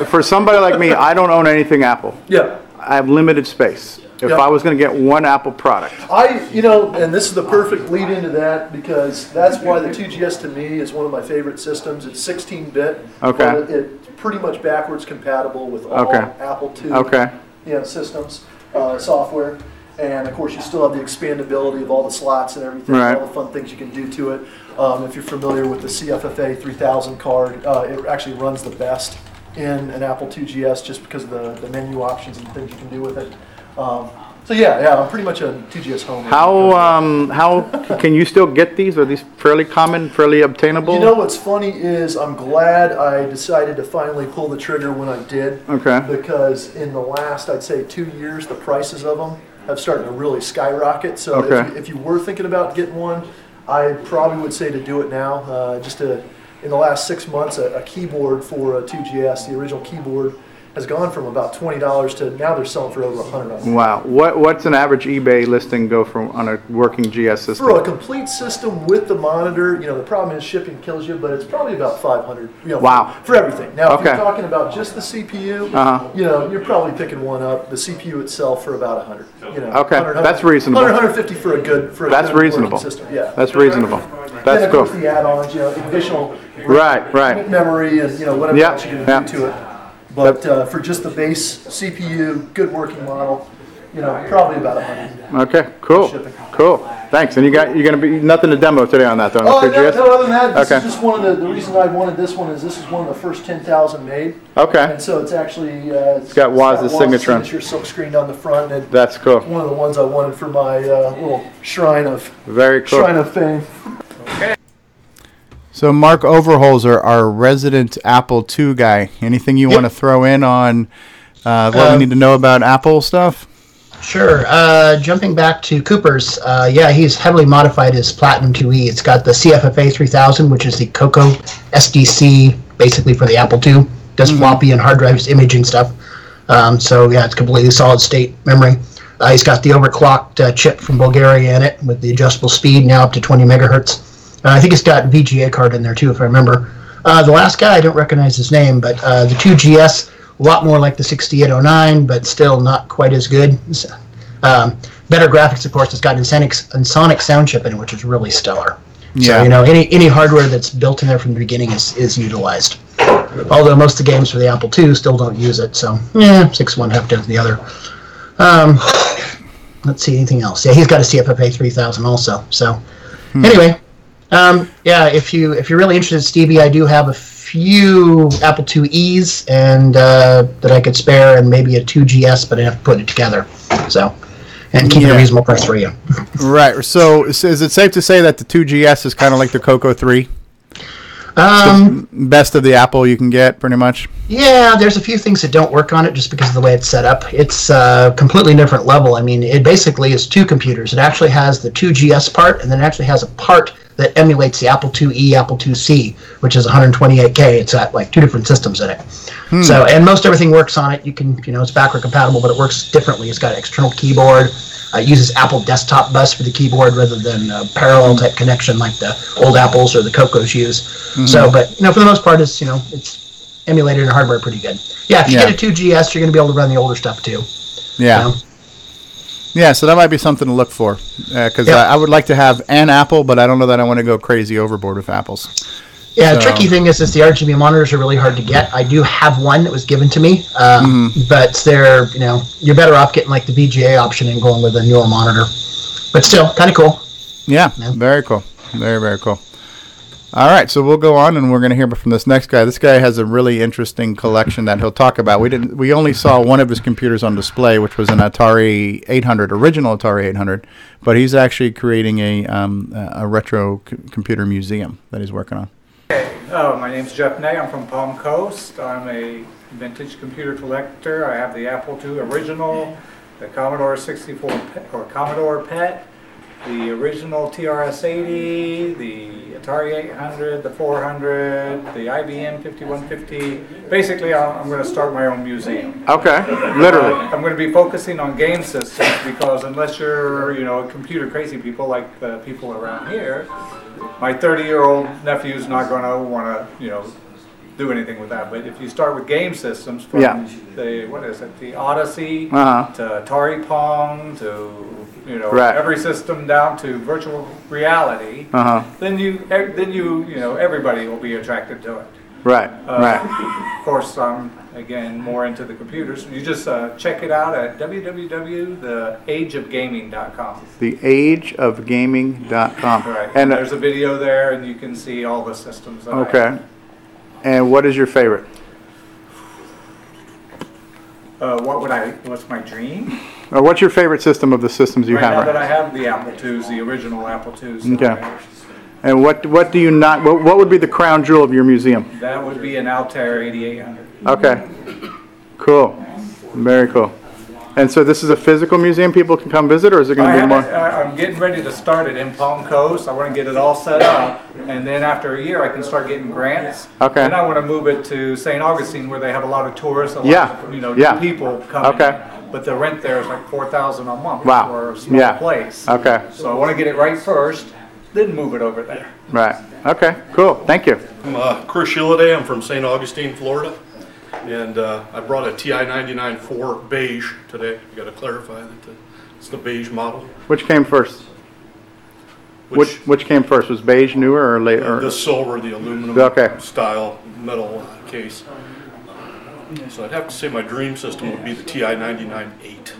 Speaker 1: For somebody like me, I don't own anything Apple.
Speaker 2: Yeah.
Speaker 1: I have limited space. If I was going to get one Apple product.
Speaker 2: And this is the perfect lead into that, because that's why the 2GS to me is one of my favorite systems. It's 16-bit.
Speaker 1: Okay.
Speaker 2: It's pretty much backwards compatible with all Apple II systems, software. And of course, you still have the expandability of all the slots and everything, all the fun things you can do to it. If you're familiar with the CFFA 3000 card, it actually runs the best in an Apple II GS just because of the menu options and things you can do with it. So I'm pretty much a 2GS homer.
Speaker 1: How can you still get these? Are these fairly common, fairly obtainable?
Speaker 2: You know what's funny is I'm glad I decided to finally pull the trigger when I did.
Speaker 1: Okay.
Speaker 2: Because in the last, I'd say 2 years, the prices of them have started to really skyrocket. So if you were thinking about getting one, I probably would say to do it now. In the last 6 months, a keyboard for a 2GS, the original keyboard, has gone from about $20 to now they're selling for over $100.
Speaker 1: Wow. What's an average eBay listing go from on a working GS system?
Speaker 2: For a complete system with the monitor, the problem is shipping kills you, but it's probably about $500.
Speaker 1: Wow.
Speaker 2: For everything. Now, if you're talking about just the CPU, you're probably picking one up, the CPU itself, for about $100.
Speaker 1: That's reasonable.
Speaker 2: $150 for a good
Speaker 1: That's reasonable.
Speaker 2: System. Yeah.
Speaker 1: That's reasonable. That's
Speaker 2: of
Speaker 1: cool.
Speaker 2: course the add-ons, additional
Speaker 1: memory
Speaker 2: and whatever else you can do to it. But for just the base CPU, good working model, probably about $100.
Speaker 1: Okay, cool. Thanks. And you're gonna be nothing to demo today on that though.
Speaker 2: No, other than that, this is just one of the reason I wanted this one is this is one of the first 10,000 made.
Speaker 1: Okay.
Speaker 2: And so it's actually
Speaker 1: it's got Waz's signature on.
Speaker 2: Silk screened on the front. And
Speaker 1: that's cool.
Speaker 2: One of the ones I wanted for my little shrine of
Speaker 1: fame.
Speaker 2: Okay.
Speaker 1: So Mark Overholser, our resident Apple II guy. Anything you want to throw in on what we need to know about Apple stuff?
Speaker 6: Sure. Jumping back to Cooper's, he's heavily modified his Platinum IIe. It's got the CFFA 3000, which is the CoCo SDC, basically for the Apple II. Does floppy and hard drives imaging stuff. It's completely solid state memory. He's got the overclocked chip from Bulgaria in it with the adjustable speed, now up to 20 megahertz. I think it's got VGA card in there too, if I remember. The last guy, I don't recognize his name, but the 2GS, a lot more like the 6809, but still not quite as good. Better graphics, of course. It's got Sonic sound chip in it, which is really stellar.
Speaker 1: Yeah.
Speaker 6: So, any hardware that's built in there from the beginning is utilized. Although most of the games for the Apple II still don't use it, so 6 one, half dozen the other. Let's see, anything else? Yeah, he's got a CFFA 3000 also. So, anyway, if you're really interested, Stevie, I do have a few Apple IIes and that I could spare, and maybe a 2GS, but I have to put it together. So, and keep it a reasonable price for you.
Speaker 1: Right. So, is it safe to say that the 2GS is kind of like the CoCo 3? The best of the Apple you can get, pretty much.
Speaker 6: Yeah, there's a few things that don't work on it just because of the way it's set up. It's a completely different level. I mean, it basically is two computers. It actually has the 2GS part, and then it actually has a part that emulates the Apple IIe, Apple IIc, which is 128K. It's got like two different systems in it. So, and most everything works on it. You can, it's backward compatible, but it works differently. It's got an external keyboard. It uses Apple desktop bus for the keyboard rather than parallel type connection like the old Apples or the CoCos use. So, but for the most part, it's emulated in hardware pretty good. Yeah, if you get a 2GS, you're going to be able to run the older stuff too.
Speaker 1: Yeah. Yeah, so that might be something to look for, because I would like to have an Apple, but I don't know that I want to go crazy overboard with Apples.
Speaker 6: Yeah, the tricky thing is the RGB monitors are really hard to get. I do have one that was given to me, but they're, you're better off getting like the VGA option and going with a newer monitor. But still, kind of cool.
Speaker 1: Yeah, very cool. Very, very cool. All right, so we'll go on, and we're going to hear from this next guy. This guy has a really interesting collection that he'll talk about. We only saw one of his computers on display, which was an Atari 800, original Atari 800, but he's actually creating a retro computer museum that he's working on.
Speaker 3: Okay, my name's Jeff Ney. I'm from Palm Coast. I'm a vintage computer collector. I have the Apple II original, the Commodore 64 or Commodore PET, the original TRS-80, the Atari 800, the 400, the IBM 5150. Basically, I'm going to start my own museum.
Speaker 1: Okay, literally.
Speaker 3: I'm going to be focusing on game systems because unless you're, computer crazy people like the people around here, my 30-year-old nephew's not going to want to, do anything with that. But if you start with game systems from the Odyssey to Atari Pong to every system down to virtual reality, then everybody will be attracted to it.
Speaker 1: Right.
Speaker 3: Of course, I'm again more into the computers. You just check it out at www.theageofgaming.com.
Speaker 1: Theageofgaming.com.
Speaker 3: Right. And there's a video there, and you can see all the systems. That I have.
Speaker 1: And what is your favorite?
Speaker 3: What's my dream?
Speaker 1: Or what's your favorite system of the systems you have?
Speaker 3: Right now that I have the Apple IIs, the original Apple IIs.
Speaker 1: Okay. And what do you not? What would be the crown jewel of your museum?
Speaker 3: That would be an Altair 8800.
Speaker 1: Okay. Cool. Very cool. And so this is a physical museum people can come visit, or is it going to be more?
Speaker 3: I'm getting ready to start it in Palm Coast. I want to get it all set up, and then after a year I can start getting grants.
Speaker 1: Okay.
Speaker 3: Then I want to move it to St. Augustine where they have a lot of tourists, a lot of new people coming.
Speaker 1: Okay.
Speaker 3: But the rent there is like $4,000 a month for a small place.
Speaker 1: Okay.
Speaker 3: So I want to get it right first, then move it over there.
Speaker 1: Right. Okay. Cool. Thank you.
Speaker 16: I'm Chris Shilladay. I'm from St. Augustine, Florida. And I brought a TI-99-4 beige today. You got to clarify that it's the beige model.
Speaker 1: Which came first? Which came first? Was beige newer or later?
Speaker 16: The silver, the aluminum style metal case. So I'd have to say my dream system would be the TI-99-8.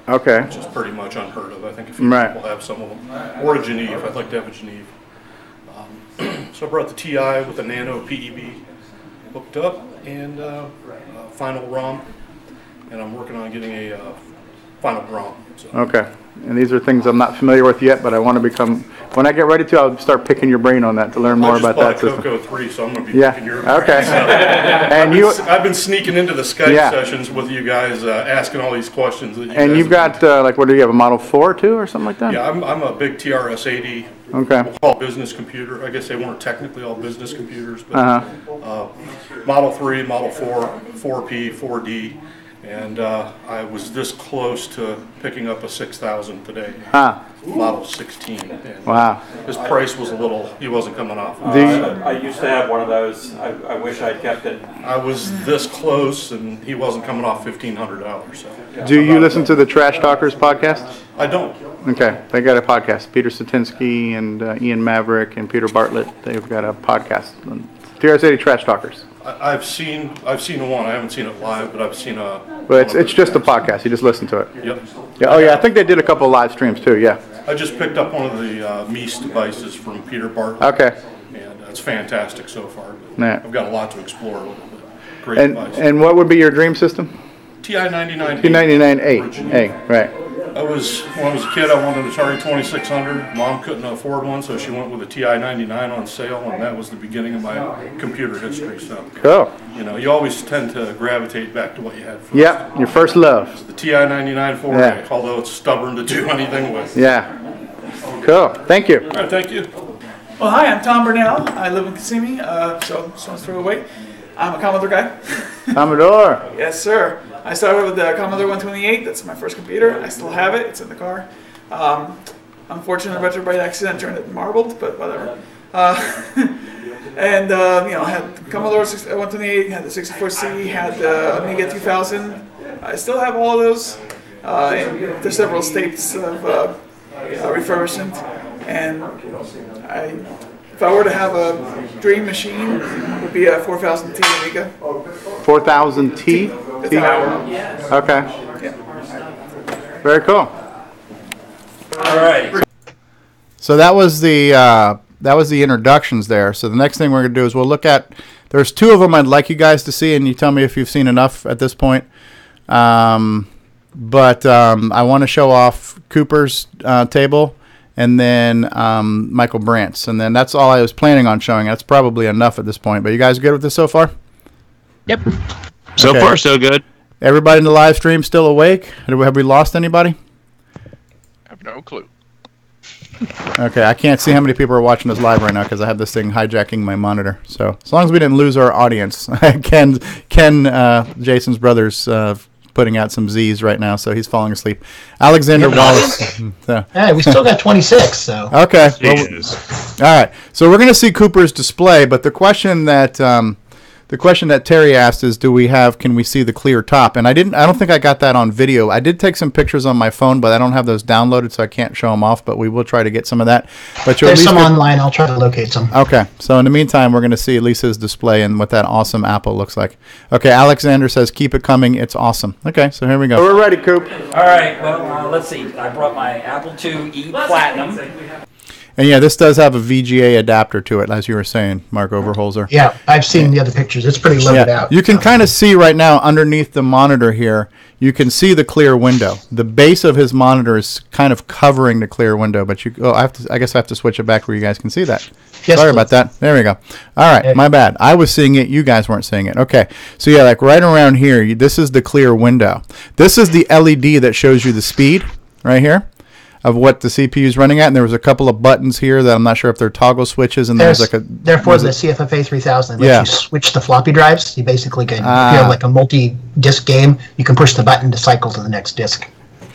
Speaker 1: Okay.
Speaker 16: Which is pretty much unheard of. I think a few people have some of them. Or a Geneve. I'd like to have a Geneve. So I brought the TI with a nano PEB hooked up and final ROM, and I'm working on getting a final ROM. So.
Speaker 1: Okay. And these are things I'm not familiar with yet, but I want to become. When I get ready to, I'll start picking your brain on that to learn more about that system.
Speaker 16: I just bought a CoCo 3, so I'm going to be picking your brain.
Speaker 1: Okay.
Speaker 16: So,
Speaker 1: and
Speaker 16: I've been sneaking into the Skype sessions with you guys, asking all these questions. That
Speaker 1: you've got, what do you have, a Model 4 too, or something like that?
Speaker 16: Yeah, I'm a big TRS-80.
Speaker 1: Okay.
Speaker 16: We'll call business computer. I guess they weren't technically all business computers, but Model 3, Model 4, 4P, 4D. And I was this close to picking up a 6000 today. Model 16. And
Speaker 1: wow.
Speaker 16: His price was he wasn't coming off.
Speaker 17: I used to have one of those. I wish I'd kept it.
Speaker 16: I was this close, and he wasn't coming off $1,500. So.
Speaker 1: Do you listen to the Trash Talkers podcast?
Speaker 16: I don't.
Speaker 1: Okay, they got a podcast. Peter Satinsky and Ian Maverick and Peter Bartlett. They've got a podcast. TRS-80 Trash Talkers.
Speaker 16: I've seen one. I haven't seen it live, but I've seen a.
Speaker 1: But it's just a podcast. You just listen to it.
Speaker 16: Yep.
Speaker 1: Yeah. Oh yeah, I think they did a couple of live streams too. Yeah.
Speaker 16: I just picked up one of the Mies devices from Peter Bartlett.
Speaker 1: Okay.
Speaker 16: And it's fantastic so far.
Speaker 1: Yeah.
Speaker 16: I've got a lot to explore with it. Great device.
Speaker 1: And what would be your dream system?
Speaker 16: TI-99.
Speaker 1: T99A, right.
Speaker 16: When I was a kid, I wanted an Atari 2600. Mom couldn't afford one, so she went with a TI-99 on sale, and that was the beginning of my computer history. So,
Speaker 1: cool.
Speaker 16: You always tend to gravitate back to what you had first.
Speaker 1: Yep, your first love.
Speaker 16: The TI-99 4A, although it's stubborn to do anything with.
Speaker 1: Yeah. Cool. Thank you.
Speaker 16: All right, thank you.
Speaker 19: Well, hi, I'm Tom Burnell. I live in Kissimmee, so don't throw away. I'm a Commodore guy.
Speaker 1: Commodore.
Speaker 19: Yes, sir. I started with the Commodore 128. That's my first computer. I still have it. It's in the car. Unfortunately, retrograde accident turned it marbled, but whatever. And I had the Commodore 128, had the 64C, had the Amiga 2000. I still have all of those in the several states of refurbishment. And if I were to have a dream machine, it would be a 4000T Amiga.
Speaker 1: 4000T? Okay.
Speaker 19: Yeah.
Speaker 1: Very cool.
Speaker 19: All right.
Speaker 1: So that was the introductions there. So the next thing we're going to do is we'll look at, there's two of them I'd like you guys to see, and you tell me if you've seen enough at this point. But I want to show off Cooper's table and then Michael Brandt's. And then that's all I was planning on showing. That's probably enough at this point. But you guys good with this so far?
Speaker 20: Yep. So far, so good.
Speaker 1: Everybody in the live stream still awake? Have we lost anybody?
Speaker 7: I have no clue.
Speaker 1: Okay, I can't see how many people are watching this live right now because I have this thing hijacking my monitor. So as long as we didn't lose our audience, Ken, Jason's brother's putting out some Z's right now, so he's falling asleep. Alexander Wallace.
Speaker 6: Hey, we still got 26, so.
Speaker 1: Okay. Well, all right. So we're going to see Cooper's display, but the question that Terry asked is, can we see the clear top? And I don't think I got that on video. I did take some pictures on my phone, but I don't have those downloaded, so I can't show them off, but we will try to get some of that. But
Speaker 6: there's some online. I'll try to locate some.
Speaker 1: Okay. So in the meantime, we're going to see at least his display and what that awesome Apple looks like. Okay. Alexander says, keep it coming. It's awesome. Okay. So here we go. So we're ready, Coop.
Speaker 18: All right. Well, let's see. I brought my Apple IIe Platinum.
Speaker 1: And yeah, this does have a VGA adapter to it, as you were saying, Mark Overholser.
Speaker 6: Yeah, I've seen the other pictures. It's pretty loaded out.
Speaker 1: You can kind of see right now underneath the monitor here, you can see the clear window. The base of his monitor is kind of covering the clear window, but I guess I have to switch it back where you guys can see that.
Speaker 6: Yes,
Speaker 1: Sorry about that. There we go. All right, my bad. I was seeing it. You guys weren't seeing it. Okay, so yeah, like right around here, this is the clear window. This is the LED that shows you the speed right here of what the CPU is running at, and there was a couple of buttons here that I'm not sure if they're toggle switches, and there's like a...
Speaker 6: Therefore, the CFFA 3000 lets you switch the floppy drives. You basically can, if you have like a multi-disc game, you can push the button to cycle to the next disc.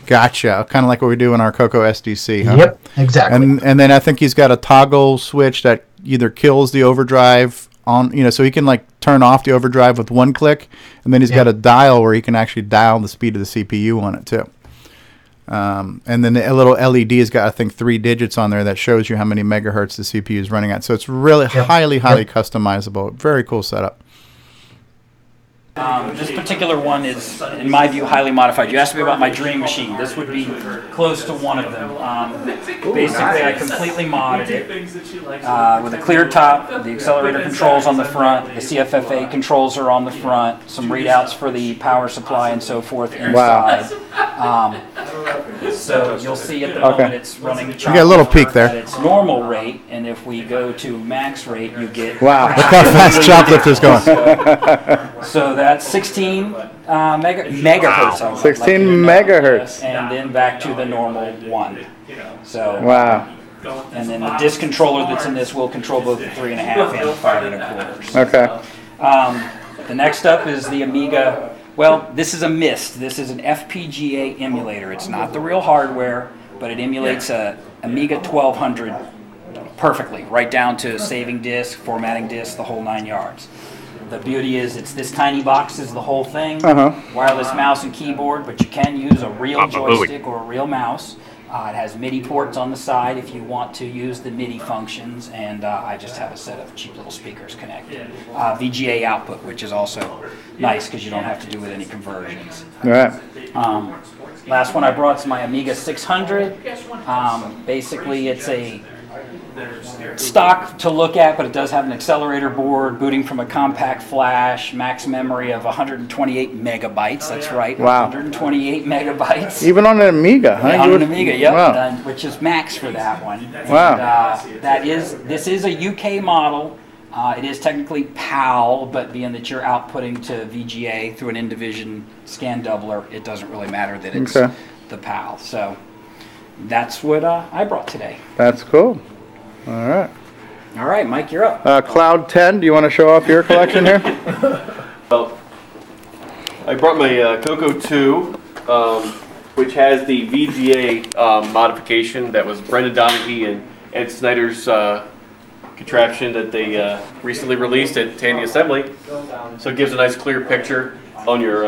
Speaker 1: Gotcha. Kind of like what we do in our CoCo SDC, huh?
Speaker 6: Yep, exactly.
Speaker 1: And then I think he's got a toggle switch that either kills the overdrive on, so he can like turn off the overdrive with one click, and then he's got a dial where he can actually dial the speed of the CPU on it too. And then the little LED has got, I think, 3 digits on there that shows you how many megahertz the CPU is running at. So it's really highly customizable. Very cool setup.
Speaker 18: This particular one is, in my view, highly modified. You asked me about my dream machine. This would be close to one of them. Basically, I completely modded it with a clear top. The accelerator controls on the front. The CFFA controls are on the front. Some readouts for the power supply and so forth inside. So you'll see at the moment it's running.
Speaker 1: You get a little peak there.
Speaker 18: At its normal rate, and if we go to max rate, you get.
Speaker 1: Wow! Look how fast Choplifter's going.
Speaker 18: So that's 16 megahertz.
Speaker 1: 16 megahertz.
Speaker 18: And then back to the normal 1. So.
Speaker 1: Wow.
Speaker 18: And then the disc controller that's in this will control both the 3.5 and 5 1/4.
Speaker 1: Okay.
Speaker 18: The next up is the Amiga. Well, this is a MIST. This is an FPGA emulator. It's not the real hardware, but it emulates a Amiga 1200 perfectly, right down to saving disk, formatting disk, the whole 9 yards. The beauty is it's this tiny box is the whole thing. Wireless mouse and keyboard, but you can use a real joystick or a real mouse. It has MIDI ports on the side if you want to use the MIDI functions, and I just have a set of cheap little speakers connected. VGA output, which is also nice because you don't have to do with any conversions.
Speaker 1: All right.
Speaker 18: Last one I brought is my Amiga 600. Basically, it's a stock to look at, but it does have an accelerator board, booting from a compact flash, max memory of 128 megabytes. That's right,
Speaker 1: wow.
Speaker 18: 128 megabytes.
Speaker 1: Even on an Amiga, huh?
Speaker 18: Yeah, on an Amiga, yep,
Speaker 1: wow.
Speaker 18: which is max for that one.
Speaker 1: Wow.
Speaker 18: And, this is a UK model. It is technically PAL, but being that you're outputting to VGA through an in-division scan doubler, it doesn't really matter that it's the PAL. So that's what I brought today.
Speaker 1: That's cool. All right.
Speaker 18: All right, Mike, you're up.
Speaker 1: Cloud 10, do you want to show off your collection here?
Speaker 15: Well, I brought my CoCo 2, which has the VGA modification that was Brendan Donaghy and Ed Snyder's contraption that they recently released at Tandy Assembly. So it gives a nice clear picture on your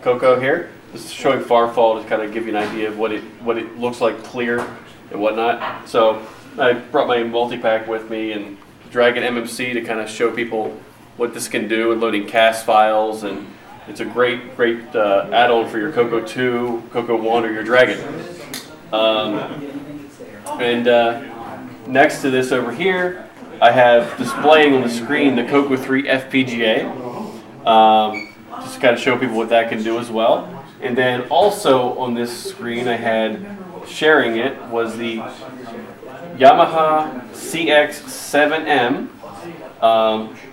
Speaker 15: CoCo here. This is showing far fall to kind of give you an idea of what it looks like clear and whatnot. So I brought my multi-pack with me and Dragon MMC to kind of show people what this can do and loading CAS files, and it's a great add-on for your CoCo 2, CoCo 1, or your Dragon. Next to this over here, I have displaying on the screen the CoCo 3 FPGA, just to kind of show people what that can do as well. And then also on this screen I had sharing it was the Yamaha CX-7M.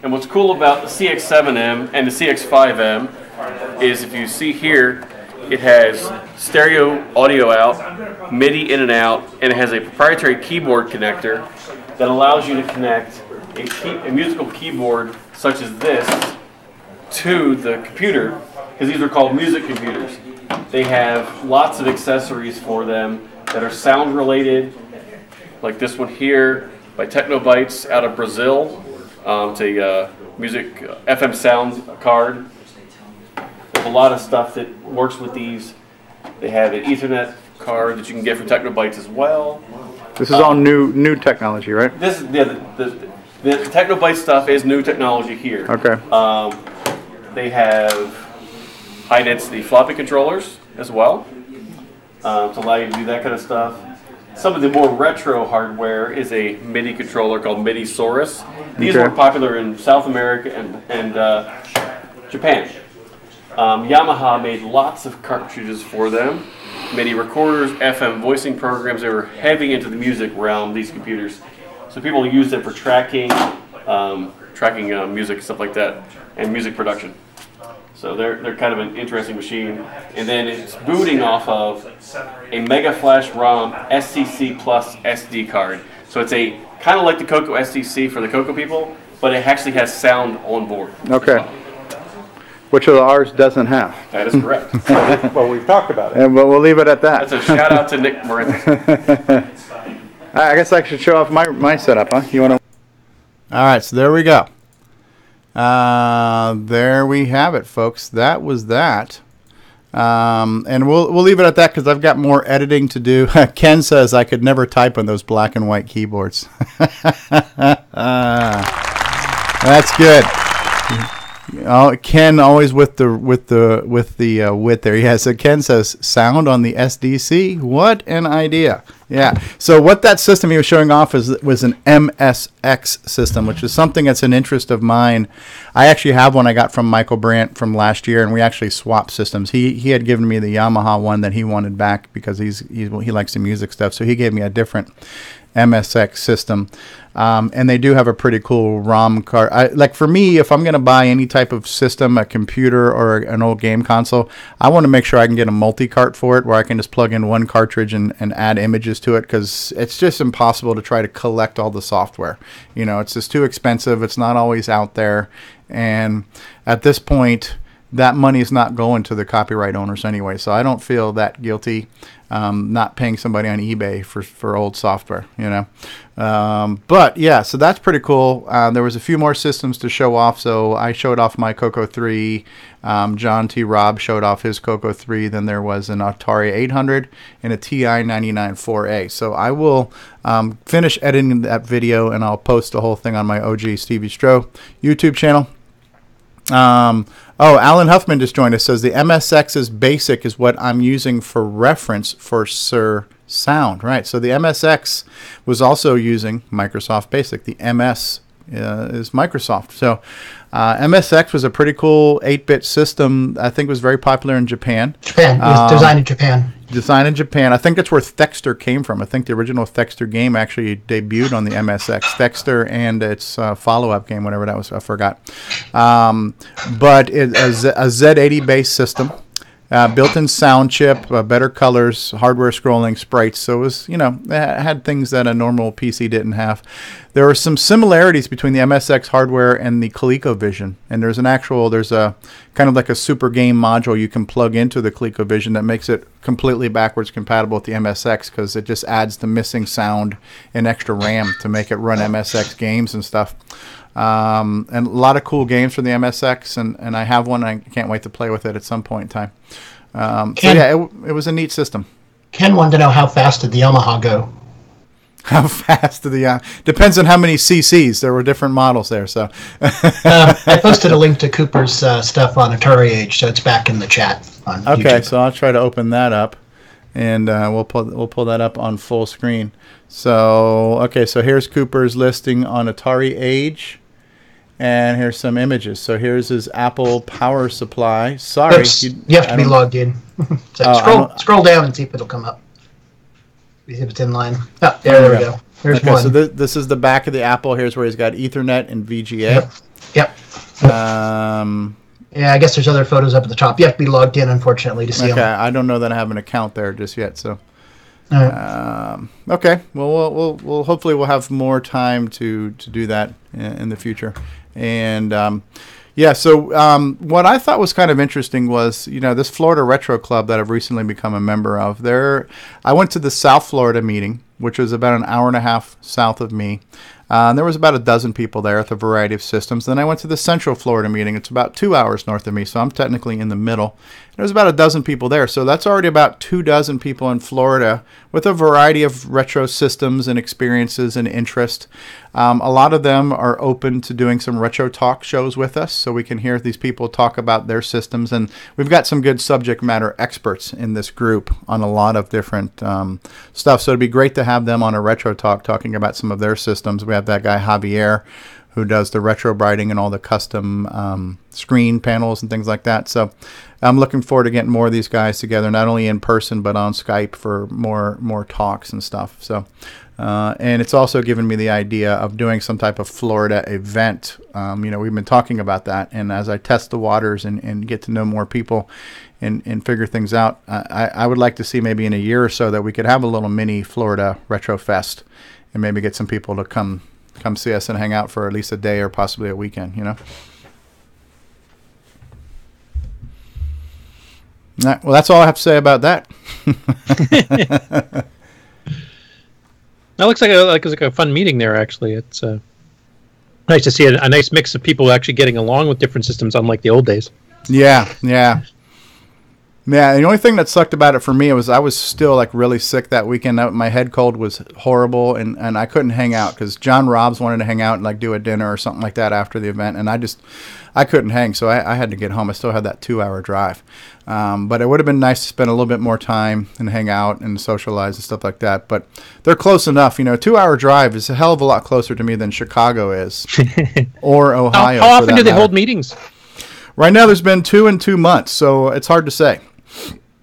Speaker 15: And what's cool about the CX-7M and the CX-5M is if you see here, it has stereo audio out, MIDI in and out, and it has a proprietary keyboard connector that allows you to connect a musical keyboard such as this to the computer, because these are called music computers. They have lots of accessories for them that are sound related, like this one here by Technobytes out of Brazil. It's a music FM sound card. There's a lot of stuff that works with these. They have an Ethernet card that you can get from Technobytes as well.
Speaker 1: This is all new technology, right?
Speaker 15: This the Technobyte stuff is new technology here.
Speaker 1: Okay.
Speaker 15: They have high density floppy controllers as well to allow you to do that kind of stuff. Some of the more retro hardware is a MIDI controller called MIDI Saurus. These were popular in South America and Japan. Yamaha made lots of cartridges for them. MIDI recorders, FM voicing programs. They were heavy into the music realm, these computers. So people use them for tracking music, stuff like that, and music production. So they're kind of an interesting machine. And then it's booting off of a Mega Flash ROM SCC Plus SD card. So it's a kind of like the CoCo SCC for the CoCo people, but it actually has sound on board.
Speaker 1: Okay. Which of ours doesn't have?
Speaker 15: That is correct.
Speaker 1: Well, we've talked about it. And we'll leave it at that.
Speaker 15: That's a shout out to Nick Marentes.
Speaker 1: I guess I should show off my setup, huh? You want to? All right, so there we go. There we have it, folks. That was that. And we'll leave it at that because I've got more editing to do. Ken says I could never type on those black and white keyboards. That's good. Oh, Ken always with the wit there. Yeah, so Ken says sound on the SDC. What an idea! Yeah. So what that system he was showing off was an MSX system, which is something that's an interest of mine. I actually have one I got from Michael Brandt from last year, and we actually swapped systems. He had given me the Yamaha one that he wanted back because he likes the music stuff, so he gave me a different MSX system. And they do have a pretty cool ROM card. Like for me, if I'm going to buy any type of system, a computer or an old game console, I want to make sure I can get a multi-cart for it where I can just plug in one cartridge and add images to it, because it's just impossible to try to collect all the software. It's just too expensive. It's not always out there. And at this point, that money is not going to the copyright owners anyway, so I don't feel that guilty not paying somebody on eBay for old software, but yeah, so that's pretty cool. There was a few more systems to show off, so I showed off my CoCo 3. John T. Robb showed off his CoCo 3. Then there was an Atari 800 and a TI 99 4A. So I will finish editing that video, and I'll post the whole thing on my OG Stevie Stroh YouTube channel. Alan Huffman just joined us. Says the MSX's BASIC is what I'm using for reference for Sir Sound. Right. So the MSX was also using Microsoft BASIC. The MS is Microsoft. So MSX was a pretty cool 8-bit system. I think it was very popular in Japan.
Speaker 6: It was designed in Japan.
Speaker 1: Designed in Japan. I think that's where Thexter came from. I think the original Thexter game actually debuted on the MSX. Thexter and its follow-up game, whatever that was, I forgot. But it's a Z80-based system. Built-in sound chip, better colors, hardware scrolling, sprites. So it was, it had things that a normal PC didn't have. There are some similarities between the MSX hardware and the ColecoVision. And there's a kind of like a super game module you can plug into the ColecoVision that makes it completely backwards compatible with the MSX, because it just adds the missing sound and extra RAM to make it run MSX games and stuff. And a lot of cool games for the MSX, and I have one. I can't wait to play with it at some point in time. It was a neat system.
Speaker 6: Ken wanted to know how fast did the Yamaha go?
Speaker 1: How fast did the depends on how many CCs. There were different models there. So
Speaker 6: I posted a link to Cooper's stuff on Atari Age, so it's back in the chat on
Speaker 1: okay,
Speaker 6: YouTube.
Speaker 1: So I'll try to open that up, and we'll pull that up on full screen. So so here's Cooper's listing on Atari Age. And here's some images. So here's his Apple power supply. Sorry.
Speaker 6: Oops, you have to be logged in. Scroll down and see if it'll come up. See if it's in line. Oh, there we go. Here's one.
Speaker 1: So this is the back of the Apple. Here's where he's got Ethernet and VGA.
Speaker 6: Yep. Yeah, I guess there's other photos up at the top. You have to be logged in, unfortunately, to see them.
Speaker 1: Okay, I don't know that I have an account there just yet. So. Okay. Well, we'll hopefully we'll have more time to do that in the future. And so what I thought was kind of interesting was, this Florida Retro Club that I've recently become a member of. I went to the South Florida meeting, which was about an hour and a half south of me. There was about a dozen people there with a variety of systems. Then I went to the Central Florida meeting. It's about 2 hours north of me, so I'm technically in the middle. There's about a dozen people there, so that's already about 24 people in Florida with a variety of retro systems and experiences and interest. A lot of them are open to doing some retro talk shows with us, so we can hear these people talk about their systems. And we've got some good subject matter experts in this group on a lot of different stuff. So it'd be great to have them on a retro talk talking about some of their systems. We have that guy Javier, who does the retro brighting and all the custom screen panels and things like that. So I'm looking forward to getting more of these guys together, not only in person but on Skype for more talks and stuff. So and it's also given me the idea of doing some type of Florida event. We've been talking about that, and as I test the waters and get to know more people and figure things out, I would like to see maybe in a year or so that we could have a little mini Florida Retro Fest and maybe get some people to come see us and hang out for at least a day or possibly a weekend, Well, that's all I have to say about that.
Speaker 11: That looks like a fun meeting there, actually. It's nice to see a nice mix of people actually getting along with different systems, unlike the old days.
Speaker 1: Yeah. Yeah, the only thing that sucked about it for me was I was still like really sick that weekend. My head cold was horrible, and I couldn't hang out because John Robbs wanted to hang out and like do a dinner or something like that after the event, and I couldn't hang, so I had to get home. I still had that 2-hour drive, but it would have been nice to spend a little bit more time and hang out and socialize and stuff like that. But they're close enough, 2-hour drive is a hell of a lot closer to me than Chicago is or Ohio.
Speaker 11: How often do they hold meetings?
Speaker 1: Right now, there's been 2 in 2 months, so it's hard to say.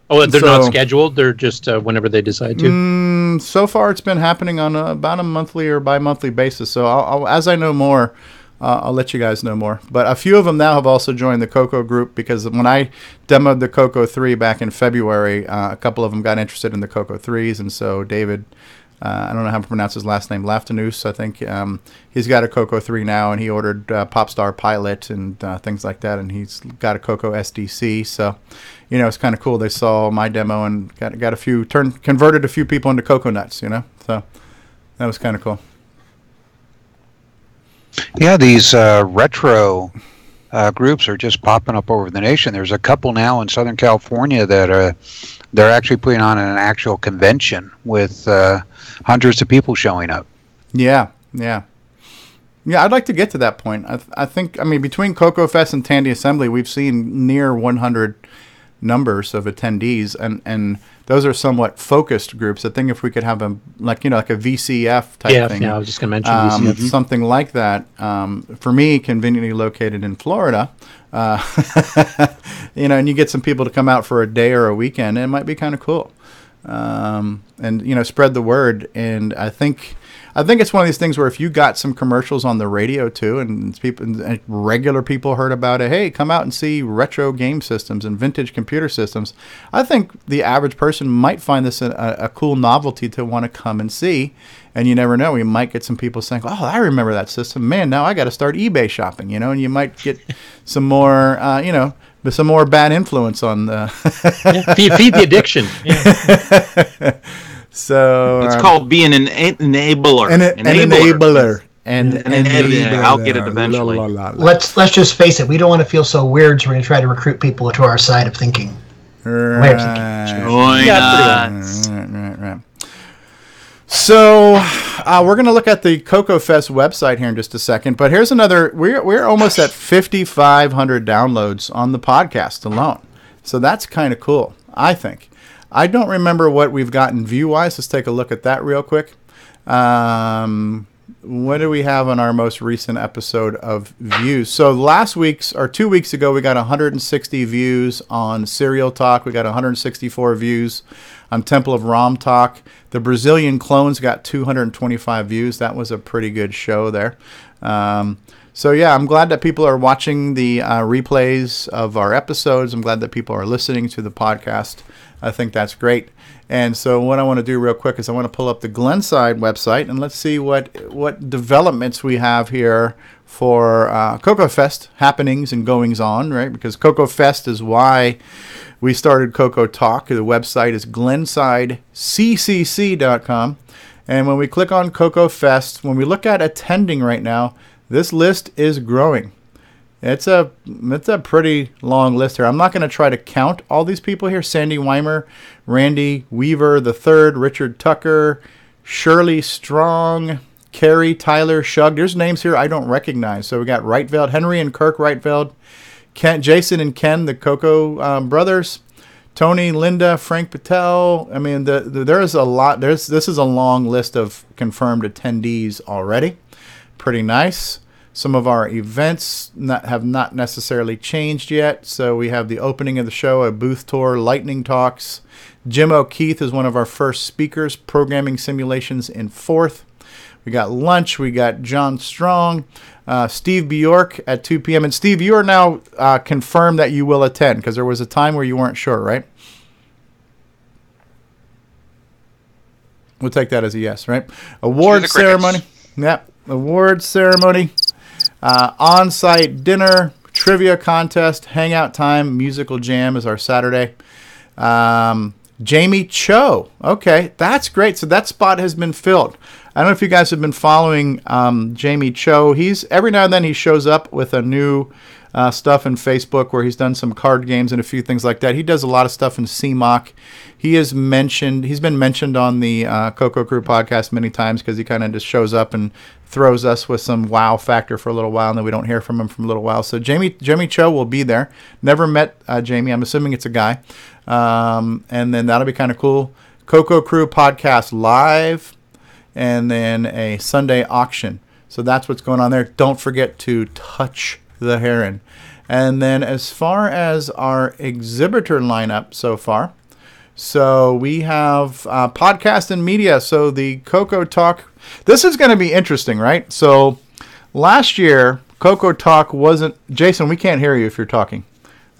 Speaker 11: Oh, they're not scheduled? They're just whenever they decide to?
Speaker 1: So far, it's been happening on about a monthly or bi-monthly basis. So I'll, as I know more, I'll let you guys know more. But a few of them now have also joined the CoCo group because when I demoed the CoCo 3 back in February, a couple of them got interested in the CoCo 3s. And so David, I don't know how to pronounce his last name, Laftanus, I think. He's got a CoCo 3 now, and he ordered Popstar Pilot and things like that. And he's got a CoCo SDC. So, it's kind of cool. They saw my demo and got a few, converted a few people into CoConuts, So that was kind of cool.
Speaker 5: Yeah, these retro groups are just popping up over the nation. There's a couple now in Southern California that they're actually putting on an actual convention with hundreds of people showing up.
Speaker 1: Yeah. I'd like to get to that point. I think between CoCo Fest and Tandy Assembly, we've seen near 100 numbers of attendees, and those are somewhat focused groups. I think if we could have a VCF type thing.
Speaker 11: Yeah, I was just going to mention VCF.
Speaker 1: Something like that. For me, conveniently located in Florida, and you get some people to come out for a day or a weekend, it might be kind of cool. And spread the word. And I think it's one of these things where if you got some commercials on the radio too, and regular people heard about it, hey, come out and see retro game systems and vintage computer systems. I think the average person might find this a cool novelty to want to come and see. And you never know, we might get some people saying, oh, I remember that system. Man, now I got to start eBay shopping, and you might get some more, some more bad influence on the...
Speaker 11: feed the addiction. Yeah.
Speaker 1: So
Speaker 22: it's called being an enabler.
Speaker 1: An enabler.
Speaker 22: I'll get it eventually.
Speaker 6: Let's just face it. We don't want to feel so weird, so we're going to try to recruit people to our side of thinking.
Speaker 1: Right. So we're going to look at the CoCo Fest website here in just a second. But here's another. We're almost at 5,500 downloads on the podcast alone. So that's kind of cool, I think. I don't remember what we've gotten view-wise. Let's take a look at that real quick. What do we have on our most recent episode of views? So 2 weeks ago, we got 160 views on Serial Talk. We got 164 views on Temple of Rom Talk. The Brazilian Clones got 225 views. That was a pretty good show there. So yeah, I'm glad that people are watching the replays of our episodes. I'm glad that people are listening to the podcast. I think that's great. And so what I want to do real quick is I want to pull up the Glenside website and let's see what developments we have here for CoCo Fest happenings and goings on, right? Because CoCo Fest is why we started CoCoTALK. The website is glensideccc.com. And when we click on CoCo Fest, when we look at attending right now, this list is growing. It's a pretty long list here. I'm not going to try to count all these people here. Sandy Weimer, Randy Weaver III, Richard Tucker, Shirley Strong, Carrie, Tyler, Shug. There's names here I don't recognize. So we got Reitveld, Henry and Kirk Reitveld, Jason and Ken, the CoCo brothers, Tony, Linda, Frank Patel. I mean, there is a lot. This is a long list of confirmed attendees already. Pretty nice. Some of our events have not necessarily changed yet. So we have the opening of the show, a booth tour, lightning talks. Jim O'Keefe is one of our first speakers, programming simulations in 4th. We got lunch. We got John Strong, Steve Bjork at 2 p.m. And Steve, you are now confirmed that you will attend because there was a time where you weren't sure, right? We'll take that as a yes, right? Award ceremony. Yep. Award ceremony. On-site dinner, trivia contest, hangout time, musical jam is our Saturday. Jamie Cho. Okay, that's great. So that spot has been filled. I don't know if you guys have been following Jamie Cho. He's every now and then he shows up with a new stuff in Facebook where he's done some card games and a few things like that. He does a lot of stuff in CMOC. He's been mentioned on the CoCo Crew podcast many times because he kind of just shows up and throws us with some wow factor for a little while, and then we don't hear from him for a little while. So Jamie Cho will be there. Never met Jamie. I'm assuming it's a guy. And then that'll be kind of cool. CoCo Crew podcast live, and then a Sunday auction. So that's what's going on there. Don't forget to touch the heron. And then as far as our exhibitor lineup so far, so we have podcast and media. So the CoCoTALK, this is going to be interesting, right? So last year, CoCoTALK wasn't, Jason, we can't hear you if you're talking.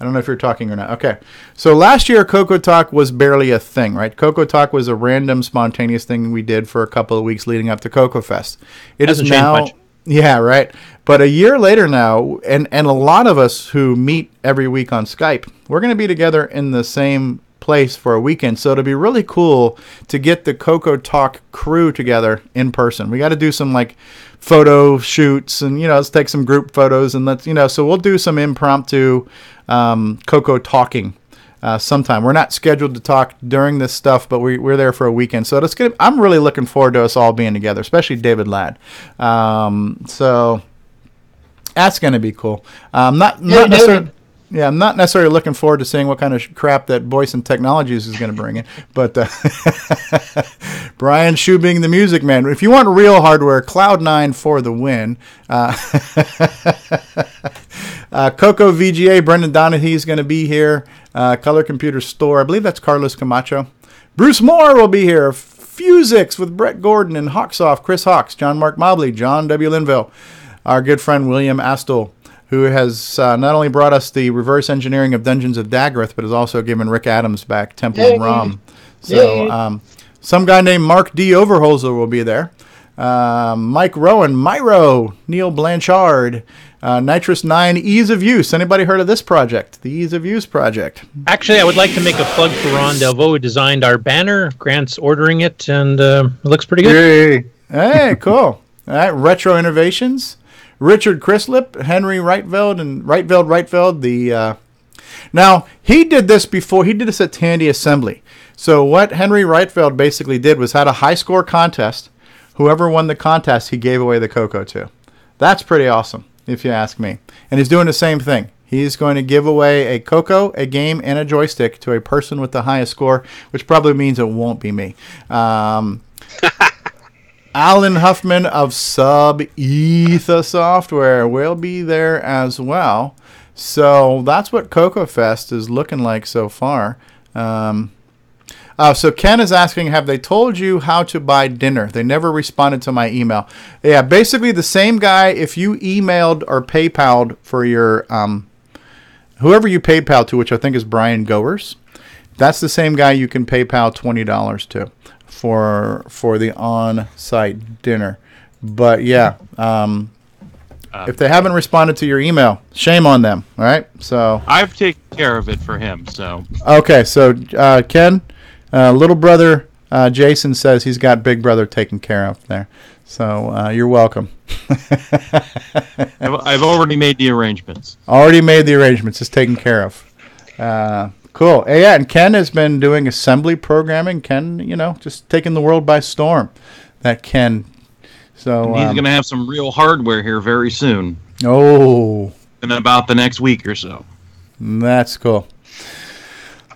Speaker 1: I don't know if you're talking or not. Okay. So last year, CoCoTALK was barely a thing, right? CoCoTALK was a random, spontaneous thing we did for a couple of weeks leading up to CoCoFest. It is now, much. Yeah, right. But a year later now, and a lot of us who meet every week on Skype, we're going to be together in the same place for a weekend. So it'll be really cool to get the CoCoTALK crew together in person. We got to do some like photo shoots and, let's take some group photos and so we'll do some impromptu CoCo talking sometime. We're not scheduled to talk during this stuff, but we're there for a weekend. So I'm really looking forward to us all being together, especially David Ladd. So that's going to be cool. Not necessarily. Yeah, I'm not necessarily looking forward to seeing what kind of crap that Boyson Technologies is going to bring in. But Brian Shu being the music man. If you want real hardware, Cloud9 for the win. CoCo VGA, Brendan Donahue is going to be here. Color Computer Store, I believe that's Carlos Camacho. Bruce Moore will be here. Fusix with Brett Gordon and Hawksoft, Chris Hawks, John Mark Mobley, John W. Linville. Our good friend William Astle, who has not only brought us the reverse engineering of Dungeons of Daggerth, but has also given Rick Adams back Temple and Rom. So some guy named Mark D. Overholser will be there. Mike Rowan, Myro, Neil Blanchard, Nitrous 9, Ease of Use. Anybody heard of this project? The Ease of Use project.
Speaker 11: Actually, I would like to make a plug for Ron Delvaux, who designed our banner. Grant's ordering it, and it looks pretty good.
Speaker 1: Hey, cool. All right, Retro Innovations. Richard Chrislip, Henry Reitveld, and Reitveld. Now, he did this before. He did this at Tandy Assembly. So what Henry Reitveld basically did was had a high score contest. Whoever won the contest, he gave away the CoCo to. That's pretty awesome, if you ask me. And he's doing the same thing. He's going to give away a CoCo, a game, and a joystick to a person with the highest score, which probably means it won't be me. Alan Huffman of Sub-Etha Software will be there as well. So that's what CoCoFest is looking like so far. So Ken is asking, have they told you how to buy dinner? They never responded to my email. Yeah, basically the same guy, if you emailed or PayPal'd for your, whoever you PayPal to, which I think is Brian Goers, that's the same guy you can PayPal $20 to. For the on-site dinner. But yeah, if they haven't responded to your email, shame on them. All right, so
Speaker 22: I've taken care of it for him. So
Speaker 1: okay, so Ken, little brother Jason says he's got big brother taken care of there. So you're welcome.
Speaker 22: I've already made the arrangements.
Speaker 1: Already made the arrangements. It's taken care of. Cool. Yeah, and Ken has been doing assembly programming. Ken, just taking the world by storm. That Ken. So
Speaker 22: and he's going to have some real hardware here very soon.
Speaker 1: Oh.
Speaker 22: In about the next week or so.
Speaker 1: That's cool.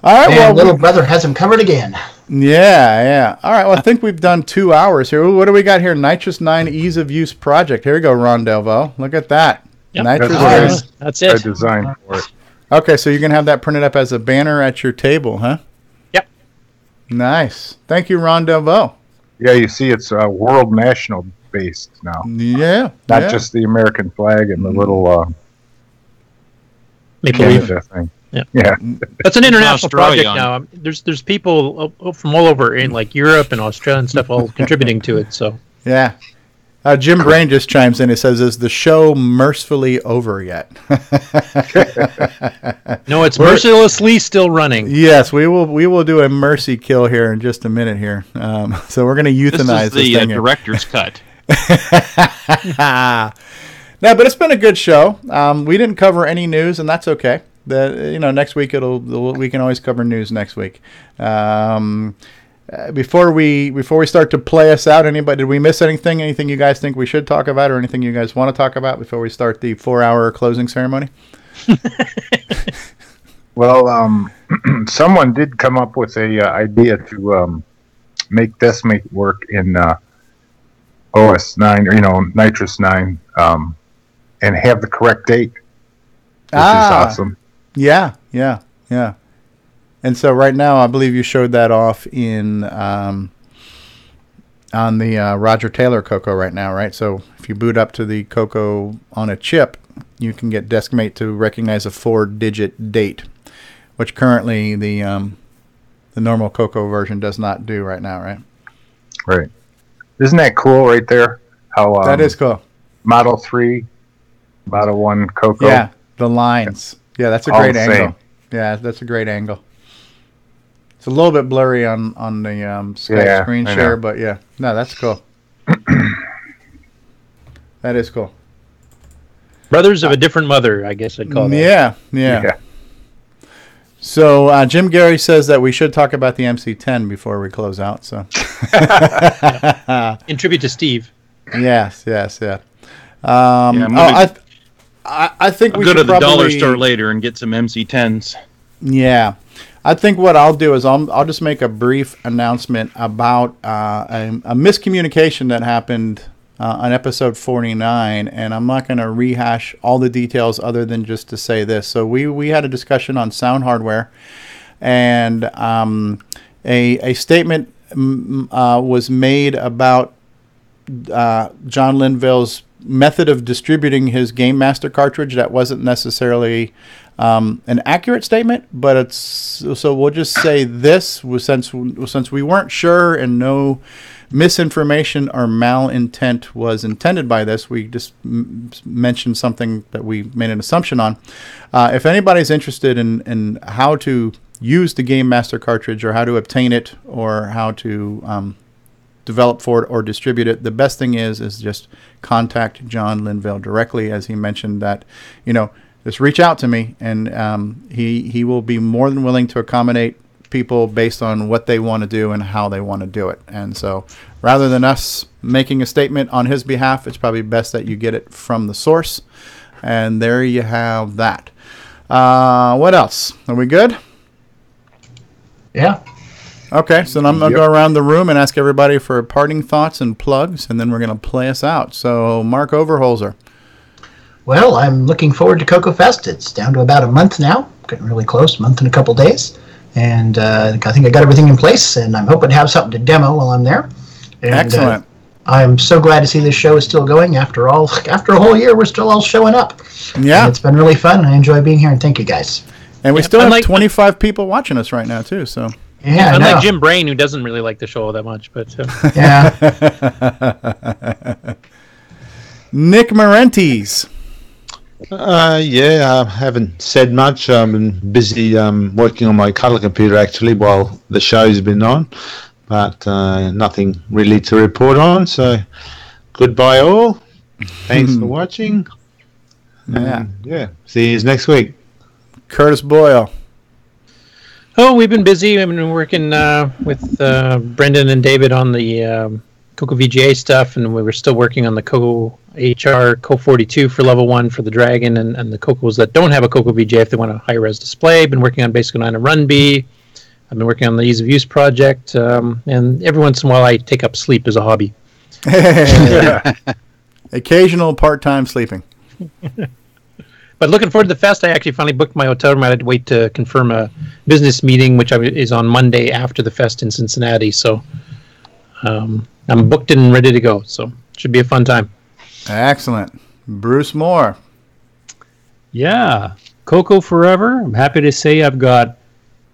Speaker 1: All right.
Speaker 6: And little brother has him covered again.
Speaker 1: Yeah. All right. Well, I think we've done 2 hours here. What do we got here? Nitrous 9 Ease of Use project. Here we go, Ron Delvaux. Look at that.
Speaker 11: Yep.
Speaker 1: Nitrous.
Speaker 11: That's it.
Speaker 9: I designed for it.
Speaker 1: Okay, so you're going to have that printed up as a banner at your table, huh?
Speaker 11: Yep.
Speaker 1: Nice. Thank you, Ron Delvaux.
Speaker 9: Yeah, you see it's world national based now.
Speaker 1: Yeah.
Speaker 9: Not just the American flag and the little
Speaker 11: Maple Leaf
Speaker 9: thing.
Speaker 11: Yeah. That's an international project now. There's people from all over in like Europe and Australia and stuff all contributing to it. So
Speaker 1: yeah. Jim Brain just chimes in. It says, "Is the show mercifully over yet?"
Speaker 11: No, it's mercilessly still running.
Speaker 1: Yes, we will do a mercy kill here in just a minute here. So we're going to euthanize
Speaker 22: this is the
Speaker 1: thing
Speaker 22: director's cut.
Speaker 1: No, but it's been a good show. We didn't cover any news, and that's okay. Next week we can always cover news next week. Before we start to play us out, did we miss anything? Anything you guys think we should talk about, or anything you guys want to talk about before we start the 4-hour closing ceremony?
Speaker 9: Well, someone did come up with a idea to make Decimate work in OS 9, or Nitrous 9, and have the correct date, which is awesome.
Speaker 1: Yeah. And so right now, I believe you showed that off in on the Roger Taylor CoCo right now, right? So if you boot up to the CoCo on a chip, you can get Decimate to recognize a 4-digit date, which currently the normal CoCo version does not do right now, right?
Speaker 9: Right. Isn't that cool right there? How
Speaker 1: that is cool.
Speaker 9: Model 3, Model 1 CoCo.
Speaker 1: Yeah, the lines. Yeah, that's a great angle. Yeah, that's a great angle. It's a little bit blurry on the Skype screen share, but yeah. No, that's cool. That is cool.
Speaker 11: Brothers of a different mother, I guess I'd call that.
Speaker 1: Yeah. So Jim Gary says that we should talk about the MC10 before we close out. So,
Speaker 11: in tribute to Steve.
Speaker 1: Yes. I think we should
Speaker 22: go to the
Speaker 1: probably
Speaker 22: dollar store later and get some MC10s.
Speaker 1: Yeah. I think what I'll do is I'll just make a brief announcement about a miscommunication that happened on episode 49, and I'm not going to rehash all the details other than just to say this. So we had a discussion on sound hardware, and a statement was made about John Linville's method of distributing his Game Master cartridge that wasn't necessarily an accurate statement, but it's so we'll just say this since we weren't sure and no misinformation or malintent was intended by this. We just mentioned something that we made an assumption on. If anybody's interested in how to use the Game Master cartridge or how to obtain it or how to develop for it or distribute it, the best thing is just contact John Linville directly, as he mentioned that, just reach out to me, and he will be more than willing to accommodate people based on what they want to do and how they want to do it. And so rather than us making a statement on his behalf, it's probably best that you get it from the source. And there you have that. What else? Are we good?
Speaker 6: Yeah.
Speaker 1: Okay, so I'm going to go around the room and ask everybody for parting thoughts and plugs, and then we're going to play us out. So, Mark Overholser.
Speaker 6: Well, I'm looking forward to CoCo Fest. It's down to about a month now, getting really close, a month and a couple days. And I think I got everything in place, and I'm hoping to have something to demo while I'm there. And,
Speaker 1: excellent.
Speaker 6: I'm so glad to see this show is still going. After a whole year, we're still all showing up.
Speaker 1: Yeah.
Speaker 6: And it's been really fun. I enjoy being here, and thank you guys.
Speaker 1: And we still have 25 people watching us right now, too. So.
Speaker 6: Yeah,
Speaker 11: unlike Jim Brain, who doesn't really like the show all that much, but
Speaker 6: yeah.
Speaker 1: Nick Marentes.
Speaker 4: I haven't said much. I've been busy working on my color computer actually while the show's been on, but nothing really to report on. So goodbye all. Thanks for watching. Yeah. See you next week.
Speaker 1: Curtis Boyle.
Speaker 11: Oh, we've been busy. I've been working with Brendan and David on the CoCo VGA stuff, and we were still working on the CoCo HR Co42 for level 1 for the Dragon, and the CoCos that don't have a CoCo VGA if they want a high-res display. Been working on Basic 9 and Run B. I've been working on the Ease of Use project, and every once in a while I take up sleep as a hobby.
Speaker 1: Occasional part-time sleeping.
Speaker 11: But looking forward to the fest. I actually finally booked my hotel room. I had to wait to confirm a business meeting, which is on Monday after the fest in Cincinnati. So I'm booked and ready to go. So it should be a fun time.
Speaker 1: Excellent. Bruce Moore.
Speaker 8: Yeah. CoCo Forever. I'm happy to say I've got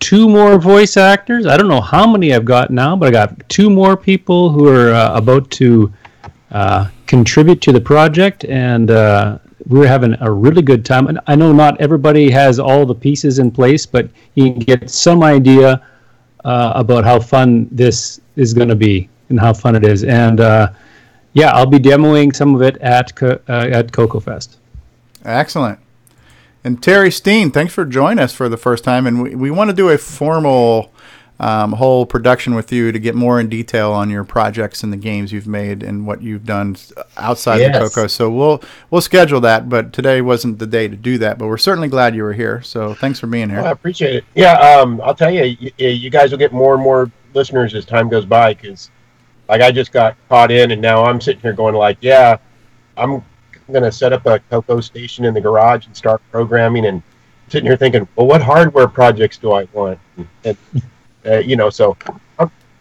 Speaker 8: 2 more voice actors. I don't know how many I've got now, but I got 2 more people who are about to contribute to the project, and we're having a really good time. And I know not everybody has all the pieces in place, but you can get some idea about how fun this is going to be and how fun it is. And yeah, I'll be demoing some of it at CoCo Fest.
Speaker 1: Excellent. And Terry Steen, thanks for joining us for the first time. And we want to do a formal whole production with you to get more in detail on your projects and the games you've made and what you've done outside the CoCo. So we'll schedule that, but today wasn't the day to do that. But we're certainly glad you were here. So thanks for being here.
Speaker 10: I appreciate it. Yeah, I'll tell you, you guys will get more and more listeners as time goes by, because like I just got caught in, and now I'm sitting here going like, yeah, I'm going to set up a CoCo station in the garage and start programming, and sitting here thinking, well, what hardware projects do I want? And so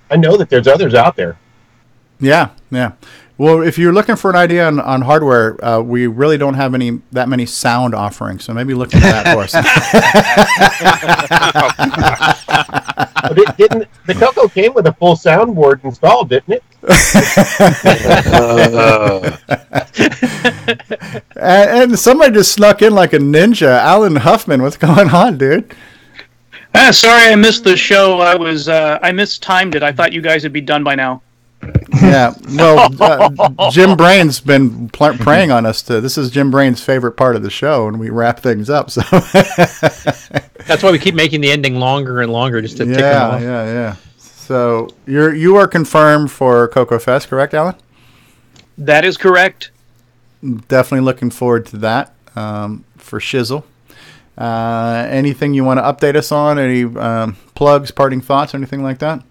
Speaker 10: I know that there's others out there.
Speaker 1: Yeah. Well, if you're looking for an idea on hardware, we really don't have that many sound offerings, so maybe look into that for us.
Speaker 10: Didn't the CoCo came with a full soundboard installed, didn't it?
Speaker 1: And somebody just snuck in like a ninja. Alan Huffman, what's going on, dude?
Speaker 12: Sorry, I missed the show. I mistimed it. I thought you guys would be done by now.
Speaker 1: Yeah, well, Jim Brain's been preying on us. This is Jim Brain's favorite part of the show, and we wrap things up. So
Speaker 11: that's why we keep making the ending longer and longer, just to tick them off.
Speaker 1: Yeah. So you are confirmed for CoCo Fest, correct, Alan?
Speaker 12: That is correct.
Speaker 1: Definitely looking forward to that for Shizzle. Anything you want to update us on? Any plugs, parting thoughts, anything like that?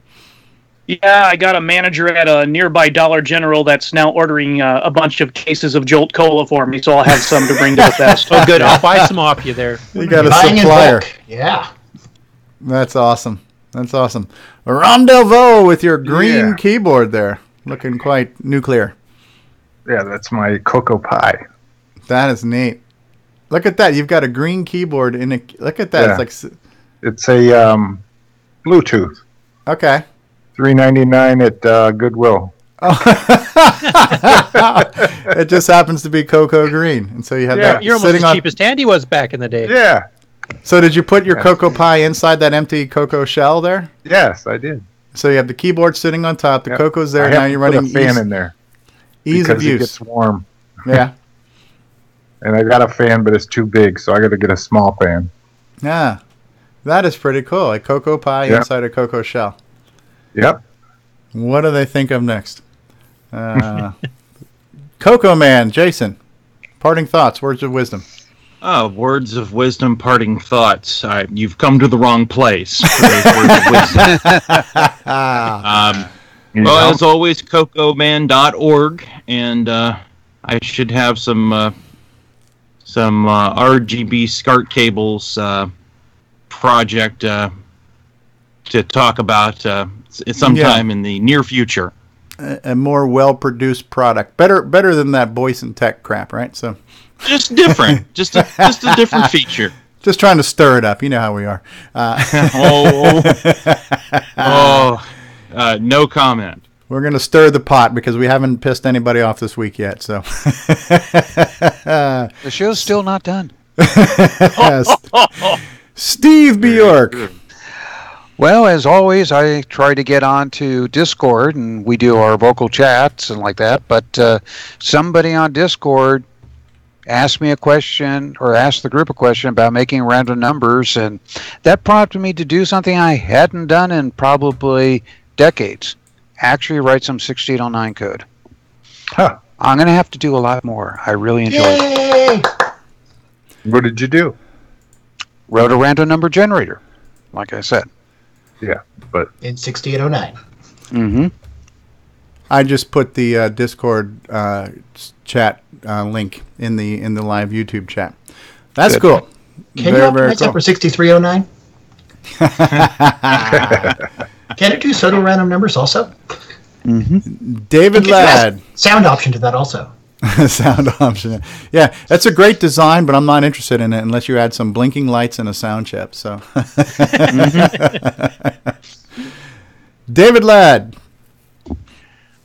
Speaker 12: Yeah, I got a manager at a nearby Dollar General that's now ordering a bunch of cases of Jolt Cola for me, so I'll have some to bring to the fest.
Speaker 11: Oh, good. I'll buy some off you there.
Speaker 1: You got a supplier.
Speaker 6: Yeah.
Speaker 1: That's awesome. Ron Delvaux with your green keyboard there. Looking quite nuclear.
Speaker 9: Yeah, that's my Cocoa Pie.
Speaker 1: That is neat. Look at that. You've got a green keyboard in a... Look at that.
Speaker 9: Yeah.
Speaker 1: It's
Speaker 9: a Bluetooth.
Speaker 1: Okay.
Speaker 9: $3.99 at Goodwill.
Speaker 1: Oh. It just happens to be Cocoa Green, and so you have that.
Speaker 11: You're almost as cheap as Tandy was back in the day.
Speaker 9: Yeah.
Speaker 1: So did you put your Cocoa Pie inside that empty Cocoa shell there?
Speaker 9: Yes, I did.
Speaker 1: So you have the keyboard sitting on top. The Cocoa's there. Now you're running
Speaker 9: a fan in there.
Speaker 1: Ease of use.
Speaker 9: It gets warm.
Speaker 1: Yeah.
Speaker 9: And I got a fan, but it's too big, so I got to get a small fan.
Speaker 1: Yeah, that is pretty cool. A Cocoa Pie inside a Cocoa shell.
Speaker 9: Yep.
Speaker 1: What do they think of next? CoCoMan, Jason, parting thoughts, words of wisdom.
Speaker 22: Oh, words of wisdom, parting thoughts. You've come to the wrong place for those words of wisdom. Well, as always, CoCoMan.org, and I should have some RGB SCART cables project to talk about sometime in the near future.
Speaker 1: A more well-produced product, better than that Boyson Tech crap, right? So,
Speaker 22: just different, just a different feature.
Speaker 1: Just trying to stir it up. You know how we are.
Speaker 22: No comment.
Speaker 1: We're going to stir the pot because we haven't pissed anybody off this week yet. So
Speaker 5: the show's still not done.
Speaker 1: Steve Bjork.
Speaker 5: Well, as always, I try to get onto Discord, and we do our vocal chats and like that. But somebody on Discord asked me a question, or asked the group a question about making random numbers, and that prompted me to do something I hadn't done in probably decades. Actually write some 6809 code.
Speaker 9: Huh.
Speaker 5: I'm going to have to do a lot more. I really enjoy it.
Speaker 9: What did you do?
Speaker 5: Wrote a random number generator, like I said.
Speaker 9: Yeah, but
Speaker 6: in 6809.
Speaker 5: Mm-hmm.
Speaker 1: I just put the Discord chat link in the live YouTube chat. That's cool.
Speaker 6: Can you optimize that for 6309? Can it do pseudo random numbers also?
Speaker 5: Mm-hmm.
Speaker 1: David Ladd.
Speaker 6: Sound option to that also.
Speaker 1: Sound option. Yeah, that's a great design, but I'm not interested in it unless you add some blinking lights and a sound chip. So, David Ladd.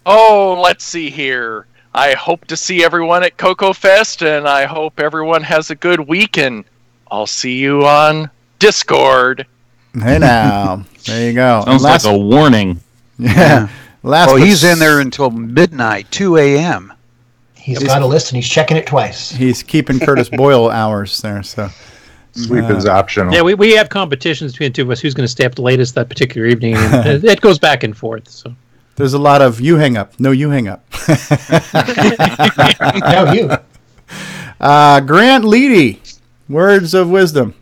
Speaker 7: Oh, let's see here. I hope to see everyone at CoCo Fest, and I hope everyone has a good week, and I'll see you on Discord.
Speaker 1: Hey now. There you go.
Speaker 22: Sounds like a warning.
Speaker 1: Yeah.
Speaker 5: He's in there until midnight, 2 a.m.
Speaker 6: He's got a list and he's checking it twice.
Speaker 1: He's keeping Curtis Boyle hours there, so
Speaker 9: sleep is optional.
Speaker 11: Yeah, we have competitions between the two of us who's going to stay up the latest that particular evening. And it goes back and forth. So
Speaker 1: there's a lot of you hang up. No, you hang up.
Speaker 6: No, you.
Speaker 1: Grant Leighty, words of wisdom.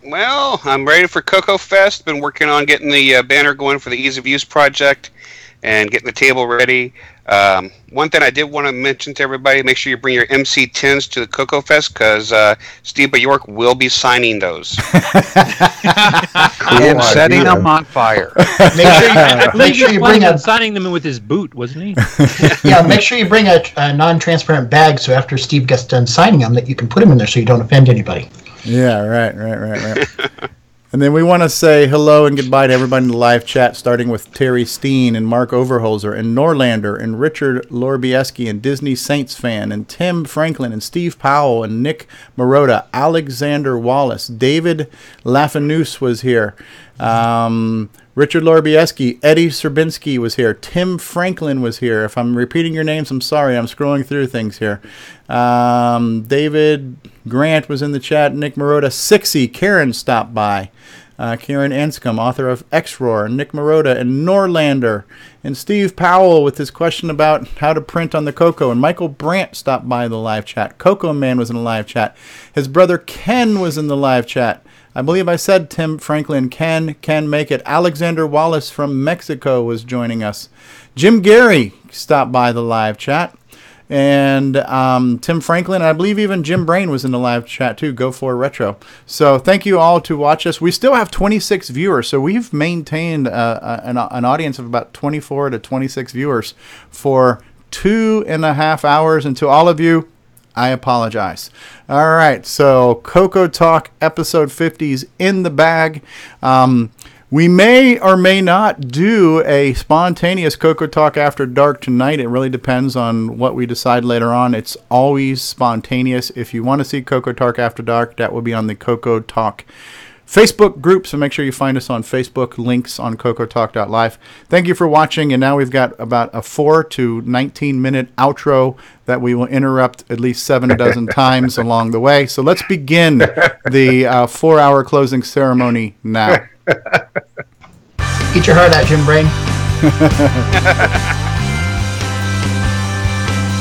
Speaker 21: Well, I'm ready for CoCo Fest. Been working on getting the banner going for the Ease of Use project and getting the table ready. One thing I did want to mention to everybody, make sure you bring your MC10s to the CoCo Fest because Steve Bjork will be signing those.
Speaker 5: And setting them on fire.
Speaker 6: Make sure you bring a
Speaker 11: signing them with his boot, wasn't he?
Speaker 6: Yeah, make sure you bring a non-transparent bag so after Steve gets done signing them that you can put them in there so you don't offend anybody.
Speaker 1: Yeah, right. And then we want to say hello and goodbye to everybody in the live chat, starting with Terry Steen and Mark Overholser and Norlander and Richard Lorbieski and Disney Saints fan and Tim Franklin and Steve Powell and Nick Marotta, Alexander Wallace, David Lafanus was here, Richard Lorbieski, Eddie Serbinsky was here, Tim Franklin was here. If I'm repeating your names, I'm sorry. I'm scrolling through things here. David Grant was in the chat, Nick Marotta, Sixy, Karen stopped by. Karen Anscombe, author of X-Roar, Nick Marotta, and Norlander, and Steve Powell with his question about how to print on the CoCo, and Michael Brandt stopped by the live chat. CoCoMan was in the live chat. His brother Ken was in the live chat. I believe I said Tim Franklin can make it. Alexander Wallace from Mexico was joining us. Jim Gary stopped by the live chat. And Tim Franklin, and I believe even Jim Brain was in the live chat too. Go for Retro. So thank you all to watch us. We still have 26 viewers, so we've maintained an audience of about 24 to 26 viewers for 2.5 hours. And to all of you, I apologize. All right, so CoCoTALK episode 50 is in the bag. We may or may not do a spontaneous CoCoTALK After Dark tonight. It really depends on what we decide later on. It's always spontaneous. If you want to see CoCoTALK After Dark, that will be on the CoCoTALK Facebook group, so make sure you find us on Facebook, links on CoCoTalk.live. Thank you for watching, and now we've got about a 4 to 19-minute outro that we will interrupt at least 7 dozen times along the way. So let's begin the 4-hour closing ceremony now.
Speaker 6: Eat your heart out, Jim Brain.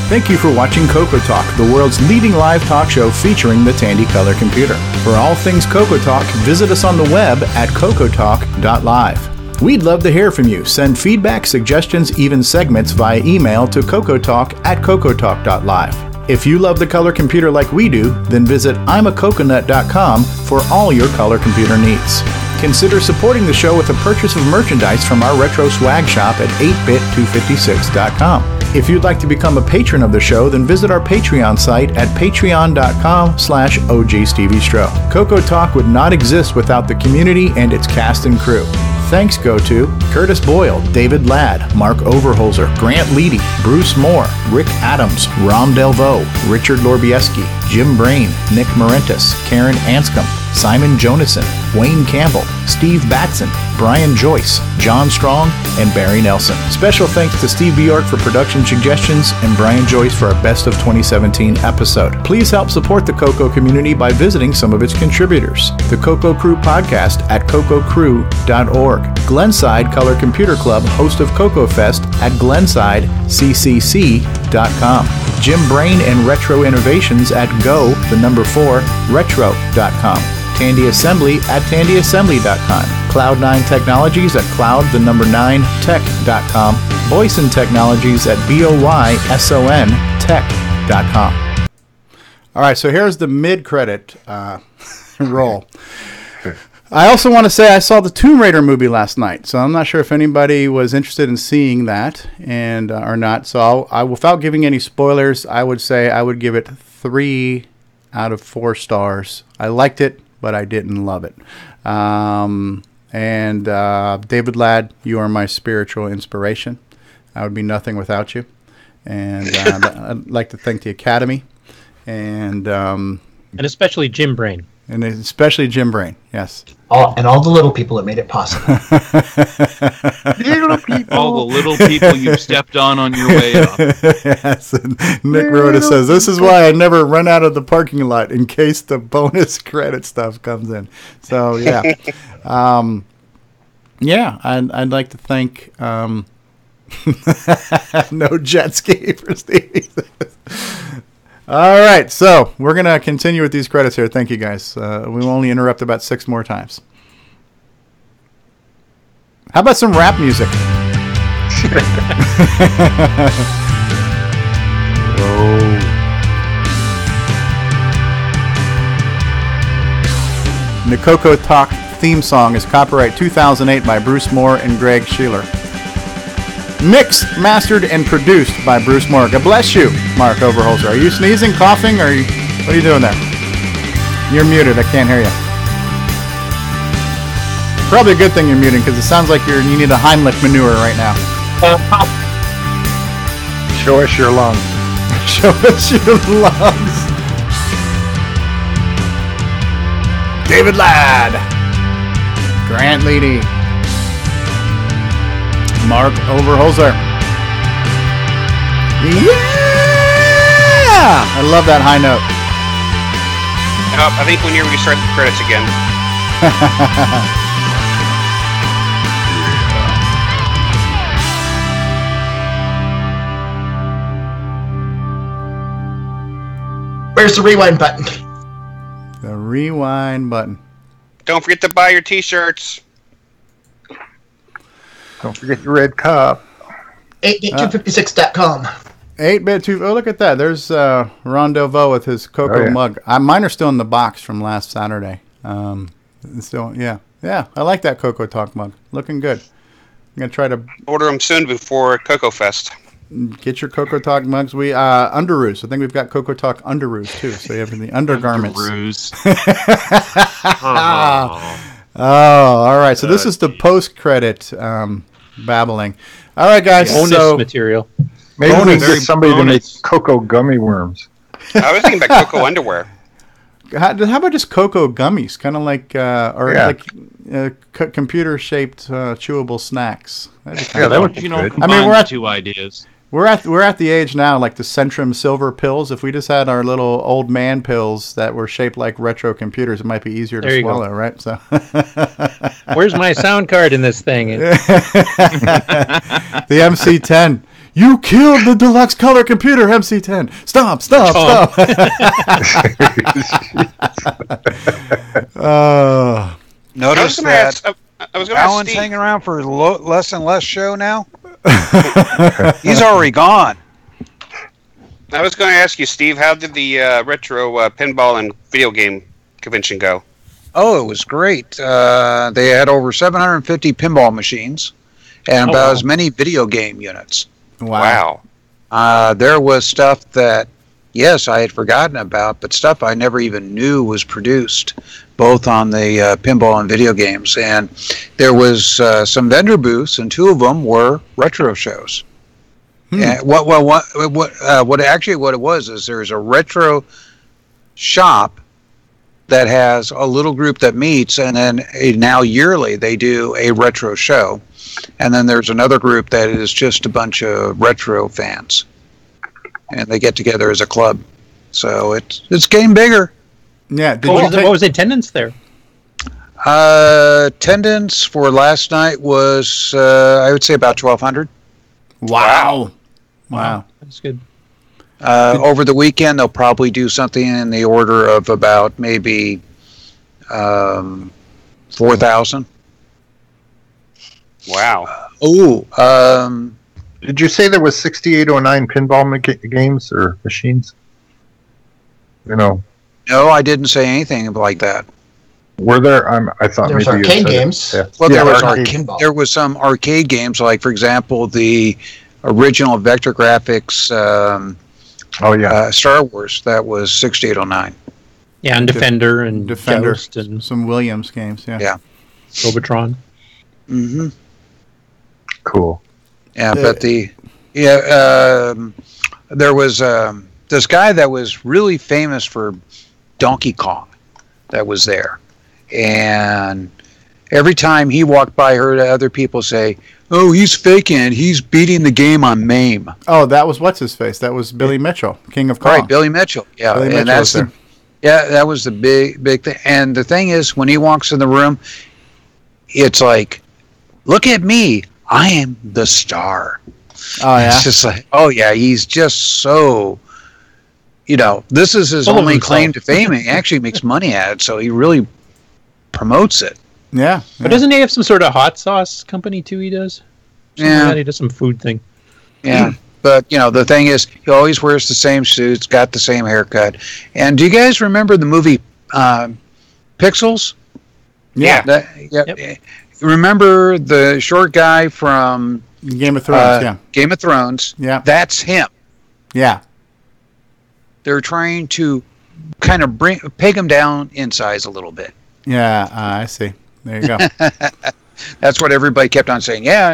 Speaker 1: Thank you for watching CoCoTALK, the world's leading live talk show featuring the Tandy Color computer. For all things CoCoTALK, visit us on the web at CoCoTalk.live. We'd love to hear from you. Send feedback, suggestions, even segments via email to CoCoTalk@CoCoTalk.live. If you love the color computer like we do, then visit I'mACoconut.com for all your color computer needs. Consider supporting the show with a purchase of merchandise from our retro swag shop at 8bit256.com. If you'd like to become a patron of the show, then visit our Patreon site at patreon.com/OGStevieStro. CoCoTALK would not exist without the community and its cast and crew. Thanks go to Curtis Boyle, David Ladd, Mark Overholser, Grant Leighty, Bruce Moore, Rick Adams, Rom Delvaux, Richard Lorbieski, Jim Brain, Nick Marentes, Karen Anscombe, Simon Jonason, Wayne Campbell, Steve Batson, Brian Joyce, John Strong, and Barry Nelson. Special thanks to Steve Bjork for production suggestions and Brian Joyce for our Best of 2017 episode. Please help support the CoCo community by visiting some of its contributors. The CoCo Crew podcast at CoCoCrew.org. Glenside Color Computer Club, host of CoCo Fest at GlensideCCC.com. Jim Brain and Retro Innovations at Go4Retro.com. Tandy Assembly at TandyAssembly.com. Cloud9 Technologies at Cloud9Tech.com. Boyson Technologies at BoysonTech.com. All right, so here's the mid-credit roll. I also want to say I saw the Tomb Raider movie last night, so I'm not sure if anybody was interested in seeing that and or not. So I without giving any spoilers, I would say I would give it 3 out of 4 stars. I liked it, but I didn't love it. David Ladd, you are my spiritual inspiration. I would be nothing without you. And I'd like to thank the Academy and
Speaker 11: especially Jim Brain.
Speaker 1: And especially Jim Brain, yes.
Speaker 6: And all the little people that made it possible.
Speaker 22: Little people. All the little people you've stepped on your way up.
Speaker 1: Yes. And Nick Rhoda says, this is why I never run out of the parking lot in case the bonus credit stuff comes in. So, yeah. I'd like to thank... no jet ski for Steve. All right, so we're going to continue with these credits here. Thank you, guys. We'll only interrupt about 6 more times. How about some rap music? The CoCoTALK theme song is copyright 2008 by Bruce Moore and Greg Sheeler. Mixed, mastered, and produced by Bruce Moore. God bless you, Mark Overholser. Are you sneezing, coughing, or what are you doing there? You're muted. I can't hear you. Probably a good thing you're muted because it sounds like you need a Heimlich maneuver right now.
Speaker 9: Show us your lungs.
Speaker 1: Show us your lungs. David Ladd. Grant Leighty. Mark Overholser. Yeah! I love that high note.
Speaker 21: I think we need to restart the credits again.
Speaker 6: Where's the rewind button?
Speaker 1: The rewind button.
Speaker 21: Don't forget to buy your t-shirts.
Speaker 9: Don't forget your red cup.
Speaker 6: 8bit256.com.
Speaker 1: 8bit2. Oh, look at that. There's Ron Delvaux with his CoCo mug. Mine are still in the box from last Saturday. So, yeah. Yeah, I like that CoCoTALK mug. Looking good. I'm going to try to...
Speaker 21: order them soon before CoCo Fest.
Speaker 1: Get your CoCoTALK mugs. We underoos. I think we've got CoCoTALK underoos, too. So you have the undergarments.
Speaker 22: Underoos.
Speaker 1: Oh, all right. So this is the post-credit babbling. All right, guys.
Speaker 11: Bonus material.
Speaker 9: Maybe we get somebody to make CoCo gummy worms.
Speaker 21: I was thinking about CoCo underwear.
Speaker 1: How about just CoCo gummies? Kind of like, computer-shaped chewable snacks.
Speaker 22: That would be good. I mean, we're at 2 ideas.
Speaker 1: We're at the age now, like the Centrum Silver pills. If we just had our little old man pills that were shaped like retro computers, it might be easier to swallow, right? So,
Speaker 11: where's my sound card in this thing?
Speaker 1: The MC10. You killed the deluxe color computer, MC10. Stop.
Speaker 5: Notice that Alan's hanging around for less and less show now. He's already gone.
Speaker 21: I was going to ask you, Steve, how did the retro pinball and video game convention go?
Speaker 5: Oh, it was great. They had over 750 pinball machines and about as many video game units.
Speaker 1: Wow.
Speaker 5: There was stuff that, yes, I had forgotten about, but stuff I never even knew was produced, both on the pinball and video games. And there was some vendor booths, and 2 of them were retro shows. And what it was is there's a retro shop that has a little group that meets, and then now yearly they do a retro show. And then there's another group that is just a bunch of retro fans, and they get together as a club. So it's getting bigger.
Speaker 1: Yeah.
Speaker 11: What was the attendance there?
Speaker 5: Attendance for last night was I would say about 1,200.
Speaker 1: Wow.
Speaker 11: That's good.
Speaker 5: Over the weekend, they'll probably do something in the order of about maybe 4,000.
Speaker 21: Wow.
Speaker 9: Did you say there was 6809 pinball games or machines?
Speaker 5: No, I didn't say anything like that.
Speaker 9: Were there? I thought
Speaker 6: there was
Speaker 9: maybe
Speaker 6: arcade games.
Speaker 9: Yeah.
Speaker 5: Well, there was some arcade games, like for example, the original Vector Graphics. Star Wars. That was 6809.
Speaker 11: Yeah, and Defender and
Speaker 1: Ghost and some Williams games. Yeah.
Speaker 11: Robotron.
Speaker 5: Mm-hmm.
Speaker 9: Cool.
Speaker 5: Yeah, but the Yeah, there was this guy that was really famous for Donkey Kong that was there, and every time he walked by, I heard other people say, "Oh, he's faking. He's beating the game on MAME."
Speaker 1: Oh, that was what's his face? That was Billy Mitchell, King of Kong.
Speaker 5: Right, Billy Mitchell. Yeah,
Speaker 1: Billy Mitchell
Speaker 5: and that's
Speaker 1: was there.
Speaker 5: that was the big thing. And the thing is, when he walks in the room, it's like, look at me. I am the star.
Speaker 1: Oh, yeah?
Speaker 5: It's just like, oh, yeah, he's just so, this is his
Speaker 11: Full of
Speaker 5: only claim
Speaker 11: himself.
Speaker 5: to fame. He actually makes money at it, so he really promotes it.
Speaker 1: Yeah.
Speaker 11: But doesn't he have some sort of hot sauce company too? He does. Something like
Speaker 5: Yeah.
Speaker 11: that. He does some food thing.
Speaker 5: Yeah. But, the thing is, he always wears the same suits, got the same haircut. And do you guys remember the movie Pixels?
Speaker 1: Yeah.
Speaker 5: Yep. Remember the short guy from
Speaker 1: Game of Thrones, yeah.
Speaker 5: Game of Thrones?
Speaker 1: Yeah.
Speaker 5: That's him.
Speaker 1: Yeah.
Speaker 5: They're trying to kind of peg him down in size a little bit.
Speaker 1: Yeah, I see. There you go.
Speaker 5: That's what everybody kept on saying. Yeah,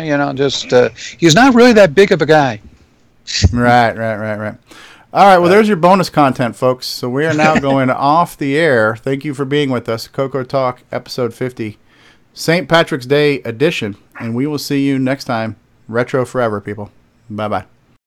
Speaker 5: he's not really that big of a guy.
Speaker 1: Right. All right, well, there's your bonus content, folks. So we are now going off the air. Thank you for being with us. CoCoTALK, episode 50, St. Patrick's Day edition. And we will see you next time. Retro forever, people. Bye-bye.